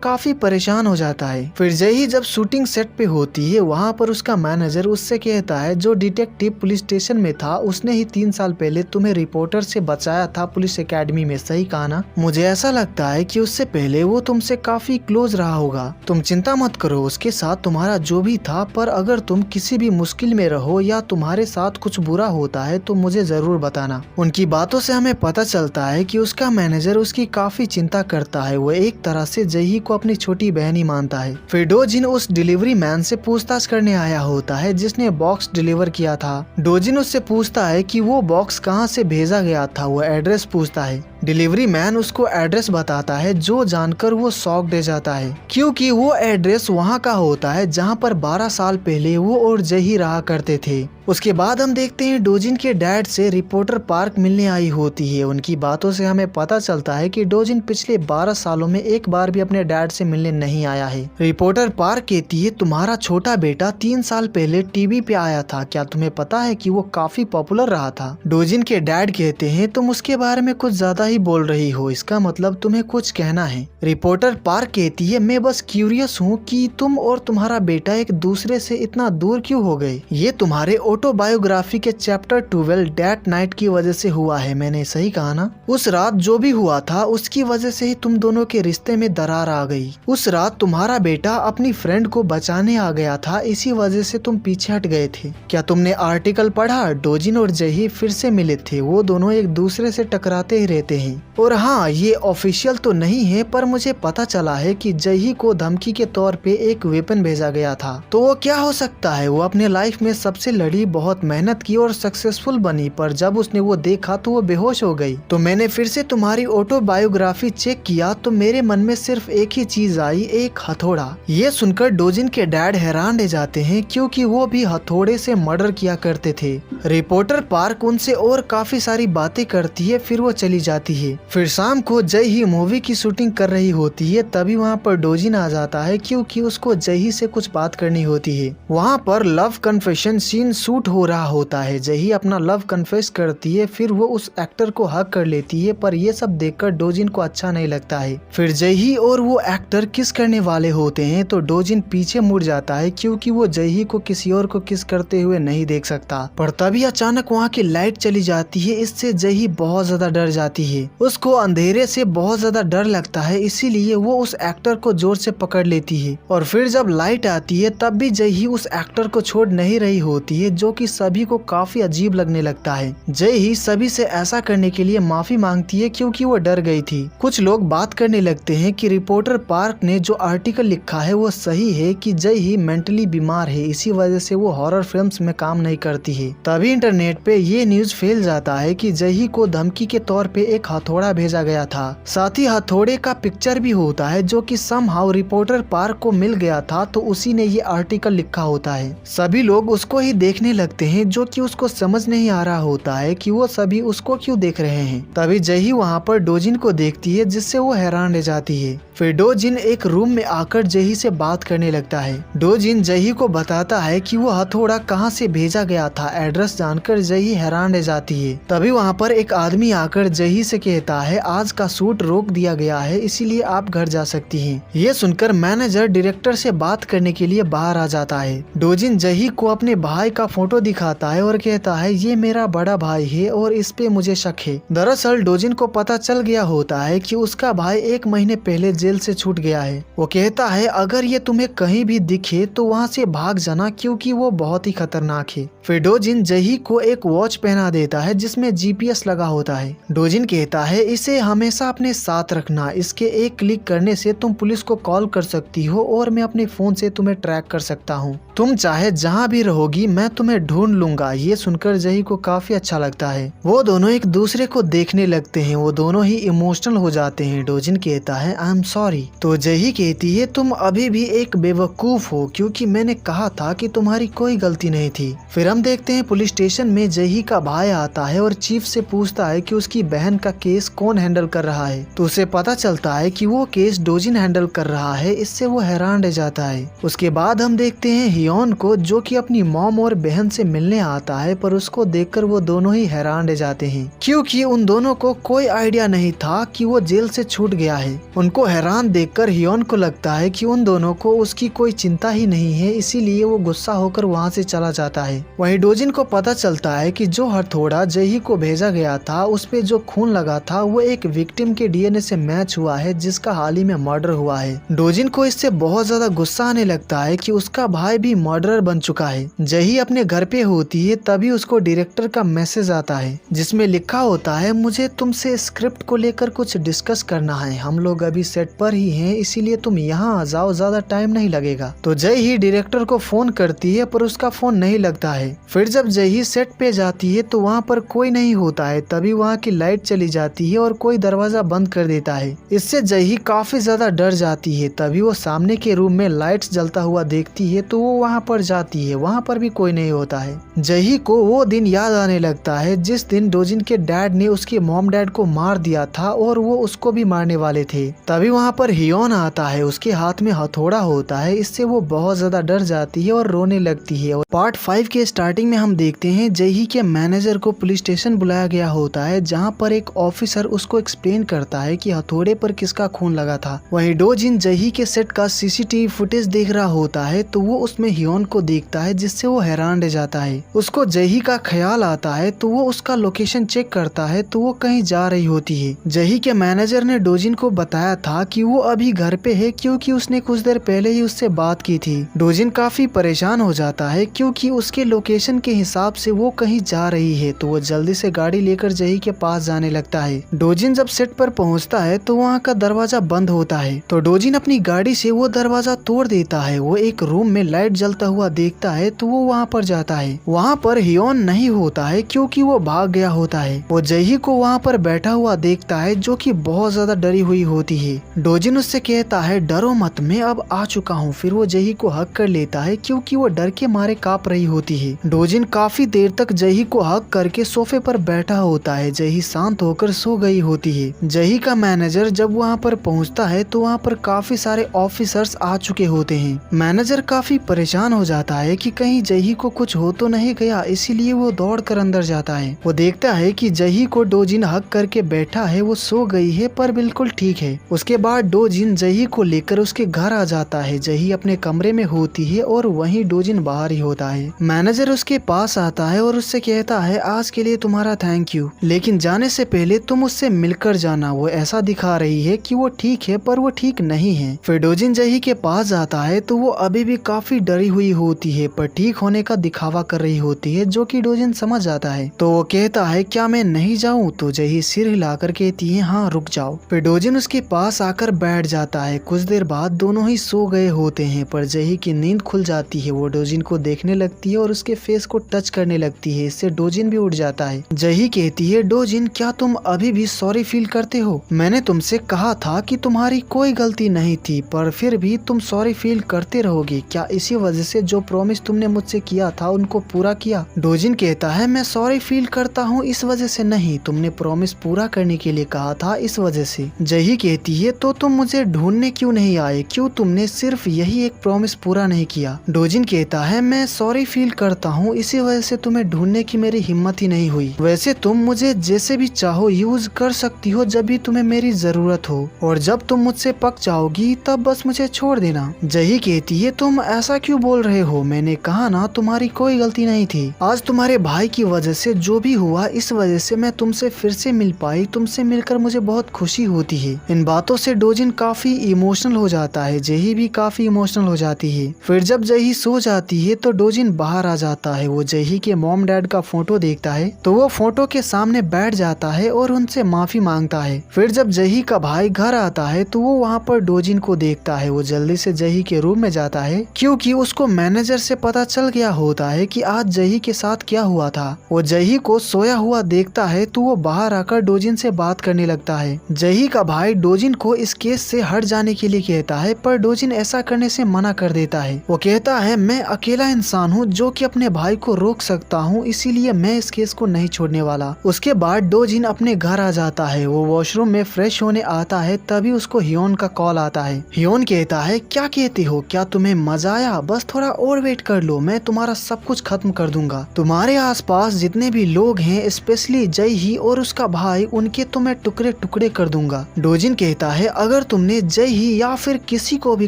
काफी परेशान हो जाता है। फिर जही जब शूटिंग सेट पे होती है वहाँ पर उसका मैनेजर उससे कहता है जो डिटेक्टिव पुलिस स्टेशन में था उसने ही 3 साल पहले तुम्हें रिपोर्टर से बचाया था पुलिस एकेडमी में, सही कहा ना। मुझे ऐसा लगता है कि उससे पहले वो तुमसे काफी क्लोज रहा होगा। तुम चिंता मत करो, उसके साथ तुम्हारा जो भी था, पर अगर तुम किसी भी मुश्किल में रहो या तुम्हारे साथ कुछ बुरा होता है तो मुझे जरूर बताना। उनकी बातों से हमें पता चलता है कि उसका मैनेजर उसकी काफी चिंता करता है। वो एक तरह से जही को अपनी छोटी बहन ही मानता है। फिर डोजिन उस डिलीवरी मैन से पूछताछ करने आया होता है जिसने बॉक्स डिलीवर किया था। डोजिन उससे पूछता है कि वो बॉक्स कहाँ से भेजा गया था। वो एड्रेस पूछता है। डिलीवरी मैन उसको एड्रेस बताता है जो जानकर वो शॉक दे जाता है क्योंकि वो एड्रेस वहाँ का होता है जहाँ पर 12 साल पहले वो और जही रहा करते थे। उसके बाद हम देखते हैं डोजिन के डैड से रिपोर्टर पार्क मिलने आई होती है। उनकी बातों से हमें पता चलता है कि डोजिन पिछले 12 सालों में एक बार भी अपने डैड से मिलने नहीं आया है। रिपोर्टर पार्क कहती है तुम्हारा छोटा बेटा 3 साल पहले टीवी पे आया था, क्या तुम्हें पता है कि वो काफी पॉपुलर रहा था। डोजिन के डैड कहते हैं तुम उसके बारे में कुछ ज्यादा ही बोल रही हो, इसका मतलब तुम्हें कुछ कहना है। रिपोर्टर पार्क कहती है मैं बस क्यूरियस हूँ कि तुम और तुम्हारा बेटा एक दूसरे से इतना दूर क्यों हो गए। ये तुम्हारे ऑटोबायोग्राफी के चैप्टर 12 डेट नाइट की वजह से हुआ है, मैंने सही कहा ना। उस रात जो भी हुआ था उसकी वजह से ही तुम दोनों के रिश्ते में दरार आ गई। उस रात तुम्हारा बेटा अपनी फ्रेंड को बचाने आ गया था, इसी वजह से तुम पीछे हट गए थे। क्या तुमने आर्टिकल पढ़ा? डोजिन और जही फिर से मिले थे, वो दोनों एक दूसरे से टकराते ही रहते हैं। और हाँ, ये ऑफिशियल तो नहीं है पर मुझे पता चला है कि जही को धमकी के तौर पे एक वेपन भेजा गया था। तो वो क्या हो सकता है? वो अपने लाइफ में सबसे लड़ी, बहुत मेहनत की और सक्सेसफुल बनी, पर जब उसने वो देखा तो वो बेहोश हो गई। तो मैंने फिर से तुम्हारी ऑटोबायोग्राफी चेक किया तो मेरे मन में सिर्फ एक ही चीज आई, एक हथौड़ा। ये सुनकर डोजिन के डैड हैरान रह जाते हैं क्योंकि वो भी हथौड़े से मर्डर किया करते थे। रिपोर्टर पार्क उनसे और काफी सारी बातें करती है, फिर वो चली जाती है। फिर शाम को जही मूवी की शूटिंग कर रही होती है, तभी वहाँ पर डोजिन आ जाता है क्योंकि उसको जही से कुछ बात करनी होती है। वहाँ पर लव कन्फेशन सीन शूट हो रहा होता है। जही अपना लव कन्फेस करती है, फिर वो उस एक्टर को हक कर लेती है, पर ये सब देखकर डोजिन को अच्छा नहीं लगता है। फिर जही और वो एक्टर किस करने वाले होते हैं तो डोजिन पीछे मुड़ जाता है क्योंकि वो जही को किसी और को किस करते हुए नहीं देख सकता। पर तभी अचानक वहाँ की लाइट चली जाती है, इससे जही बहुत ज्यादा डर जाती है। है। उसको अंधेरे से बहुत ज्यादा डर लगता है, इसीलिए वो उस एक्टर को जोर से पकड़ लेती है और फिर जब लाइट आती है तब भी जय ही उस एक्टर को छोड़ नहीं रही होती है, जो कि सभी को काफी अजीब लगने लगता है। जय ही सभी से ऐसा करने के लिए माफी मांगती है क्योंकि वो डर गई थी। कुछ लोग बात करने लगते हैं कि रिपोर्टर पार्क ने जो आर्टिकल लिखा है वो सही है कि जय ही मेंटली बीमार है, इसी वजह से वो हॉरर फिल्म्स में काम नहीं करती है। तभी इंटरनेट पे ये न्यूज फैल जाता है कि जय ही को धमकी के तौर पे एक हथौड़ा भेजा गया था। साथ ही हथौड़े का पिक्चर भी होता है जो कि समहाउ रिपोर्टर पार्क को मिल गया था, तो उसी ने ये आर्टिकल लिखा होता है। सभी लोग उसको ही देखने लगते हैं, जो कि उसको समझ नहीं आ रहा होता है कि वो सभी उसको क्यों देख रहे हैं। तभी जय ही वहाँ पर डोजिन को देखती है, जिससे वो हैरान रह जाती है। फिर डोजिन एक रूम में आकर जही से बात करने लगता है। डोजिन जही को बताता है कि वो हथौड़ा कहाँ से भेजा गया था। एड्रेस जानकर जही हैरान रह जाती है। तभी वहाँ पर एक आदमी आकर जही से कहता है आज का शूट रोक दिया गया है, इसीलिए आप घर जा सकती हैं। ये सुनकर मैनेजर डायरेक्टर से बात करने के लिए बाहर आ जाता है। डोजिन जही को अपने भाई का फोटो दिखाता है और कहता है ये मेरा बड़ा भाई है और इस पे मुझे शक है। दरअसल डोजिन को पता चल गया होता है कि उसका भाई 1 महीने पहले जेल से छूट गया है। वो कहता है अगर ये तुम्हें कहीं भी दिखे तो वहाँ से भाग जाना, क्योंकि वो बहुत ही खतरनाक है। फिर डोजिन जही को एक वॉच पहना देता है जिसमें GPS लगा होता है। डोजिन कहता है इसे हमेशा अपने साथ रखना, इसके एक क्लिक करने से तुम पुलिस को कॉल कर सकती हो और मैं अपने फोन से तुम्हें ट्रैक कर सकता हूँ। तुम चाहे जहाँ भी रहोगी मैं तुम्हें ढूंढ लूंगा। ये सुनकर जही को काफी अच्छा लगता है। वो दोनों एक दूसरे को देखने लगते हैं। वो दोनों ही इमोशनल हो जाते हैं। डोजिन कहता है आई एम सॉरी, तो जही कहती है तुम अभी भी एक बेवकूफ हो, क्योंकि मैंने कहा था कि तुम्हारी कोई गलती नहीं थी। फिर हम देखते हैं पुलिस स्टेशन में जही का भाई आता है और चीफ से पूछता है कि उसकी बहन का केस कौन हैंडल कर रहा है। तो उसे पता चलता है कि वो केस डोजिन हैंडल कर रहा है। इससे वो हैरान रह जाता है। उसके बाद हम देखते हैं हियोन को, जो कि अपनी मॉम और बहन से मिलने आता है, पर उसको देखकर वो दोनों ही हैरान रह जाते हैं, क्योंकि उन दोनों को कोई आइडिया नहीं था कि वो जेल से छूट गया है। उनको हैरान देखकर हियोन को लगता है कि उन दोनों को उसकी कोई चिंता ही नहीं है, इसीलिए वो गुस्सा होकर वहाँ से चला जाता है। वहीं डोजिन को पता चलता है कि जो हथौड़ा जही को भेजा गया था उस पे जो खून लगा था वो एक विक्टिम के DNA से मैच हुआ है, जिसका हाल ही में मर्डर हुआ है। डोजिन को इससे बहुत ज्यादा गुस्सा आने लगता है कि उसका भाई भी मर्डरर बन चुका है। जही अपने घर पे होती है, तभी उसको डायरेक्टर का मैसेज आता है जिसमें लिखा होता है मुझे तुमसे स्क्रिप्ट को लेकर कुछ डिस्कस करना है। हम लोग अभी सेट पर ही हैं, इसीलिए तुम यहाँ आ जाओ, ज्यादा टाइम नहीं लगेगा। तो जय ही डायरेक्टर को फोन करती है, पर उसका फोन नहीं लगता है। फिर जब जय ही सेट पे जाती है तो वहाँ पर कोई नहीं होता है। तभी वहाँ की लाइट चली जाती है और कोई दरवाजा बंद कर देता है। इससे जय ही काफी ज्यादा डर जाती है। तभी वो सामने के रूम में लाइट्स जलता हुआ देखती है, तो वो वहाँ पर जाती है। वहाँ पर भी कोई नहीं होता है। जय ही को वो दिन याद आने लगता है जिस दिन डोजिन के डैड ने उसके मॉम डैड को मार दिया था और वो उसको भी मारने वाले थे। तभी वहाँ पर हियोन आता है, उसके हाथ में हथौड़ा होता है। इससे वो बहुत ज्यादा डर जाती है और रोने लगती है। और पार्ट 5 के स्टार्टिंग में हम देखते हैं जही के मैनेजर को पुलिस स्टेशन बुलाया गया होता है, जहाँ पर एक ऑफिसर उसको एक्सप्लेन करता है कि हथौड़े पर किसका खून लगा था। वहीं डोजिन जही के सेट का CCTV फुटेज देख रहा होता है, तो वो उसमें हियोन को देखता है, जिससे वो हैरान रह जाता है। उसको जही का ख्याल आता है, तो वो उसका लोकेशन चेक करता है, तो वो कहीं जा रही होती है। जही के मैनेजर ने डोजिन को बताया था कि वो अभी घर पे है, क्योंकि उसने कुछ देर पहले ही उससे बात की थी। डोजिन काफी परेशान हो जाता है, क्योंकि उसके लोकेशन के हिसाब से वो कहीं जा रही है। तो वो जल्दी से गाड़ी लेकर जही के पास जाने लगता है। डोजिन जब सेट पर पहुंचता है तो वहाँ का दरवाजा बंद होता है, तो डोजिन अपनी गाड़ी से वो दरवाजा तोड़ देता है। वो एक रूम में लाइट जलता हुआ देखता है, तो वो वहाँ पर जाता है। वहाँ पर हियोन नहीं होता है, क्योंकि वो भाग गया होता है। वो जही को वहाँ पर बैठा हुआ देखता है, जो कि बहुत ज्यादा डरी हुई होती है। डोजिन उससे कहता है डरो मत, मैं अब आ चुका हूँ। फिर वो जही को हक कर लेता है, क्योंकि वो डर के मारे कांप रही होती है। डोजिन काफी देर तक जही को हक करके सोफे पर बैठा होता है। जही शांत होकर सो गई होती है। जही का मैनेजर जब वहाँ पर पहुँचता है तो वहाँ पर काफी सारे ऑफिसर्स आ चुके होते हैं। मैनेजर काफी परेशान हो जाता है कि कहीं जही को कुछ हो तो नहीं गया, इसीलिए वो दौड़ कर अंदर जाता है। वो देखता है कि जही को डोजिन हक करके बैठा है, वो सो गई है पर बिल्कुल ठीक है। उसके बाद डोजिन जही को लेकर उसके घर आ जाता है। जही अपने कमरे में होती है और वहीं डोजिन बाहर ही होता है। मैनेजर उसके पास आता है और उससे कहता है आज के लिए तुम्हारा थैंक यू, लेकिन जाने से पहले पहले तुम उससे मिलकर जाना, वो ऐसा दिखा रही है कि वो ठीक है पर वो ठीक नहीं है। फिर डोजिन जही के पास जाता है तो वो अभी भी काफी डरी हुई होती है पर ठीक होने का दिखावा कर रही होती है, जो कि डोजिन समझ जाता है। तो वो कहता है क्या मैं नहीं जाऊं? तो जही सिर हिलाकर कहती है हाँ रुक जाओ। फिर डोजिन उसके पास आकर बैठ जाता है। कुछ देर बाद दोनों ही सो गए होते हैं पर जही की नींद खुल जाती है। वो डोजिन को देखने लगती है और उसके फेस को टच करने लगती है। इससे डोजिन भी उठ जाता है। जही कहती है डोजिन क्या तुम अभी भी सॉरी फील करते हो? मैंने तुमसे कहा था कि तुम्हारी कोई गलती नहीं थी पर फिर भी तुम सॉरी फील करते रहोगे। क्या इसी वजह से जो प्रॉमिस तुमने मुझसे किया था उनको पूरा किया? डोजिन कहता है मैं सॉरी फील करता हूँ इस वजह से नहीं, तुमने प्रॉमिस पूरा करने के लिए कहा था इस वजह से। जही कहती है तो तुम मुझे ढूंढने क्यों नहीं आए? क्यों तुमने सिर्फ यही एक प्रॉमिस पूरा नहीं किया? डोजिन कहता है मैं सॉरी फील करता हूँ इसी वजह से तुम्हें ढूंढने की मेरी हिम्मत ही नहीं हुई। वैसे तुम मुझे जैसे भी चाहो यूज कर सकती हो जब भी तुम्हें मेरी जरूरत हो, और जब तुम मुझसे पक जाओगी तब बस मुझे छोड़ देना। जही कहती है तुम ऐसा क्यों बोल रहे हो? मैंने कहा ना तुम्हारी कोई गलती नहीं थी। आज तुम्हारे भाई की वजह से जो भी हुआ इस वजह से मैं तुमसे फिर से मिल पाई। तुमसे मिलकर मुझे बहुत खुशी होती है। इन बातों से डोजिन काफी इमोशनल हो जाता है। जही भी काफी इमोशनल हो जाती है। फिर जब जही सो जाती है तो डोजिन बाहर आ जाता है। वो जही के मॉम डैड का फोटो देखता है तो वो फोटो के सामने बैठ जाता है और उनसे माफी मांगता है। फिर जब जही का भाई घर आता है तो वो वहाँ पर डोजिन को देखता है। वो जल्दी से जही के रूम में जाता है क्योंकि उसको मैनेजर से पता चल गया होता है कि आज जही के साथ क्या हुआ था। वो जही को सोया हुआ देखता है तो वो बाहर आकर डोजिन से बात करने लगता है। जही का भाई डोजिन को इस केस से हट जाने के लिए कहता है पर डोजिन ऐसा करने से मना कर देता है। वो कहता है मैं अकेला इंसान हूँ जो कि अपने भाई को रोक सकता हूँ, इसीलिए मैं इस केस को नहीं छोड़ने वाला। उसके बाद डोजिन अपने घर आ जाता है। वो वॉशरूम में फ्रेश होने आता है तभी उसको हियोन का कॉल आता है। हियोन कहता है क्या कहते हो? क्या तुम्हें मजा आया? बस थोड़ा और वेट कर लो, मैं तुम्हारा सब कुछ खत्म कर दूंगा। तुम्हारे आसपास जितने भी लोग हैं स्पेशली जही और उसका भाई, उनके तो मैं टुकड़े टुकड़े कर दूंगा। डोजिन कहता है अगर तुमने जही या फिर किसी को भी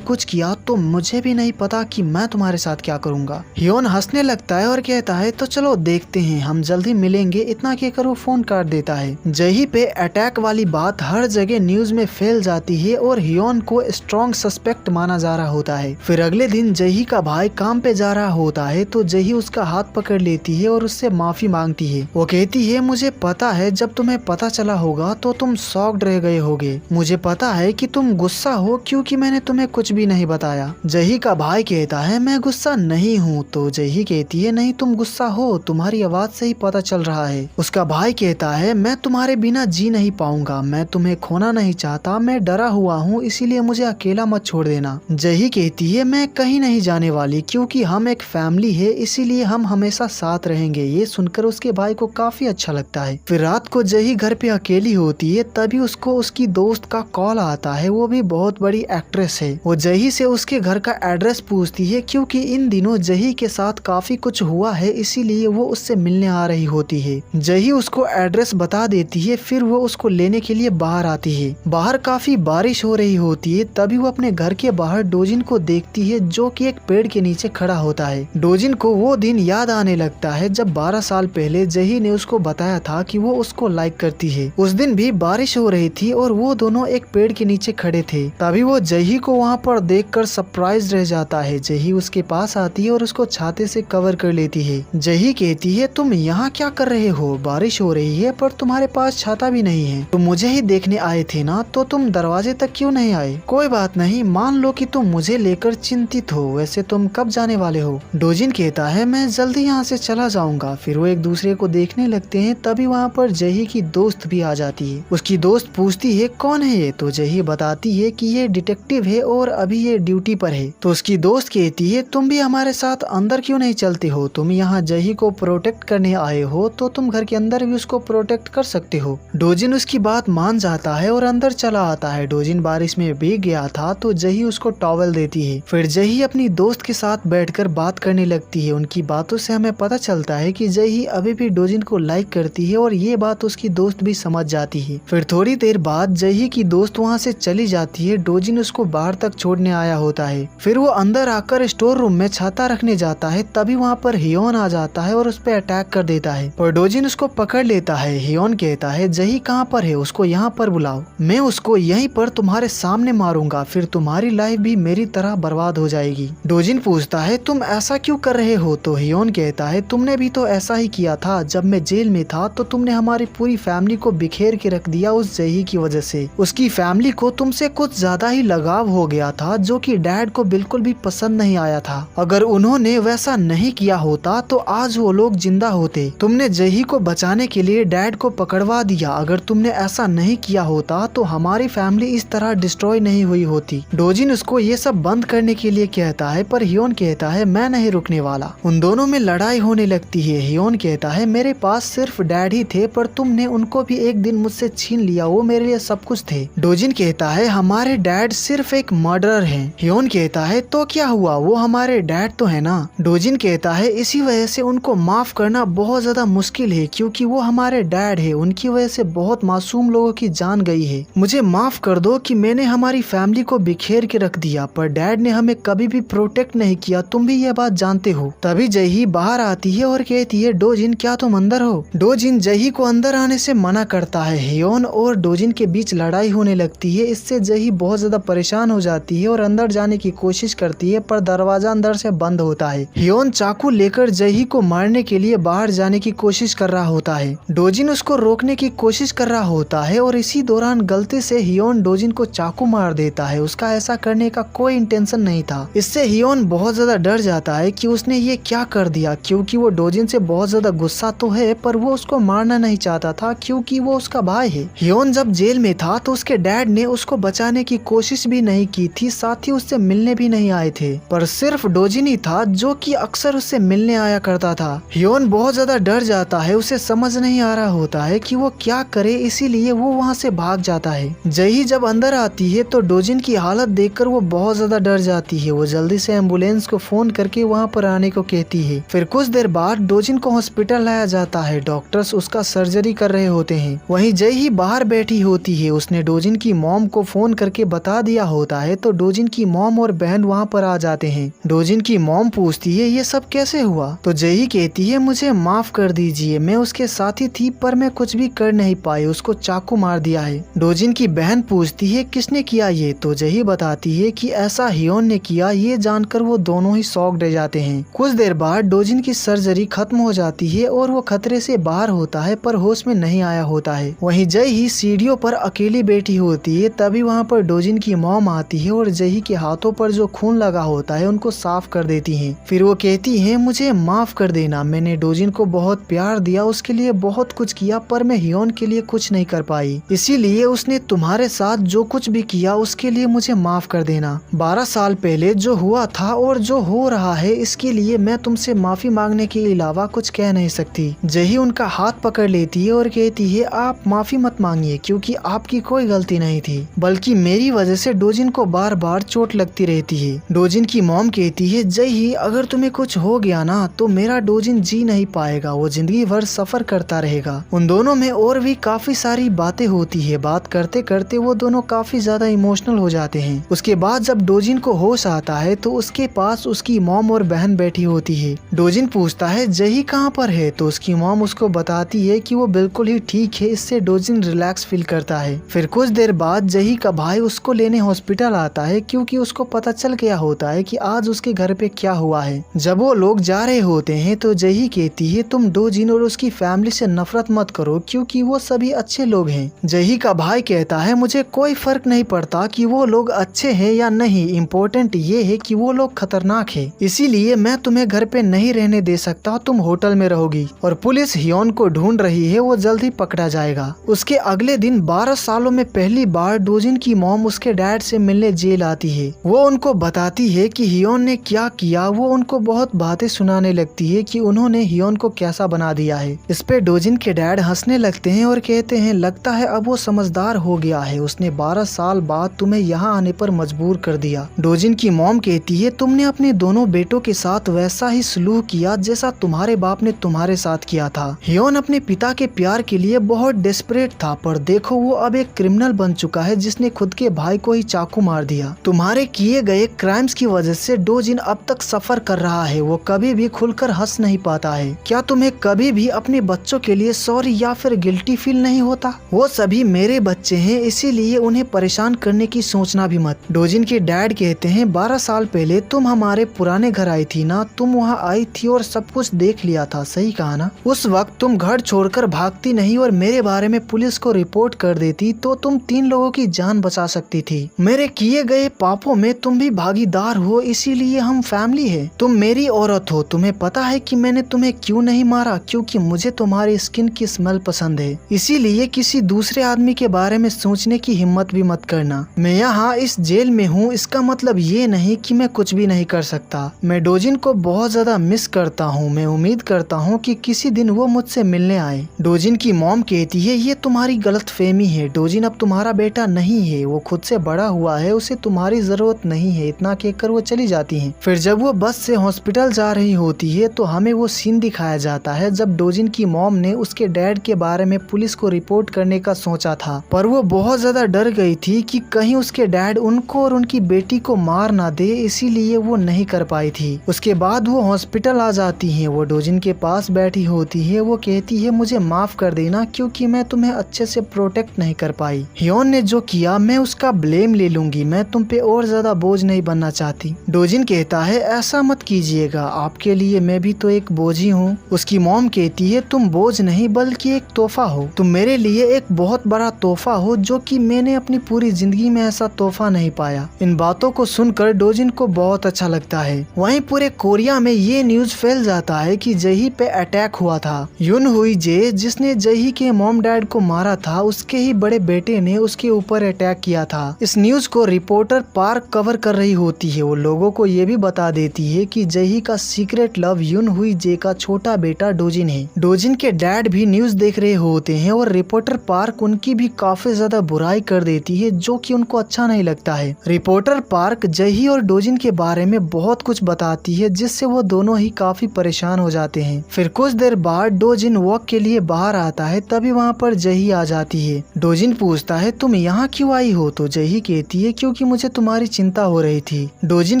कुछ किया तो मुझे भी नहीं पता कि मैं तुम्हारे साथ क्या करूंगा। हियोन हंसने लगता है और कहता है तो चलो देखते हैं, हम जल्दी मिलेंगे। इतना कहकर वो फोन काट देता है। जही पे अटैक वाली बात हर जगह न्यूज में फैल जाती है और हियोन को स्ट्रॉन्ग सस्पेक्ट माना जा रहा होता है। फिर अगले दिन जही का भाई काम पे जा रहा होता है तो जही उसका हाथ पकड़ लेती है और उससे माफी मांगती है। वो कहती है मुझे पता है जब तुम्हें पता चला होगा तो तुम शॉक्ड रह गए होगे। मुझे पता है कि तुम गुस्सा हो क्योंकि मैंने तुम्हें कुछ भी नहीं बताया। जही का भाई कहता है मैं गुस्सा नहीं हूँ। तो जही कहती है नहीं तुम गुस्सा हो, तुम्हारी आवाज से ही पता चल रहा है। उसका भाई कहता है मैं तुम्हारे बिना जी नहीं पाऊंगा, मैं तुम्हें खोना नहीं चाहता, मैं डरा हुआ हूँ इसीलिए मुझे अकेला मत छोड़ देना। जही कहती है मैं कहीं नहीं जाने वाली क्योंकि हम एक फैमिली है, इसीलिए हम हमेशा साथ रहेंगे। ये सुनकर उसके भाई को काफी अच्छा लगता है। फिर रात को जही घर पे अकेली होती है तभी उसको उसकी दोस्त का कॉल आता है। वो भी बहुत बड़ी एक्ट्रेस है। वो जही से उसके घर का एड्रेस पूछती है क्योंकि इन दिनों जही के साथ काफी कुछ हुआ है, इसीलिए वो उससे मिलने आ रही होती है। जही उसको एड्रेस बता देती है। फिर वो उसको लेने के लिए बाहर आती है। बाहर काफी बारिश हो रही होती है तभी वो अपने घर के बाहर डोजिन को देखती है जो कि एक पेड़ के नीचे खड़ा होता है। डोजिन को वो दिन याद आने लगता है जब 12 साल पहले जही ने उसको बताया था कि वो उसको लाइक करती है। उस दिन भी बारिश हो रही थी और वो दोनों एक पेड़ के नीचे खड़े थे। तभी वो जही को वहाँ पर देखकर सरप्राइज रह जाता है। जही उसके पास आती है और उसको छाते से कवर कर लेती है। जही कहती है तुम यहाँ क्या कर रहे हो? बारिश हो रही है पर तुम्हारे पास छाता भी नहीं है। तुम मुझे ही देखने आए थे ना, तो तुम दरवाजे तक क्यों नहीं आए? कोई बात नहीं, मान लो कि तुम मुझे लेकर चिंतित हो। वैसे तुम कब जाने वाले हो? डोजिन कहता है मैं जल्दी यहाँ से चला जाऊंगा। फिर वो एक दूसरे को देखने लगते हैं तभी वहाँ पर जही की दोस्त भी आ जाती है। उसकी दोस्त पूछती है कौन है ये? तो जही बताती है कि ये डिटेक्टिव है और अभी ये ड्यूटी पर है। तो उसकी दोस्त कहती है तुम भी हमारे साथ अंदर क्यों नहीं चलते हो? तुम यहाँ जही को प्रोटेक्ट करने आए हो तो तुम घर के अंदर भी उसको प्रोटेक्ट कर सकते हो। डोजिन उसकी बात मान जाता है और अंदर चला आता है। डोजिन बारिश में भीग गया था तो जही उसको टॉवल देती है। फिर जही अपनी दोस्त के साथ बैठकर बात करने लगती है। उनकी बातों से हमें पता चलता है कि जही अभी भी डोजिन को लाइक करती है और ये बात उसकी दोस्त भी समझ जाती है। फिर थोड़ी देर बाद जही की दोस्त वहाँ से चली जाती है। डोजिन उसको बाहर तक छोड़ने आया होता है। फिर वो अंदर आकर स्टोर रूम में छाता रखने जाता है तभी वहाँ पर हियोन आ जाता है और उस पर अटैक कर देता है और डोजिन उसको पकड़ लेता है। हियोन कहता है जही कहाँ पर है, उसको यहाँ पर बुलाओ, मैं उसको यहीं पर तुम्हारे सामने मारूंगा, फिर तुम्हारी लाइफ भी मेरी तरह बर्बाद हो जाएगी। डोजिन पूछता है तुम ऐसा क्यों कर रहे हो, तो हियोन कहता है तुमने भी तो ऐसा ही किया था, जब मैं जेल में था तो तुमने हमारी पूरी फैमिली को बिखेर के रख दिया उस जही की वजह से। उसकी फैमिली को तुमसे कुछ ज्यादा ही लगाव हो गया था जो कि डैड को बिल्कुल भी पसंद नहीं आया था। अगर उन्होंने वैसा नहीं किया होता तो आज वो लोग जिंदा होते। तुमने जही को बचाने के लिए डैड को पकड़वा दिया, अगर तुमने ऐसा नहीं किया होता तो हमारी फैमिली इस तरह डिस्ट्रॉय नहीं हुई होती। डोजिन उसको ये सब बंद करने के लिए कहता है पर हियोन कहता है मैं नहीं रुकने वाला। उन दोनों में लड़ाई होने लगती है। हियोन कहता है मेरे पास सिर्फ डैड ही थे पर तुमने उनको भी एक दिन मुझसे छीन लिया, वो मेरे लिए सब कुछ थे। डोजिन कहता है हमारे डैड सिर्फ एक मर्डरर हैं। हियोन कहता है तो क्या हुआ, वो हमारे डैड तो है ना। डोजिन कहता है इसी वजह से उनको माफ करना बहुत ज्यादा मुश्किल है क्योंकि वो हमारे डैड है, उनकी वजह से बहुत मासूम लोगों की जान गई है। मुझे माफ कर दो कि मैंने हमारी फैमिली को बिखेर के रख दिया, पर डैड ने हमें कभी भी प्रोटेक्ट नहीं किया, तुम भी ये बात जानते हो। तभी जही बाहर आती है और कहती है डोजिन क्या तुम अंदर हो। डोजिन जही को अंदर आने से मना करता है। हियोन और डोजिन के बीच लड़ाई होने लगती है, इससे जही बहुत ज्यादा परेशान हो जाती है और अंदर जाने की कोशिश करती है पर दरवाजा अंदर से बंद होता है। हियोन चाकू लेकर जही को मारने के लिए बाहर जाने की कोशिश कर रहा होता है। डोजिन उसको रोकने की कोशिश कर रहा होता है और इसी दौरान गलती से हियोन डोजिन को चाकू मार देता है। उसका ऐसा करने का कोई इंटेंशन नहीं था। इससे हियोन बहुत ज्यादा डर जाता है कि उसने ये क्या कर दिया, क्योंकि वो डोजिन से बहुत ज्यादा गुस्सा तो है पर वो उसको मारना नहीं चाहता था क्योंकि वो उसका भाई है। हियोन जब जेल में था तो उसके डैड ने उसको बचाने की कोशिश भी नहीं की थी, साथ ही उससे मिलने भी नहीं आए थे, पर सिर्फ डोजिन ही था जो कि अक्सर उससे मिलने आया करता था। हियोन बहुत ज्यादा डर जाता है, उसे समझ नहीं आ रहा होता है कि वो क्या करे, इसीलिए वो वहाँ से भाग जाता है। जही जब अंदर आती है तो डोजिन की हालत देखकर वो बहुत ज्यादा डर जाती है। वो जल्दी से एम्बुलेंस को फोन करके वहाँ पर आने को कहती है। फिर कुछ देर बाद डोजिन को हॉस्पिटल लाया जाता है। डॉक्टर्स उसका सर्जरी कर रहे होते हैं। वहीं जही बाहर बैठी होती है। उसने डोजिन की मॉम को फोन करके बता दिया होता है तो डोजिन की मॉम और बहन वहाँ पर आ जाते हैं। डोजिन की मॉम पूछती है ये सब कैसे हुआ, तो जही कहती है मुझे माफ कर दीजिए, मैं उसके साथी थी पर मैं कुछ भी कर नहीं पाई, उसको चाकू मार दिया है। डोजिन की बहन पूछती है किसने किया ये, तो जही बताती है कि ऐसा हियोन ने किया। ये जानकर वो दोनों ही शॉक्ड रह जाते हैं। कुछ देर बाद डोजिन की सर्जरी खत्म हो जाती है और वो खतरे से बाहर होता है पर होश में नहीं आया होता है। वहीं जही सीढ़ियों पर अकेली बैठी होती है। तभी वहाँ पर डोजिन की मॉम आती है और जही के हाथों पर जो खून लगा होता है उनको साफ कर देती है। फिर वो कहती है मुझे माफ कर देना, मैंने डोजिन को बहुत प्यार दिया, उसके लिए बहुत कुछ किया पर मैं हियोन के लिए कुछ नहीं कर पाई, इसीलिए उसने तुम्हारे साथ जो कुछ भी किया उसके लिए मुझे माफ कर देना। 12 साल पहले जो हुआ था और जो हो रहा है इसके लिए मैं तुमसे माफी मांगने के अलावा कुछ कह नहीं सकती। जही उनका हाथ पकड़ लेती है और कहती है आप माफी मत मांगिए क्योंकि आपकी कोई गलती नहीं थी, बल्कि मेरी वजह से डोजिन को बार बार चोट लगती रहती है। डोजिन की मॉम कहती है जही अगर तुम्हें कुछ हो गया ना तो मेरा डोजिन जी नहीं पाएगा, वो जिंदगी भर सफर करता रहेगा। उन दोनों में और भी काफी सारी बातें होती है। बात करते करते वो दोनों काफी ज्यादा इमोशनल हो जाते हैं। उसके बाद जब डोजिन को होश आता है तो उसके पास उसकी मॉम और बहन बैठी होती है। डोजिन पूछता है जही कहाँ पर है, तो उसकी मॉम उसको बताती है कि वो बिल्कुल ही ठीक है। इससे डोजिन रिलैक्स फील करता है। फिर कुछ देर बाद जही का भाई उसको लेने हॉस्पिटल आता है क्योंकि उसको पता चल गया होता है कि आज उसके घर पे क्या हुआ है। जब वो लोग जा रहे होते हैं तो जही कहती है तुम डोजिन और उसकी फैमिली से नफरत मत करो क्योंकि वो सभी अच्छे लोग हैं। जही का भाई कहता है मुझे कोई फर्क नहीं पड़ता कि वो लोग अच्छे हैं या नहीं, इम्पोर्टेंट ये है कि वो लोग खतरनाक है, इसीलिए मैं तुम्हें घर पे नहीं रहने दे सकता, तुम होटल में रहोगी। और पुलिस हियोन को ढूंढ रही है, वो जल्द ही पकड़ा जाएगा। उसके अगले दिन 12 सालों में पहली बार डोजिन की मॉम उसके डैड से मिलने जेल आती है। वो उनको बताती है कि हियोन ने क्या किया। वो उनको बहुत बातें सुनाने लगती है कि उन्होंने हियोन को कैसा बना दिया है। इस पे डोजिन के डैड हंसने लगते हैं और कहते हैं लगता है अब वो समझदार हो गया है, उसने 12 साल बाद तुम्हें यहाँ आने पर मजबूर कर दिया। डोजिन की मॉम कहती है तुमने अपने दोनों बेटों के साथ वैसा ही सलूक किया जैसा तुम्हारे बाप ने तुम्हारे साथ किया था। हियोन अपने पिता के प्यार के लिए बहुत डेस्परेट था, पर देखो वो अब एक क्रिमिनल बन चुका है जिसने खुद के भाई को ही चाकू मार दिया। तुम्हारे किए गए क्राइम्स की वजह से डोजिन अब तक सफर कर रहा है, वो कभी भी खुलकर हंस नहीं पाता है। क्या तुम्हें कभी भी अपने बच्चों के लिए सॉरी या फिर गिल्टी फील नहीं होता? वो सभी मेरे बच्चे हैं, इसीलिए उन्हें परेशान करने की सोचना भी मत। डोजिन के डैड कहते हैं 12 साल पहले तुम हमारे पुराने घर आई थी ना, तुम वहाँ आई थी और सब कुछ देख लिया था, सही कहा ना? उस वक्त तुम घर छोड़कर भागती नहीं और मेरे बारे में पुलिस को रिपोर्ट कर देती तो तुम 3 लोगों की जान बचा सकती थी। मेरे किए गए पापों में तुम भी भागीदार हो, इसीलिए हम फैमिली है। तुम मेरी औरत हो, तुम्हें पता है कि मैंने तुम्हें क्यों नहीं मारा? क्योंकि मुझे तुम्हारी स्किन की स्मेल पसंद है, इसीलिए किसी दूसरे आदमी के बारे में सोचने की हिम्मत भी मत करना। मैं यहाँ इस जेल में हूँ, इसका मतलब ये नहीं कि मैं कुछ भी नहीं कर सकता। मैं डोजिन को बहुत ज्यादा मिस करता हूँ। मैं उम्मीद करता हूँ कि किसी दिन वो मुझसे मिलने आए। डोजिन की मॉम कहती है ये तुम्हारी गलतफहमी है, डोजिन अब तुम्हारा बेटा नहीं है, वो खुद से बड़ा हुआ है, उसे तुम्हारी जरूरत नहीं है। इतना कहकर वो चली जाती हैं। फिर जब वो बस से हॉस्पिटल जा रही होती है तो हमें वो सीन दिखाया जाता है जब डोजिन की मॉम ने उसके डैड के बारे में पुलिस को रिपोर्ट करने का सोचा था, पर वो बहुत ज्यादा डर गई थी कि कहीं उसके डैड उनको और उनकी बेटी को मार ना दे, इसीलिए वो नहीं कर पाई थी। उसके बाद वो हॉस्पिटल आ जाती है। वो डोजिन के पास बैठी होती है। वो कहती है मुझे माफ कर देना क्योंकि मैं तुम्हें अच्छे से प्रोटेक्ट नहीं कर पाई। हियोन ने जो किया मैं उसका ब्लेम ले लूंगी, मैं तुम पे और ज्यादा बोझ नहीं बनना चाहती। डोजिन कहता है ऐसा मत कीजिएगा, आपके लिए मैं भी तो एक बोझ ही हूँ। उसकी मॉम कहती है तुम बोझ नहीं बल्कि एक तोहफा हो, तुम मेरे लिए एक बहुत बड़ा तोहफा हो जो कि मैंने अपनी पूरी जिंदगी में ऐसा तोहफा नहीं पाया। इन बातों को सुनकर डोजिन को बहुत अच्छा लगता है। वहीं पूरे कोरिया में ये न्यूज फैल जाता है कि जही पे अटैक हुआ था। यून हुई जे जिसने जही के मॉम डैड को मारा था, उसके ही बड़े बेटे ने उसके ऊपर अटैक किया था। इस न्यूज को रिपोर्टर पार्क कवर कर रही होती है। वो लोगों को ये भी बता देती है कि जही का सीक्रेट लव यून हुई जे का छोटा बेटा डोजिन है। डोजिन के डैड भी न्यूज देख रहे होते हैं और रिपोर्टर पार्क उनकी भी काफी ज्यादा बुराई कर देती है जो कि उनको अच्छा नहीं लगता है। रिपोर्टर पार्क जही और डोजिन के बारे में बहुत कुछ बताती है जिससे वो दोनों ही काफी परेशान हो जाते हैं। फिर कुछ देर बाद डोजिन वॉक के लिए बाहर आता है, तभी वहाँ पर जही आ जाती है। डोजिन पूछता है तुम यहाँ क्यों आई हो? तो जही कहती है क्योंकि मुझे तुम्हारी चिंता हो रही थी। डोजिन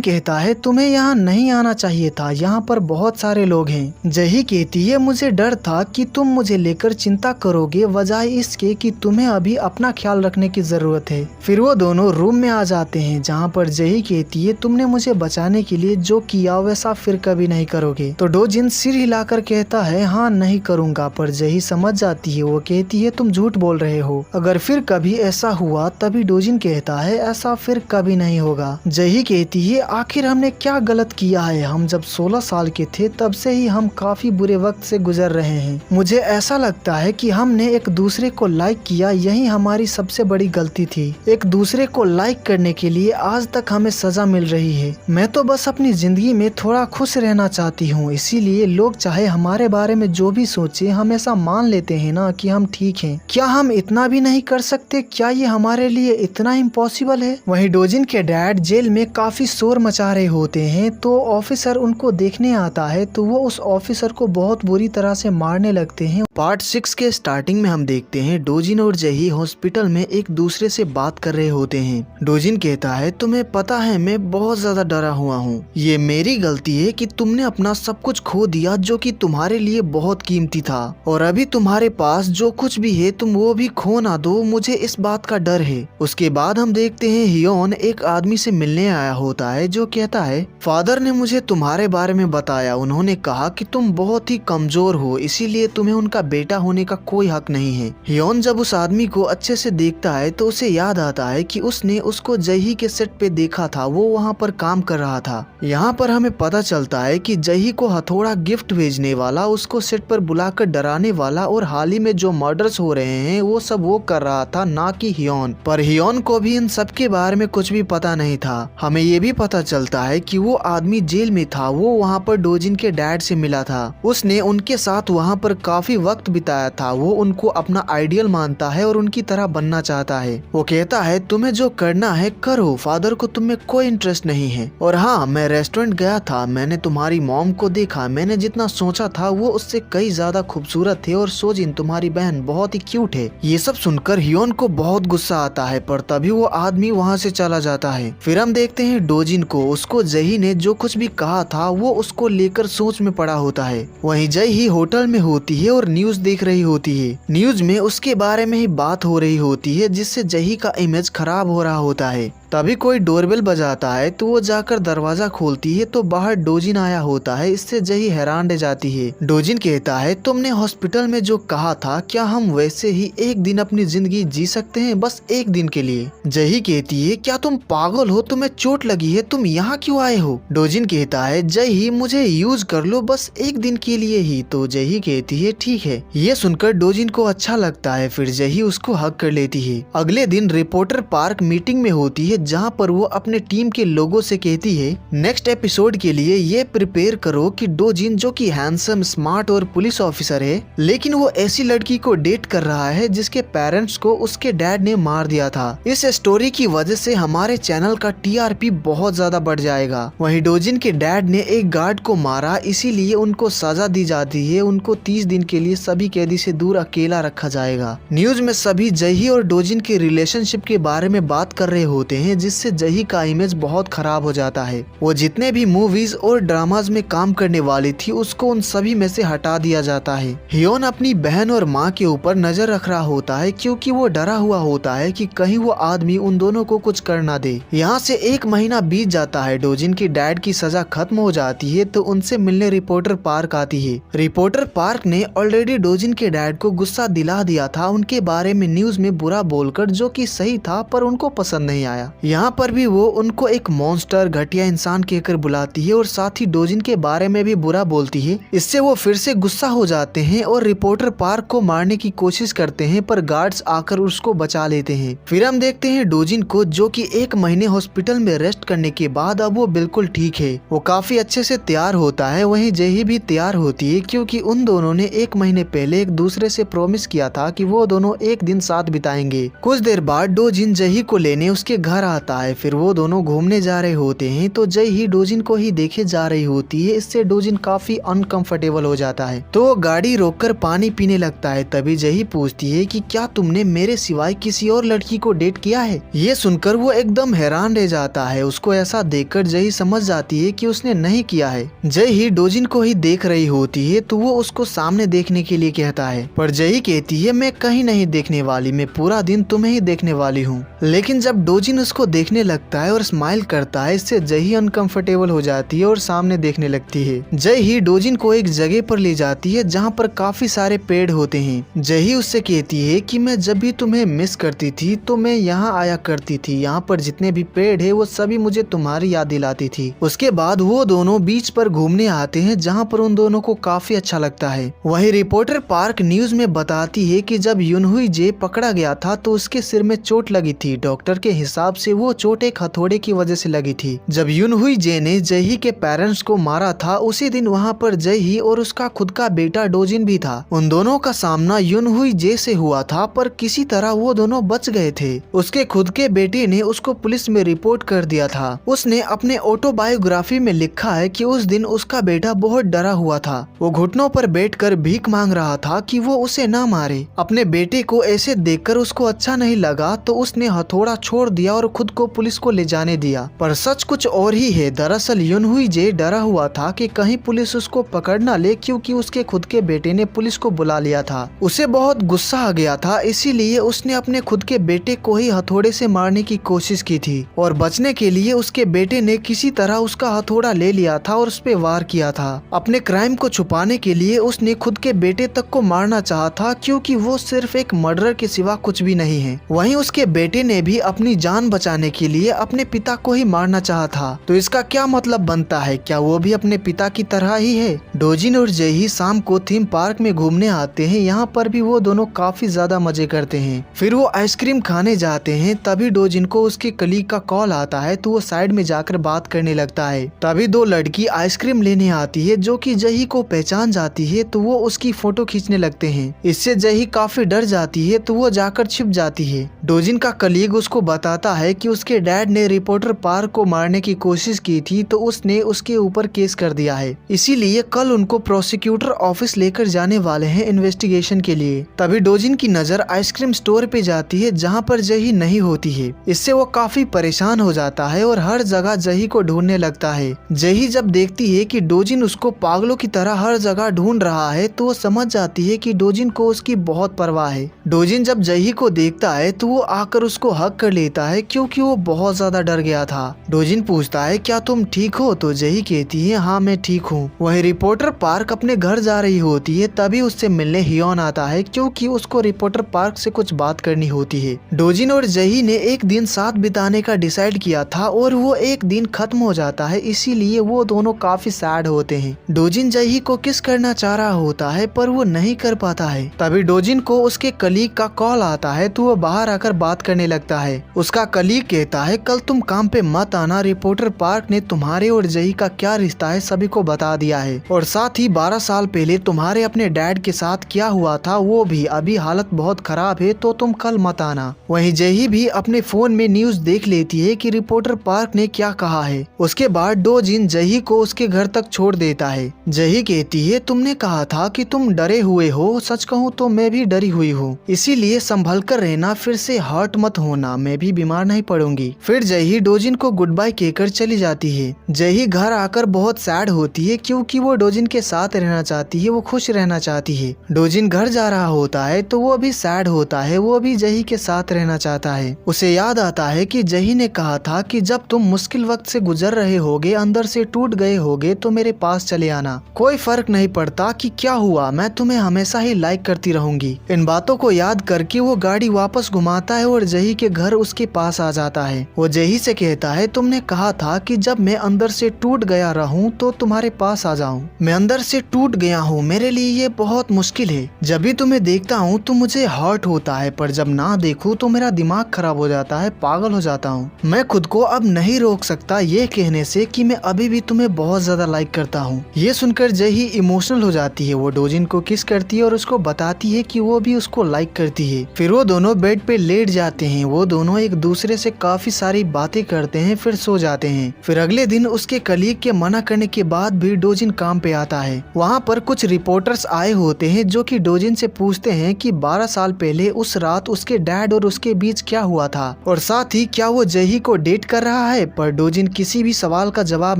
कहता है तुम्हें यहाँ नहीं आना चाहिए था, यहाँ पर बहुत सारे लोग हैं। जही कहती है मुझे डर था कि तुम मुझे लेकर चिंता करोगे, वजह इसके कि तुम्हें अभी अपना ख्याल रखने की जरूरत है। फिर वो दोनों रूम में आ जाते हैं जहाँ पर जही कहती है तुमने मुझे बचाने के लिए जो किया वैसा फिर कभी नहीं करोगे। तो डोजिन सिर हिलाकर कहता है हाँ नहीं करूँगा, पर जही समझ जाती है। वो कहती है तुम झूठ बोल रहे हो, अगर फिर कभी ऐसा हुआ। तभी डोजिन कहता है ऐसा फिर कभी नहीं होगा। जही कहती है आखिर हमने क्या गलत किया है? हम जब 16 साल के थे तब से ही हम काफी बुरे वक्त से गुजर रहे हैं। मुझे ऐसा लगता है कि हमने एक दूसरे को लाइक किया, यही हमारी सबसे बड़ी गलती थी। एक दूसरे को लाइक करने के लिए आज तक हमें सजा मिल रही है। मैं तो बस अपनी जिंदगी में थोड़ा खुश रहना चाहती हूँ, इसीलिए लोग चाहे हमारे बारे में जो भी सोचे हमेशा मान लेते हैं ना कि हम ठीक हैं। क्या हम इतना भी नहीं कर सकते? क्या ये हमारे लिए इतना इम्पॉसिबल है? वहीं डोजिन के डैड जेल में काफी शोर मचा रहे होते हैं तो ऑफिसर उनको देखने आता है, तो वो उस ऑफिसर को बहुत बुरी तरह से मारने लगते हैं। पार्ट 6 के स्टार्टिंग में हम देखते हैं डोजिन और जही हॉस्पिटल में एक दूसरे से बात कर रहे होते हैं। डोजिन कहता है तुम्हें पता है मैं बहुत ज्यादा डरा हुआ हूँ, ये मेरी गलती है कि तुमने अपना सब कुछ खो दिया जो कि तुम्हारे लिए बहुत कीमती था, और अभी तुम्हारे पास जो कुछ भी है तुम वो भी खो ना दो, मुझे इस बात का डर है। उसके बाद हम देखते हैं हियोन एक आदमी से मिलने आया होता है जो कहता है फादर ने मुझे तुम्हारे बारे में बताया, उन्होंने कहा कि तुम बहुत ही कमजोर हो, इसीलिए तुम्हें उनका बेटा होने का कोई हक नहीं है। हियोन जब उस आदमी को अच्छे से देखता है तो उसे याद आता है कि उसने उसको जही के सेट पे देखा था, वो वहाँ पर काम कर रहा था। यहाँ पर हमें पता चलता है कि जही को हथौड़ा गिफ्ट भेजने वाला, उसको सेट पर बुलाकर डराने वाला और हाल ही में जो मर्डर्स हो रहे हैं वो सब वो कर रहा था, ना कि हियोन। पर हियोन को भी इन सब के बारे में कुछ भी पता नहीं था। हमें ये भी पता चलता है कि वो आदमी जेल में था, वो वहाँ पर डोजिन के डैड से मिला था, उसने उनके साथ वहाँ पर काफी वक्त बिताया था, वो उनको अपना आइडियल मानता है और उनकी तरह बनना चाहता है। वो कहता है तुम्हें जो करना है करो, फादर को तुम में कोई इंटरेस्ट नहीं है। और हाँ, मैं रेस्टोरेंट गया था, मैंने तुम्हारी मॉम को देखा, मैंने जितना सोचा था वो उससे कई ज्यादा खूबसूरत थे, और सोजिन तुम्हारी बहन बहुत ही क्यूट है। ये सब सुनकर हियोन को बहुत गुस्सा आता है, पर तभी वो आदमी वहाँ से चला जाता है। फिर हम देखते हैं डोजिन को, उसको जही ने जो कुछ भी कहा था वो उसको लेकर सोच में पड़ा होता है। वहीं जही होटल में होती है और न्यूज देख देख रही होती है। न्यूज में उसके बारे में ही बात हो रही होती है, जिससे जही का इमेज खराब हो रहा होता है। तभी कोई डोरबेल बजाता है तो वो जाकर दरवाजा खोलती है तो बाहर डोजिन आया होता है। इससे जही हैरान रह जाती है। डोजिन कहता है, तुमने हॉस्पिटल में जो कहा था, क्या हम वैसे ही एक दिन अपनी जिंदगी जी सकते हैं, बस एक दिन के लिए? जही कहती है, क्या तुम पागल हो? तुम्हें चोट लगी है, तुम यहाँ क्यों आए हो? डोजिन कहता है, जही मुझे यूज कर लो, बस एक दिन के लिए ही। तो जही कहती है, ठीक है। ये सुनकर डोजिन को अच्छा लगता है। फिर जही उसको हक कर लेती है। अगले दिन रिपोर्टर पार्क मीटिंग में होती है, जहाँ पर वो अपने टीम के लोगों से कहती है, नेक्स्ट एपिसोड के लिए ये प्रिपेयर करो कि डोजिन, जो कि हैंडसम, स्मार्ट और पुलिस ऑफिसर है, लेकिन वो ऐसी लड़की को डेट कर रहा है जिसके पेरेंट्स को उसके डैड ने मार दिया था। इस स्टोरी की वजह से हमारे चैनल का टीआरपी बहुत ज्यादा बढ़ जाएगा। वहीं डोजिन के डैड ने एक गार्ड को मारा, इसीलिए उनको सजा दी जाती है। उनको 30 दिन के लिए सभी कैदी से दूर अकेला रखा जाएगा। न्यूज में सभी जही और डोजिन के रिलेशनशिप के बारे में बात कर रहे होते हैं, जिससे जही का इमेज बहुत खराब हो जाता है। वो जितने भी मूवीज और ड्रामाज में काम करने वाली थी, उसको उन सभी में से हटा दिया जाता है। हियोन अपनी बहन और माँ के ऊपर नजर रख रहा होता है, क्योंकि वो डरा हुआ होता है कि कहीं वो आदमी उन दोनों को कुछ कर ना दे। यहाँ से 1 महीना बीत जाता है। डोजिन की डैड की सजा खत्म हो जाती है तो उनसे मिलने रिपोर्टर पार्क आती है। रिपोर्टर पार्क ने ऑलरेडी डोजिन के डैड को गुस्सा दिला दिया था उनके बारे में न्यूज में बुरा बोलकर, जो कि सही था, पर उनको पसंद नहीं आया। यहाँ पर भी वो उनको एक मॉन्स्टर, घटिया इंसान कहकर बुलाती है और साथ ही डोजिन के बारे में भी बुरा बोलती है। इससे वो फिर से गुस्सा हो जाते हैं और रिपोर्टर पार्क को मारने की कोशिश करते हैं, पर गार्ड्स आकर उसको बचा लेते हैं। फिर हम देखते हैं डोजिन को, जो कि 1 महीने हॉस्पिटल में रेस्ट करने के बाद अब वो बिल्कुल ठीक है। वो काफी अच्छे से तैयार होता है। वहीं जही भी तैयार होती है, क्योंकि उन दोनों ने 1 महीने पहले एक दूसरे से प्रॉमिस किया था कि वो दोनों एक दिन साथ बिताएंगे। कुछ देर बाद डोजिन जही को लेने उसके घर आता है। फिर वो दोनों घूमने जा रहे होते हैं तो जही डोजिन को ही देखे जा रही होती है। इससे डोजिन काफी अनकंफर्टेबल हो जाता है तो वो गाड़ी रोककर पानी पीने लगता है। तभी जही पूछती है कि क्या तुमने मेरे सिवाय किसी और लड़की को डेट किया है? ये सुनकर वो एकदम हैरान रह जाता है। उसको ऐसा देखकर जही समझ जाती है कि उसने नहीं किया है। जही डोजिन को ही देख रही होती है तो वो उसको सामने देखने के लिए कहता है, पर जही कहती है, मैं कहीं नहीं देखने वाली, मैं पूरा दिन तुम्हें ही देखने वाली हूँ। लेकिन जब डोजिन उसको देखने लगता है और स्माइल करता है, इससे जही अनकंफर्टेबल हो जाती है और सामने देखने लगती है। जही डोजिन को एक जगह पर ले जाती है जहाँ पर काफी सारे पेड़ होते हैं। जही उससे कहती है कि मैं जब भी तुम्हें मिस करती थी तो मैं यहाँ आया करती थी। यहाँ पर जितने भी पेड़ है वो सभी मुझे तुम्हारी याद दिलाती थी। उसके बाद वो दोनों बीच पर घूमने आते हैं, जहाँ पर उन दोनों को काफी अच्छा लगता है। वही रिपोर्टर पार्क न्यूज में बताती है कि जब यूनहुई जे पकड़ा गया था तो उसके सिर में चोट लगी थी। डॉक्टर के हिसाब से वो चोट एक हथौड़े की वजह से लगी थी। जब यूनहुई जे ने जही के पेरेंट्स को मारा था, उसी दिन वहाँ पर जही और उसका खुद का बेटा डोजिन भी था। उन दोनों का सामना यूनहुई जे से हुआ था, पर किसी तरह वो दोनों बच गए थे। उसके खुद के बेटे ने उसको पुलिस में रिपोर्ट कर दिया था। उसने अपने ऑटोबायोग्राफी में लिखा है कि उस दिन उसका बेटा बहुत डरा हुआ था। वो घुटनों पर बैठकर भीख मांग रहा था कि वो उसे ना मारे। अपने बेटे को ऐसे देखकर उसको अच्छा नहीं लगा तो उसने हथौड़ा छोड़ दिया और खुद को पुलिस को ले जाने दिया। पर सच कुछ और ही है। दरअसल यूनहुई जे डरा हुआ था कि कहीं पुलिस उसको पकड़ ना ले, क्योंकि उसके खुद के बेटे ने पुलिस को बुला लिया था। उसे बहुत गुस्सा आ गया था, इसीलिए उसने अपने खुद के बेटे को ही हथौड़े से मारने की कोशिश की थी और बचने के लिए उसके बेटे ने किसी तरह उसका हथौड़ा ले लिया था और उस पे वार किया था। अपने क्राइम को छुपाने के लिए उसने खुद के बेटे तक को मारना चाहा था, क्योंकि वो सिर्फ एक मर्डर के सिवा कुछ भी नहीं है। वहीं उसके बेटे ने भी अपनी जान बचाने के लिए अपने पिता को ही मारना चाहा था। तो इसका क्या मतलब बनता है? क्या वो भी अपने पिता की तरह ही है? डोजिन और जही शाम को थीम पार्क में घूमने आते हैं। यहाँ पर भी वो दोनों काफी ज्यादा मजे करते हैं। फिर वो आइसक्रीम खाने जाते हैं। तभी डोजिन को उसके कलीग का कॉल आता है तो वो साइड में जाकर बात करने लगता है। तभी 2 लड़की आइसक्रीम लेने आती है, जो कि जही को पहचान जाती है तो वो उसकी फोटो खींचने लगते हैं। इससे जही काफी डर जाती है तो वो जाकर छिप जाती है। डोजिन का कलीग उसको बताता है है कि उसके डैड ने रिपोर्टर पार्क को मारने की कोशिश की थी, तो उसने उसके ऊपर केस कर दिया है। इसीलिए कल उनको प्रोसिक्यूटर ऑफिस लेकर जाने वाले हैं इन्वेस्टिगेशन के लिए। तभी डोजिन की नजर आइसक्रीम स्टोर पे जाती है जहाँ पर जही नहीं होती है। इससे वो काफी परेशान हो जाता है और हर जगह जही को ढूंढने लगता है। जही जब देखती है कि डोजिन उसको पागलों की तरह हर जगह ढूंढ रहा है तो वो समझ जाती है कि डोजिन को उसकी बहुत परवाह है। डोजिन जब जही को देखता है तो वो आकर उसको हक कर लेता है क्योंकि वो बहुत ज्यादा डर गया था। डोजिन पूछता है क्या तुम ठीक हो, तो जही कहती है हाँ मैं ठीक हूँ। वही रिपोर्टर पार्क अपने घर जा रही होती है, तभी उससे मिलने हियोन आता है क्योंकि उसको रिपोर्टर पार्क से कुछ बात करनी होती है। डोजिन और जही ने एक दिन साथ बिताने का डिसाइड किया था और वो एक दिन खत्म हो जाता है, इसीलिए वो दोनों काफी सैड होते हैं। डोजिन जही को किस करना चाह रहा होता है पर वो नहीं कर पाता है। तभी डोजिन को उसके कलीग का कॉल आता है तो वो बाहर आकर बात करने लगता है। उसका कलीग कहता है कल तुम काम पे मत आना, रिपोर्टर पार्क ने तुम्हारे और जही का क्या रिश्ता है सभी को बता दिया है और साथ ही 12 साल पहले तुम्हारे अपने डैड के साथ क्या हुआ था वो भी। अभी हालत बहुत खराब है तो तुम कल मत आना। वहीं जही भी अपने फोन में न्यूज देख लेती है कि रिपोर्टर पार्क ने क्या कहा है। उसके बाद डोजिन जही को उसके घर तक छोड़ देता है। जही कहती है तुमने कहा था कि तुम डरे हुए हो, सच कहूँ तो मैं भी डरी हुई हूँ, इसीलिए संभल कर रहना, फिर से हर्ट मत होना, मैं भी बीमार नहीं पड़ूंगी। फिर जही डोजिन को गुड बाय कहकर चली जाती है। जही घर आकर बहुत सैड होती है क्योंकि वो डोजिन के साथ रहना चाहती है, वो खुश रहना चाहती है। डोजिन घर जा रहा होता है तो वो भी सैड होता है, वो भी जही के साथ रहना चाहता है। उसे याद आता है कि जही ने कहा था कि जब तुम मुश्किल वक्त से गुजर रहे होगे, अंदर से टूट गए होगे तो मेरे पास चले आना, कोई फर्क नहीं पड़ता कि क्या हुआ, मैं तुम्हें हमेशा ही लाइक करती रहूंगी। इन बातों को याद करके वो गाड़ी वापस घुमाता है और जही के घर उसके पास आ जाता है। वो जही से कहता है तुमने कहा था कि जब मैं अंदर से टूट गया रहूं तो तुम्हारे पास आ जाऊं। मैं अंदर से टूट गया हूं, मेरे लिए ये बहुत मुश्किल है। जब भी तुम्हें देखता हूं तो मुझे हर्ट होता है, पर जब ना देखूं तो मेरा दिमाग खराब हो जाता है, पागल हो जाता हूं। मैं खुद को अब नहीं रोक सकता ये कहने से कि मैं अभी भी तुम्हें बहुत ज्यादा लाइक करता हूँ। ये सुनकर जही इमोशनल हो जाती है। वो डोजिन को किस करती है और उसको बताती है कि वो भी उसको लाइक करती है। फिर वो दोनों बेड पे लेट जाते हैं। वो दोनों एक दूसरे से काफी सारी बातें करते हैं, फिर सो जाते हैं। फिर अगले दिन उसके कलीग के मना करने के बाद भी डोजिन काम पे आता है। वहाँ पर कुछ रिपोर्टर्स आए होते हैं जो कि डोजिन से पूछते हैं कि 12 साल पहले उस रात उसके डैड और उसके बीच क्या हुआ था और साथ ही क्या वो जही को डेट कर रहा है। पर डोजिन किसी भी सवाल का जवाब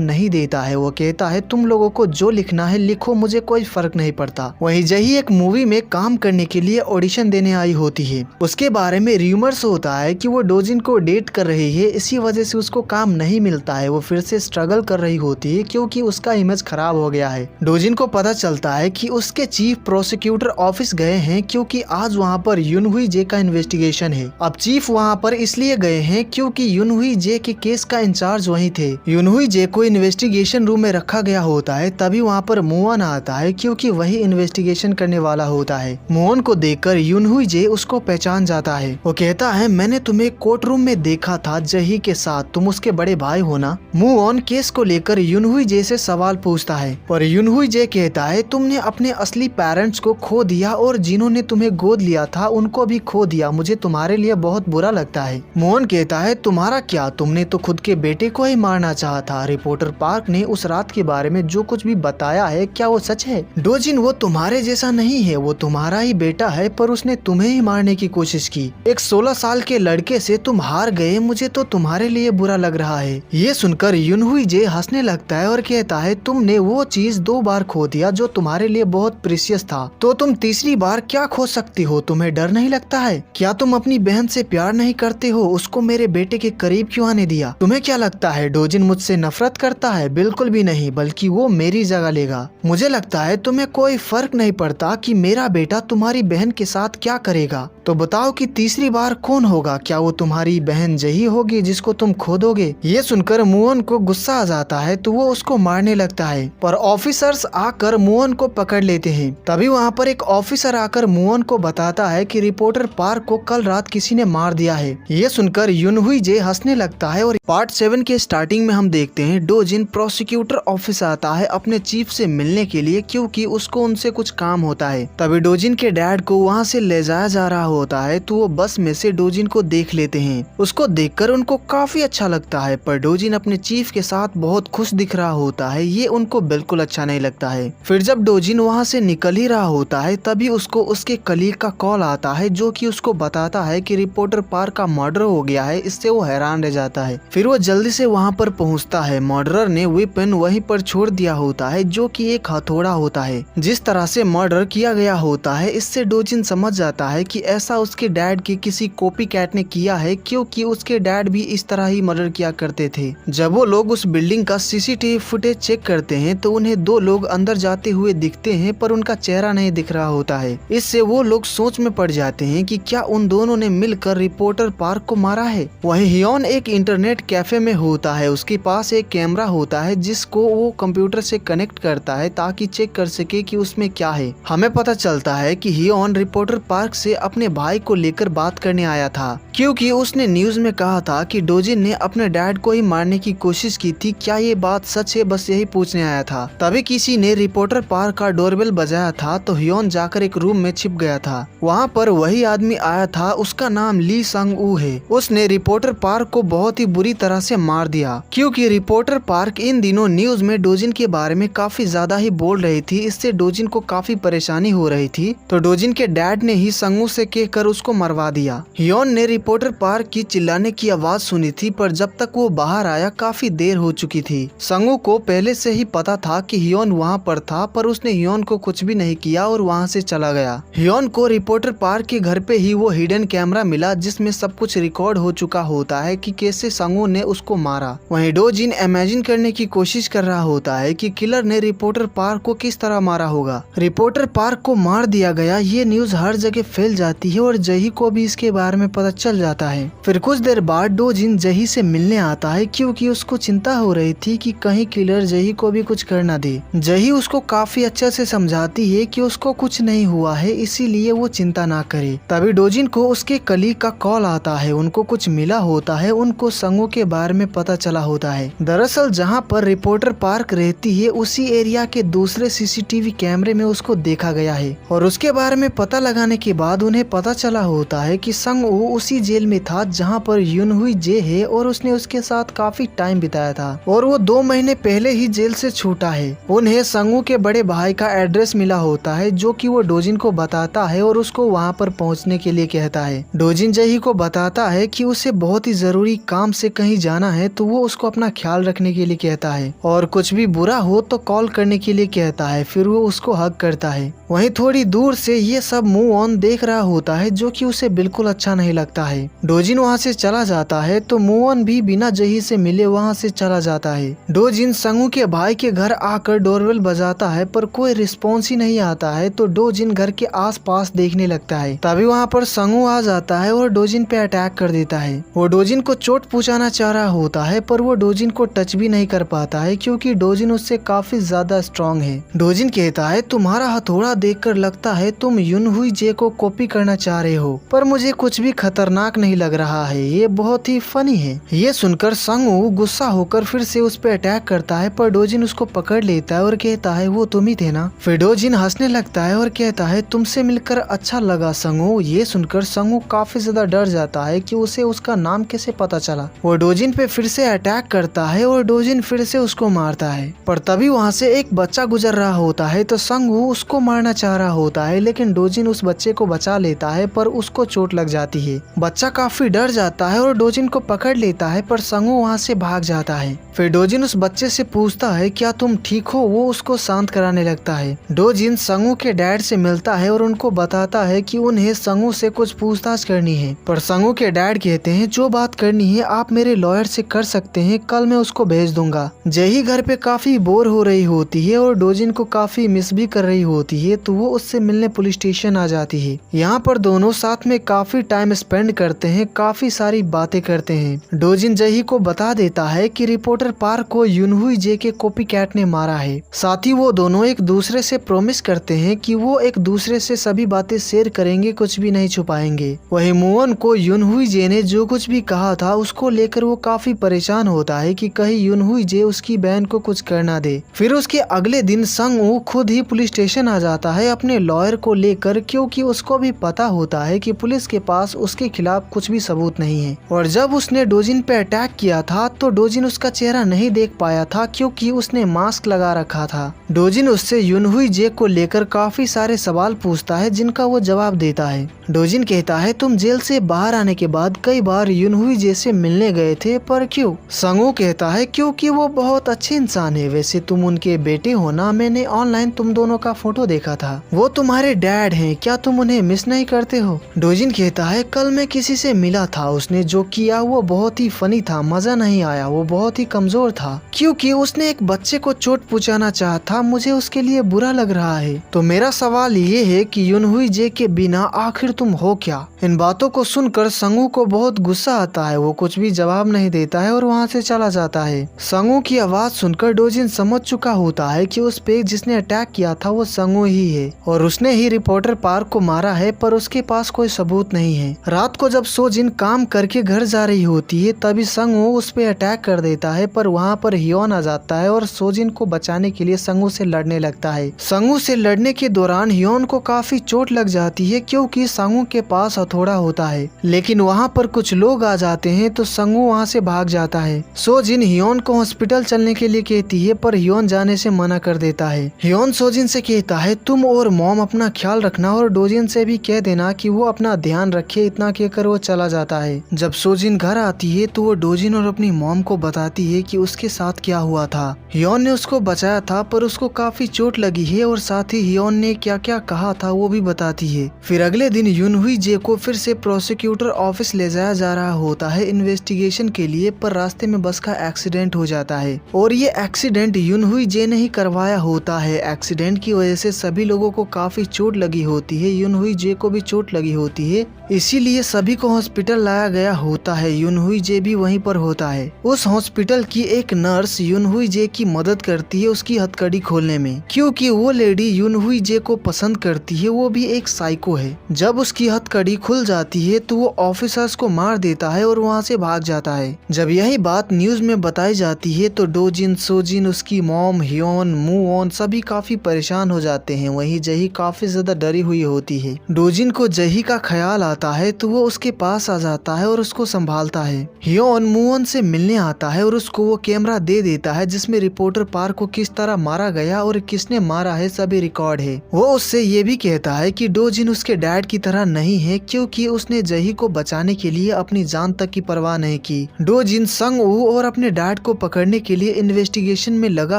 नहीं देता है। वो कहता है तुम लोगों को जो लिखना है लिखो, मुझे कोई फर्क नहीं पड़ता। वहीं जही एक मूवी में काम करने के लिए ऑडिशन देने आई होती है। उसके बारे में र्यूमर्स होता है कि वो डोजिन को डेट कर रही है, इसी वजह से उसको काम नहीं मिलता है। वो फिर से स्ट्रगल कर रही होती है क्योंकि उसका इमेज खराब हो गया है। डोजिन को पता चलता है कि उसके चीफ प्रोसिक्यूटर ऑफिस गए हैं क्योंकि आज वहाँ पर यूनहुई जे का इन्वेस्टिगेशन है। अब चीफ वहाँ पर इसलिए गए हैं क्योंकि यूनहुई जे के केस का इंचार्ज वही थे। यूनहुई जे को इन्वेस्टिगेशन रूम में रखा गया होता है। तभी वहाँ पर मुआन आता है क्योंकि वही इन्वेस्टिगेशन करने वाला होता है। मुआन को देखकर यूनहुई जे उसको पहचान जाता है। वो कहता है मैंने तुम्हें कोर्ट रूम में देखा था जही के साथ, तुम उसके बड़े भाई हो ना। मुआन केस को लेकर यूनहुई जे से सवाल पूछता है और यूनहुई जे कहता है तुमने अपने असली पेरेंट्स को खो दिया और जिन्होंने तुम्हें गोद लिया था उनको भी खो दिया, मुझे तुम्हारे लिए बहुत बुरा लगता है। मुआन कहता है तुम्हारा क्या, तुमने तो खुद के बेटे को ही मारना चाहा था। रिपोर्टर पार्क ने उस रात के बारे में जो कुछ भी बताया है क्या वो सच है? डोजिन वो तुम्हारे जैसा नहीं है, वो तुम्हारा ही बेटा है, पर उसने तुम्हें ही मारने की कोशिश की। एक 16 साल के लड़के से तुम हार गए, मुझे तो तुम्हारे लिए बुरा लग रहा है। ये सुनकर यूनहुई जे हंसने लगता है और कहता है तुमने वो चीज 2 बार खो दिया जो तुम्हारे लिए बहुत प्रीशियस था, तो तुम तीसरी बार क्या खो सकती हो? तुम्हें डर नहीं लगता है? क्या तुम अपनी बहन से प्यार नहीं करते हो? उसको मेरे बेटे के करीब क्यों आने दिया? तुम्हें क्या लगता है डोजिन मुझसे नफरत करता है? बिल्कुल भी नहीं, बल्कि वो मेरी जगह लेगा। मुझे लगता है तुम्हें कोई फर्क नहीं पड़ता कि मेरा बेटा तुम्हारी बहन के साथ क्या करेगा। तो बताओ कि तीसरी बार कौन होगा? क्या वो तुम्हारी बहन जही होगी जिसको तुम खो दोगे? ये सुनकर मुअन को गुस्सा आ जाता है तो वो उसको मारने लगता है, पर ऑफिसर्स आकर मुअन को पकड़ लेते हैं। तभी वहाँ पर एक ऑफिसर आकर मुअन को बताता है कि रिपोर्टर पार्क को कल रात किसी ने मार दिया है। ये सुनकर यूनहुई जे हंसने लगता है और पार्ट 7 के स्टार्टिंग में हम देखते हैं डोजिन प्रोसिक्यूटर ऑफिस आता है अपने चीफ से मिलने के लिए क्योंकि उसको उनसे कुछ काम होता है। तभी डोजिन के डैड को वहाँ से ले जाया जा रहा होता है तो वो बस में से डोजिन को देख लेते हैं। उसको देखकर उनको काफी अच्छा लगता है, पर डोजिन अपने चीफ के साथ बहुत खुश दिख रहा होता है। ये उनको बिल्कुल अच्छा नहीं लगता है। फिर जब डोजिन वहाँ से निकल ही रहा होता है तभी उसको उसके कलीग का कॉल आता है, जो कि उसको बताता है कि रिपोर्टर पार्क का मर्डर हो गया है। इससे वो हैरान रह जाता है। फिर वो जल्दी से वहाँ पर पहुँचता है। मर्डरर ने वेपन वहीं पर छोड़ दिया होता है, जो कि एक हथौड़ा होता है। जिस तरह से मर्डर किया गया होता है, इससे डोजिन समझ जाता है कि ऐसा उसके डैड के किसी कॉपी कैट ने किया है, क्योंकि उसके डैड भी इस तरह ही मर्डर किया करते थे। जब वो लोग उस बिल्डिंग का सीसीटीवी फुटेज चेक करते हैं तो उन्हें दो लोग अंदर जाते हुए दिखते हैं, पर उनका चेहरा नहीं दिख रहा होता है। इससे वो लोग सोच में पड़ जाते हैं कि क्या उन दोनों ने मिलकर रिपोर्टर पार्क को मारा है। वहीं हियोन एक इंटरनेट कैफे में होता है। उसके पास एक कैमरा होता है जिसको वो कंप्यूटर से कनेक्ट करता है ताकि चेक कर सके कि उसमें क्या है। हमें पता चलता है कि हियोन रिपोर्टर पार्क से अपने भाई को लेकर बात करने आया था, क्योंकि उसने न्यूज में कहा था कि डोजिन ने अपने डैड को ही मारने की कोशिश की थी। क्या ये बात सच है? बस यही पूछने आया था। तभी किसी ने रिपोर्टर पार्क का डोरबेल बजाया था तो हियोन जाकर एक रूम में छिप गया था। वहाँ पर वही आदमी आया था, उसका नाम ली संग ऊ है। उसने रिपोर्टर पार्क को बहुत ही बुरी तरह से मार दिया, क्योंकि रिपोर्टर पार्क इन दिनों न्यूज में डोजिन के बारे में काफी ज्यादा ही बोल रही थी। इससे डोजिन को काफी परेशानी हो रही थी, तो डोजिन के डैड ने ही संगू से कहकर उसको मरवा दिया। हियोन ने रिपोर्टर पार्क की चिल्लाने की आवाज सुनी थी, पर जब तक वो बाहर आया काफी देर हो चुकी थी। संगू को पहले से ही पता था कि हियोन वहाँ पर था, पर उसने हियोन को कुछ भी नहीं किया और वहाँ से चला गया। हियोन को रिपोर्टर पार्क के घर पे ही वो हिडन कैमरा मिला, जिसमें सब कुछ रिकॉर्ड हो चुका होता है कि कैसे संगू ने उसको मारा। वहीं डोजिन इमेजिन करने की कोशिश कर रहा होता है कि किलर ने रिपोर्टर पार्क को किस तरह मारा होगा। रिपोर्टर पार्क को मार दिया गया, ये न्यूज हर जगह फैल जाती है और जही को भी इसके बारे में पता चल जाता है। फिर कुछ देर बाद डोजिन जही से मिलने आता है, क्योंकि उसको चिंता हो रही थी कि कहीं किलर जही को भी कुछ कर ना दे। जही उसको काफी अच्छे से समझाती है कि उसको कुछ नहीं हुआ है, इसीलिए वो चिंता ना करे। तभी डोजिन को उसके कलीग का कॉल आता है। उनको कुछ मिला होता है, उनको संगू के बारे में पता चला होता है। दरअसल जहाँ पर रिपोर्टर पार्क रहती है उसी एरिया के दूसरे सीसीटीवी कैमरे में उसको देखा गया है, और उसके बारे में पता लगाने के बाद उन्हें पता चला होता है कि संगू उसी जेल में था जहाँ पर यूनहुई जे है, और उसने उसके साथ काफी टाइम बिताया था और वो 2 महीने पहले ही जेल से छूटा है। उन्हें संगू के बड़े भाई का एड्रेस मिला होता है, जो कि वो डोजिन को बताता है और उसको वहाँ पर पहुँचने के लिए कहता है। डोजिन जही को बताता है कि उसे बहुत ही जरूरी काम से कहीं जाना है, तो वो उसको अपना ख्याल रखने के लिए कहता है और कुछ भी बुरा हो तो कॉल करने के लिए कहता है। फिर वो उसको हग करता है। वहीं थोड़ी दूर से ये सब मूव ऑन देख रहा होता है, जो कि उसे बिल्कुल अच्छा नहीं लगता है। डोजिन वहाँ से चला जाता है तो मूव ऑन भी बिना जही से मिले वहाँ से चला जाता है। डोजिन संगू के भाई के घर आकर डोरबेल बजाता है, पर कोई रिस्पॉन्स ही नहीं आता है, तो डोजिन घर के आसपास देखने लगता है। तभी वहाँ पर संगू आ जाता है और डोजिन पे अटैक कर देता है। वो डोजिन को चोट पहुंचाना चाह रहा होता है, पर वो डोजिन को टच भी नहीं कर पाता है, क्योंकि डोजिन उससे काफी ज्यादा स्ट्रॉन्ग है। डोजिन कहता है, तुम्हारा हथौड़ा देखकर लगता है तुम यूनहुई जे को कॉपी करना चाह रहे हो, पर मुझे कुछ भी खतरनाक नहीं लग रहा है, ये बहुत ही फनी है। ये सुनकर संगू गुस्सा होकर फिर से उस पर अटैक करता है, पर डोजिन उसको पकड़ लेता है और कहता है वो तुम ही थे ना। फिर डोजिन हंसने लगता है और कहता है तुमसे मिलकर अच्छा लगा संगू। ये सुनकर संगू काफी ज्यादा डर जाता है कि उसे उसका नाम कैसे पता चला। वो डोजिन पे फिर से अटैक करता है और डोजिन फिर से उसको मारता है, पर तभी वहाँ से एक बच्चा गुजर रहा होता है, तो संगू उसको मारना चाह रहा होता है, लेकिन डोजिन उस बच्चे को बचा लेता है, पर उसको चोट लग जाती है। बच्चा काफी डर जाता है और डोजिन को पकड़ लेता है, पर संगू वहाँ से भाग जाता है। फिर डोजिन उस बच्चे से पूछता है क्या तुम ठीक हो? वो उसको शांत कराने लगता है। डोजिन संगू के डैड से मिलता है और उनको बताता है कि उन्हें संगू से कुछ पूछताछ करनी है, पर संगू के डैड कहते हैं जो बात करनी है आप मेरे लॉयर से कर सकते हैं, कल मैं उसको भेज दूंगा। जही घर पे काफी बोर हो रही होती है और डोजिन को काफी मिस भी कर रही होती है, तो वो उससे मिलने पुलिस स्टेशन आ जाती है। यहाँ पर दोनों साथ में काफी टाइम स्पेंड करते हैं, काफी सारी बातें करते हैं। डोजिन जही को बता देता है कि रिपोर्टर पार्क को यूनहुई जे के कॉपी कैट ने मारा है। साथ ही वो दोनों एक दूसरे से प्रॉमिस करते हैं कि वो एक दूसरे से सभी बातें शेयर करेंगे, कुछ भी नहीं छुपाएंगे। वही मुअन को यूनहुई जे ने जो कुछ भी कहा था उसको लेकर वो काफी परेशान होता है कि कहीं यूनहुई जे उसकी बहन को कुछ कर ना दे। फिर उसके अगले दिन संगू खुद ही पुलिस स्टेशन आ जाता है अपने लॉयर को लेकर, क्योंकि उसको भी पता पता होता है कि पुलिस के पास उसके खिलाफ कुछ भी सबूत नहीं है। और जब उसने डोजिन पे अटैक किया था तो डोजिन उसका चेहरा नहीं देख पाया था क्योंकि उसने मास्क लगा रखा था। डोजिन उससे युनहुई जे को लेकर काफी सारे सवाल पूछता है जिनका वो जवाब देता है। डोजिन कहता है तुम जेल से बाहर आने के बाद कई बार युनहुई जे से मिलने गए थे, पर क्यों? संगू कहता है क्योंकि वो बहुत अच्छे इंसान है। वैसे तुम उनके बेटे हो ना, मैंने ऑनलाइन तुम दोनों का फोटो देखा था। वो तुम्हारे डैड हैं, क्या तुम उन्हें मिस नहीं करते हो? डोजिन कहता है कल मैं किसी से मिला था, उसने जो किया वो बहुत ही फनी था, मजा नहीं आया, वो बहुत ही कमजोर था क्योंकि उसने एक बच्चे को चोट पहुंचाना चाहा था, मुझे उसके लिए बुरा लग रहा है। तो मेरा सवाल ये है कि युनहुई जे के बिना आखिर तुम हो क्या? इन बातों को सुनकर संगू को बहुत गुस्सा आता है। वो कुछ भी जवाब नहीं देता है और वहाँ से चला जाता है। संगू की आवाज सुनकर डोजिन समझ चुका होता है कि उस पे जिसने अटैक किया था वो संगू ही है और उसने ही रिपोर्टर पार्क को मारा है, पर उसके पास कोई सबूत नहीं है। रात को जब सोजिन काम करके घर जा रही होती है तभी संगू उस पे अटैक कर देता है, पर वहाँ पर हियोन आ जाता है और सोजिन को बचाने के लिए संगू से लड़ने लगता है। संगू से लड़ने के दौरान हियोन को काफी चोट लग जाती है क्योंकि संगू के पास हथौड़ा होता है, लेकिन वहाँ पर कुछ लोग आ जाते हैं तो संगू वहाँ से भाग जाता है। सोजिन हियोन को हॉस्पिटल चलने के लिए कहती है, पर हियोन जाने से मना कर देता है। हियोन सोजिन से कहता है तुम और मॉम अपना ख्याल रखना और डोजिन से भी कह देना कि वो अपना ध्यान रखे। इतना कहकर वो चला जाता है। जब सोजिन घर आती है तो वो डोजिन और अपनी मॉम को बताती है कि उसके साथ क्या हुआ था। हियोन ने उसको बचाया था पर उसको काफी चोट लगी है और साथ ही हियोन ने क्या क्या कहा था वो भी बताती है। फिर अगले दिन युनहुई जे को फिर से प्रोसिक्यूटर ऑफिस ले जाया जा रहा होता है इन्वेस्टिगेशन के लिए, पर रास्ते में बस का एक्सीडेंट हो जाता है और ये एक्सीडेंट युनहुई जे ने ही करवाया होता है। एक्सीडेंट की वजह से सभी लोगों को काफी चोट लगी होती है, युनहुई जे को भी चोट लगी होती है, इसीलिए सभी को हॉस्पिटल लाया गया होता है। युनहुई जे भी वहीं पर होता है। उस हॉस्पिटल की एक नर्स युनहुई जे की मदद करती है उसकी हथकड़ी खोलने में, क्योंकि वो लेडी युनहुई जे को पसंद करती है, वो भी एक साइको है। जब उसकी हथकड़ी खुल जाती है तो वो ऑफिसर्स को मार देता है और वहाँ से भाग जाता है। जब यही बात न्यूज में बताई जाती है तो डोजिन, सोजिन, उसकी मॉम, हियोन, मूओन सभी काफी परेशान हो जाते हैं। वहीं जही काफी ज्यादा डरी हुई होती है। डोजिन को जही का ख्याल आता है तो वो उसके पास आ जाता है और उसको संभालता है। हियोन मूओन से मिलने आता है और उसको वो कैमरा दे देता है जिसमें रिपोर्टर पार्क को किस तरह मारा गया और किसने मारा है सभी रिकॉर्ड है। वो उससे ये भी कहता है कि डोजिन उसके डैड की तरह नहीं है क्योंकि उसने जही को बचाने के लिए अपनी जान तक की परवाह नहीं की। डोजिन संगू और अपने डैड को पकड़ने के लिए इन्वेस्टिगेशन में लगा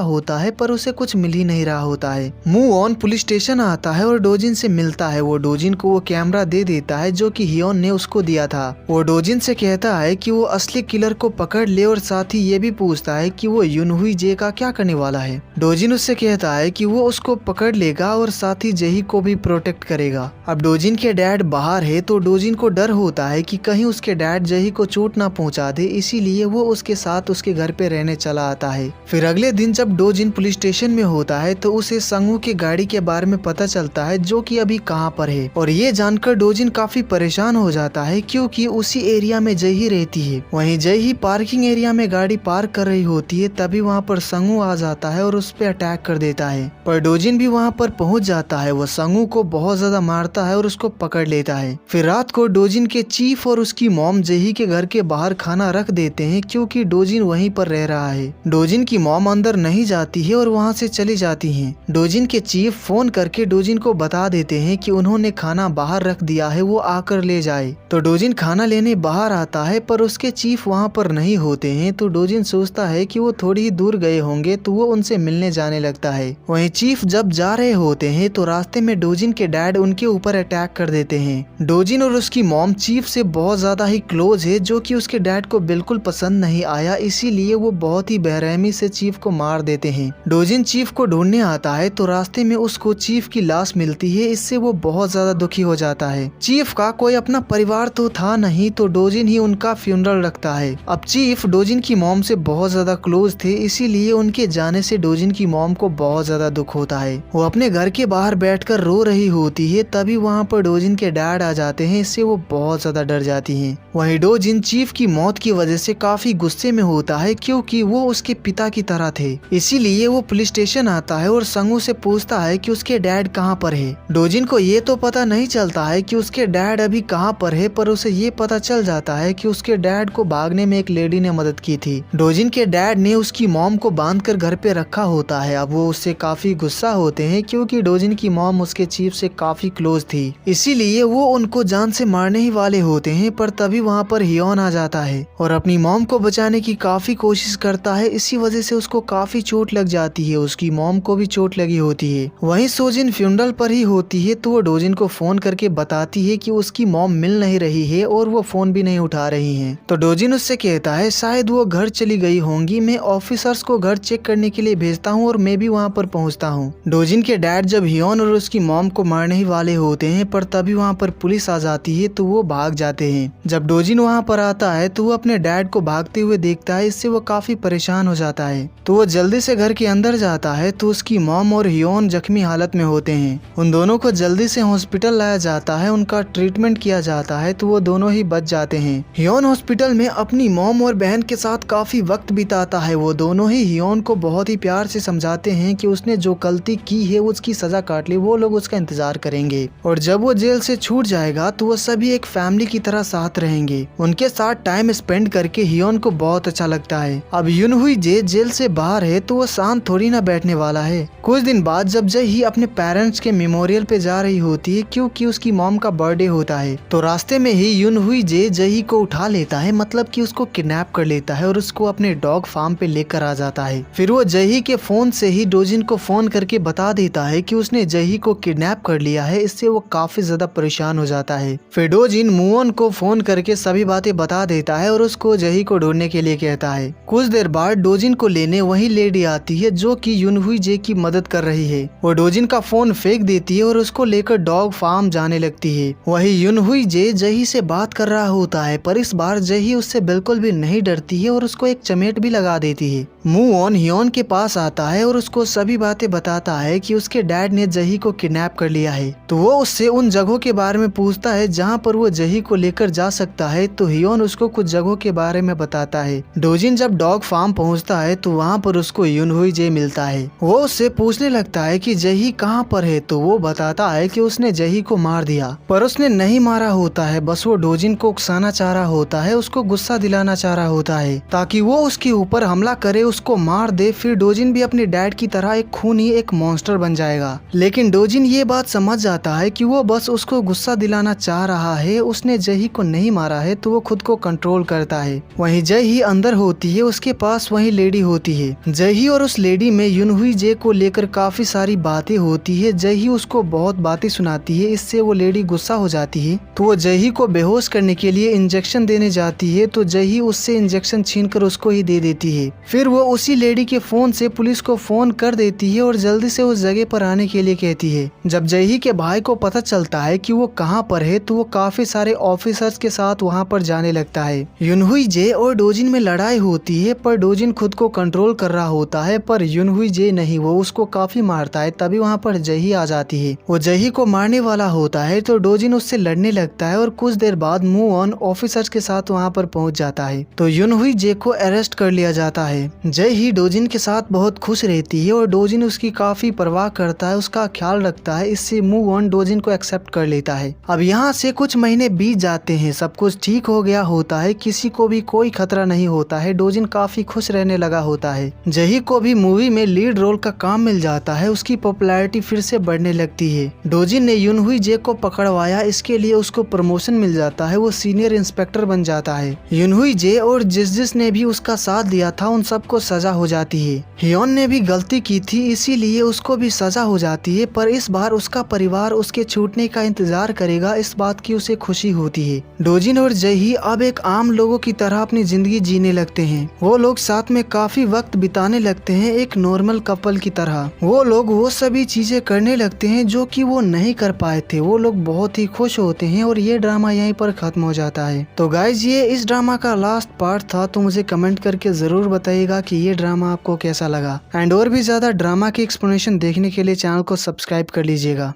होता है, पर उसे कुछ मिल ही नहीं रहा होता है। मूओन पुलिस स्टेशन आता है और डोजिन से मिलता है। वो डोजिन को वो कैमरा दे देता है जो कि हियोन ने उसको दिया था। वो डोजिन से कहता है कि वो असली किलर को पकड़ ले और साथ ही ये भी पूछता है कि वो युनहुई जे का क्या करने वाला है। डोजिन उससे कहता है कि वो उसको पकड़ लेगा और साथ ही जही को भी प्रोटेक्ट करेगा। अब डोजिन के डैड बाहर है तो डोजिन को डर होता है कि कहीं उसके डैड जही को चोट ना पहुंचा दे, इसीलिए वो उसके साथ उसके घर पे रहने चला आता है। फिर अगले दिन जब डोजिन पुलिस स्टेशन में होता है तो उसे संगू की गाड़ी के बारे में पता चलता है जो कि अभी कहाँ पर है, और ये जानकर डोजिन काफी परेशान हो जाता है क्योंकि उसी एरिया में जही रहती है। वहीं जही पार्किंग एरिया में गाड़ी पार्क कर रही होती है, तभी वहाँ पर संगू आ जाता है और उस पर अटैक कर देता है। पर डोजिन भी वहाँ पर पहुँच जाता है। वो संगू को बहुत ज्यादा मारता है और उसको पकड़ लेता है। फिर रात को डोजिन के चीफ और उसकी मॉम जही के घर के बाहर खाना रख देते हैं क्योंकि डोजिन वहीं पर रह रहा है। डोजिन की मॉम अंदर नहीं जाती है और वहाँ से चली जाती हैं। डोजिन के चीफ फोन करके डोजिन को बता देते हैं कि उन्होंने खाना बाहर रख दिया है, वो आकर ले जाए। तो डोजिन खाना लेने बाहर आता है पर उसके चीफ वहाँ पर नहीं होते हैं, तो डोजिन सोचता है कि वो थोड़ी ही दूर गए होंगे तो वो उनसे मिलने जाने लगता है। वहीं चीफ जब जा रहे होते हैं तो रास्ते में डोजिन के डैड उनके ऊपर अटैक कर देते हैं। डोजिन और उसकी मॉम चीफ से बहुत ज्यादा ही क्लोज है जो कि उसके डैड को बिल्कुल पसंद नहीं आया, इसीलिए वो बहुत ही बेरहमी से चीफ को मार देते हैं। डोजिन चीफ को ढूंढने आता है तो रास्ते में उसको चीफ की लाश मिलती है, इससे वो बहुत ज्यादा दुखी हो जाता है। चीफ का कोई अपना परिवार तो था नहीं, तो डोजिन ही उनका फ्यूनरल रखता है। अब चीफ डोजिन की मॉम से बहुत ज्यादा क्लोज थे, इसीलिए उनके जाने से डोजिन की मॉम को बहुत ज्यादा दुख होता है। वो अपने घर के बाहर बैठकर रो रही होती है, तभी वहाँ पर डोजिन के डैड आ जाते हैं। इससे वो बहुत ज्यादा डर जाती हैं। वहीं डोजिन चीफ की मौत की वजह से काफी गुस्से में होता है, क्योंकि वो उसके पिता की तरह थे। इसीलिए वो पुलिस स्टेशन आता है और संगू से पूछता है कि उसके डैड कहाँ पर है। डोजिन को ये तो पता नहीं चलता है कि उसके डैड अभी कहाँ पर है, पर उसे ये पता चल जाता है कि उसके डैड को भागने में एक लेडी ने मदद की थी। डोजिन के डैड ने उसकी मॉम को बांधकर घर पे रखा होता है। अब वो उससे काफी गुस्सा होते हैं, क्योंकि डोजिन की मॉम उसके चीफ से काफी क्लोज थी, इसीलिए वो उनको जान से मारने ही वाले होते हैं। पर तभी वहाँ पर हियोन आ जाता है और अपनी मॉम को बचाने की काफी कोशिश करता है। इसी वजह से उसको काफी चोट लग जाती है, उसकी मॉम को भी चोट लगी होती है। वहीं सोजिन फ्यूनरल पर ही होती है, तो वो डोजिन को फोन करके बताती है कि उसकी मॉम मिल नहीं रही है और वो फोन भी नहीं उठा रही है। तो डोजिन उससे कहता है शायद वो घर चली गई होंगी, मैं ऑफिसर्स को घर चेक करने के लिए भेजता हूँ और मैं भी वहाँ पर पहुँचता हूँ। डोजिन के डैड जब हियोन और उसकी मॉम को मारने ही वाले होते हैं, पर तभी वहाँ पर पुलिस आ जाती है, तो वो भाग जाते हैं। जब डोजिन वहाँ पर आता है तो वो अपने डैड को भागते हुए देखता है। इससे वो काफी परेशान हो जाता है, तो वो जल्दी से घर के अंदर जाता है, तो उसकी मॉम और हियोन जख्मी हालत में होते हैं। उन दोनों को जल्दी से हॉस्पिटल लाया जाता है, उनका ट्रीटमेंट किया जाता है, तो वो दोनों ही बच जाते हैं। हियोन हॉस्पिटल में अपनी मॉम और बहन के साथ काफी वक्त बिताता है। वो दोनों ही हियोन को बहुत ही प्यार से समझाते हैं कि उसने जो गलती की है उसकी सजा काट ली, वो लोग उसका इंतजार करेंगे और जब वो जेल से छूट जाएगा तो वो सभी एक फैमिली की तरह साथ रहेंगे। उनके साथ टाइम स्पेंड करके हियोन को बहुत अच्छा लगता है। अब यूनहुई जे जेल से बाहर है, तो वो शांत थोड़ी ना बैठने वाला है। कुछ दिन बाद जब जही अपने पेरेंट्स के मेमोरियल पे जा रही होती है, क्योंकि उसकी मॉम का बर्थडे होता है, तो रास्ते में ही यूनहुई जे जही को उठा लेता है, मतलब कि उसको किडनैप कर लेता है और उसको अपने डॉग फार्म पे लेकर आ जाता है। फिर वो जही के फोन से ही डोजिन को फोन करके बता देता है कि उसने जही को किडनैप कर लिया है। इससे वो काफी ज्यादा परेशान हो जाता है। फिर डोजिन मुओन को फोन करके सभी बातें बता देता है और उसको जही को ढूंढने के लिए कहता है। कुछ देर बाद डोजिन को लेने वही लेडी आती है जो कि यूनहुई जे की मदद कर रही है। वो डोजिन का फोन फेंक देती है और उसको लेकर डॉग फार्म जाने लगती है। वही यूनहुई जे जही से बात कर रहा होता है, पर इस बार जही उससे बिल्कुल भी नहीं डरती है और उसको एक चमेट भी लगा देती है। मुओन हियोन के पास आता है और उसको सभी बातें बताता है कि उसके डैड ने जही को किडनैप कर लिया है। तो वो उससे उन जगहों के बारे में पूछता है जहाँ पर वो जही को लेकर जा सकता है। तो हियोन उसको कुछ जगहों के बारे में बताता है। डोजिन जब डॉग फार्म पहुँचता है तो वहाँ पर उसको यूनहुई जे मिलता है। वो उससे पूछने लगता है कि जही कहाँ पर है, तो वो बताता है कि उसने जही को मार दिया, पर उसने नहीं मारा होता है, बस वो डोजिन को उकसाना चाह रहा होता है, उसको गुस्सा दिलाना चाह रहा होता है ताकि वो उसके ऊपर हमला करे, उसको मार दे। फिर डोजिन भी अपने डैड की तरह एक खूनी एक मॉन्स्टर बन जाएगा। लेकिन डोजिन ये बात समझ जाता है कि वो बस उसको गुस्सा दिलाना चाह रहा है, उसने जही को नहीं मारा है, तो वो खुद को कंट्रोल करता है। वहीं जही अंदर होती है, उसके पास वही लेडी होती है। जही और उस लेडी में यूनहुई जे को लेकर काफी सारी बातें होती है। जही उसको बहुत बातें सुनाती है, इससे वो लेडी गुस्सा हो जाती है, तो वो जही को बेहोश करने के लिए इंजेक्शन देने जाती है। तो जही उससे इंजेक्शन छीनकर उसको ही दे देती है। फिर वो उसी लेडी के फोन से पुलिस को फोन कर देती है और जल्दी से उस जगह पर आने के लिए कहती है। जब जही के भाई को पता चलता है कि वो कहाँ पर है, तो वो काफी सारे ऑफिसर्स के साथ वहाँ पर जाने लगता है। यूनहुई जे और डोजिन में लड़ाई होती है, पर डोजिन खुद को कंट्रोल कर रहा होता है, पर यूनहुई जे नहीं, वो उसको काफी मारता है। तभी वहाँ पर जही आ जाती है। वो जही को मारने वाला होता है, तो डोजिन उससे लड़ने लगता है और कुछ देर बाद मुओन ऑफिसर्स के साथ वहाँ पर पहुँच जाता है। तो यूनहुई जे को अरेस्ट कर लिया जाता है। जही डोजिन के साथ बहुत खुश रहती है और डोजिन उसकी काफी परवाह करता है, उसका ख्याल रखता है। इससे मुओन डोजिन को एक्सेप्ट कर लेता है। अब यहाँ से कुछ महीने बीत जाते हैं, सब कुछ ठीक हो गया होता है, किसी को भी कोई खतरा नहीं होता है। डोजिन काफी खुश रहने लगा होता है। जही को भी मूवी में लीड रोल का काम मिल जाता है, उसकी पॉपुलैरिटी फिर से बढ़ने लगती है। डोजिन ने यूनहुई जे को पकड़वाया, इसके लिए उसको प्रमोशन मिल जाता है, वो सीनियर इंस्पेक्टर बन जाता है। यूनहुई जे और जिस ने भी उसका साथ दिया था उन सबको सजा हो जाती है। हियोन ने भी गलती की थी, इसीलिए उसको भी सजा हो जाती है, पर इस बार उसका परिवार उसके छूटने का इंतजार करेगा, इस बात की उसे खुशी होती है। डोजिन और जही अब एक आम लोगों की तरह अपनी जिंदगी जीने लगते हैं। वो लोग साथ में काफी वक्त बिताने लगते हैं, एक नॉर्मल कपल की तरह। वो लोग वो सभी चीजें करने लगते हैं जो कि वो नहीं कर पाए थे। वो लोग बहुत ही खुश होते हैं और ये ड्रामा यहीं पर खत्म हो जाता है। तो गाइज ये इस ड्रामा का लास्ट पार्ट था, तो मुझे कमेंट करके जरूर बताइएगा कि ये ड्रामा आपको कैसा लगा। एंड और भी ज्यादा ड्रामा की एक्सप्लेनेशन देखने के लिए चैनल को सब्सक्राइब कर लीजिएगा।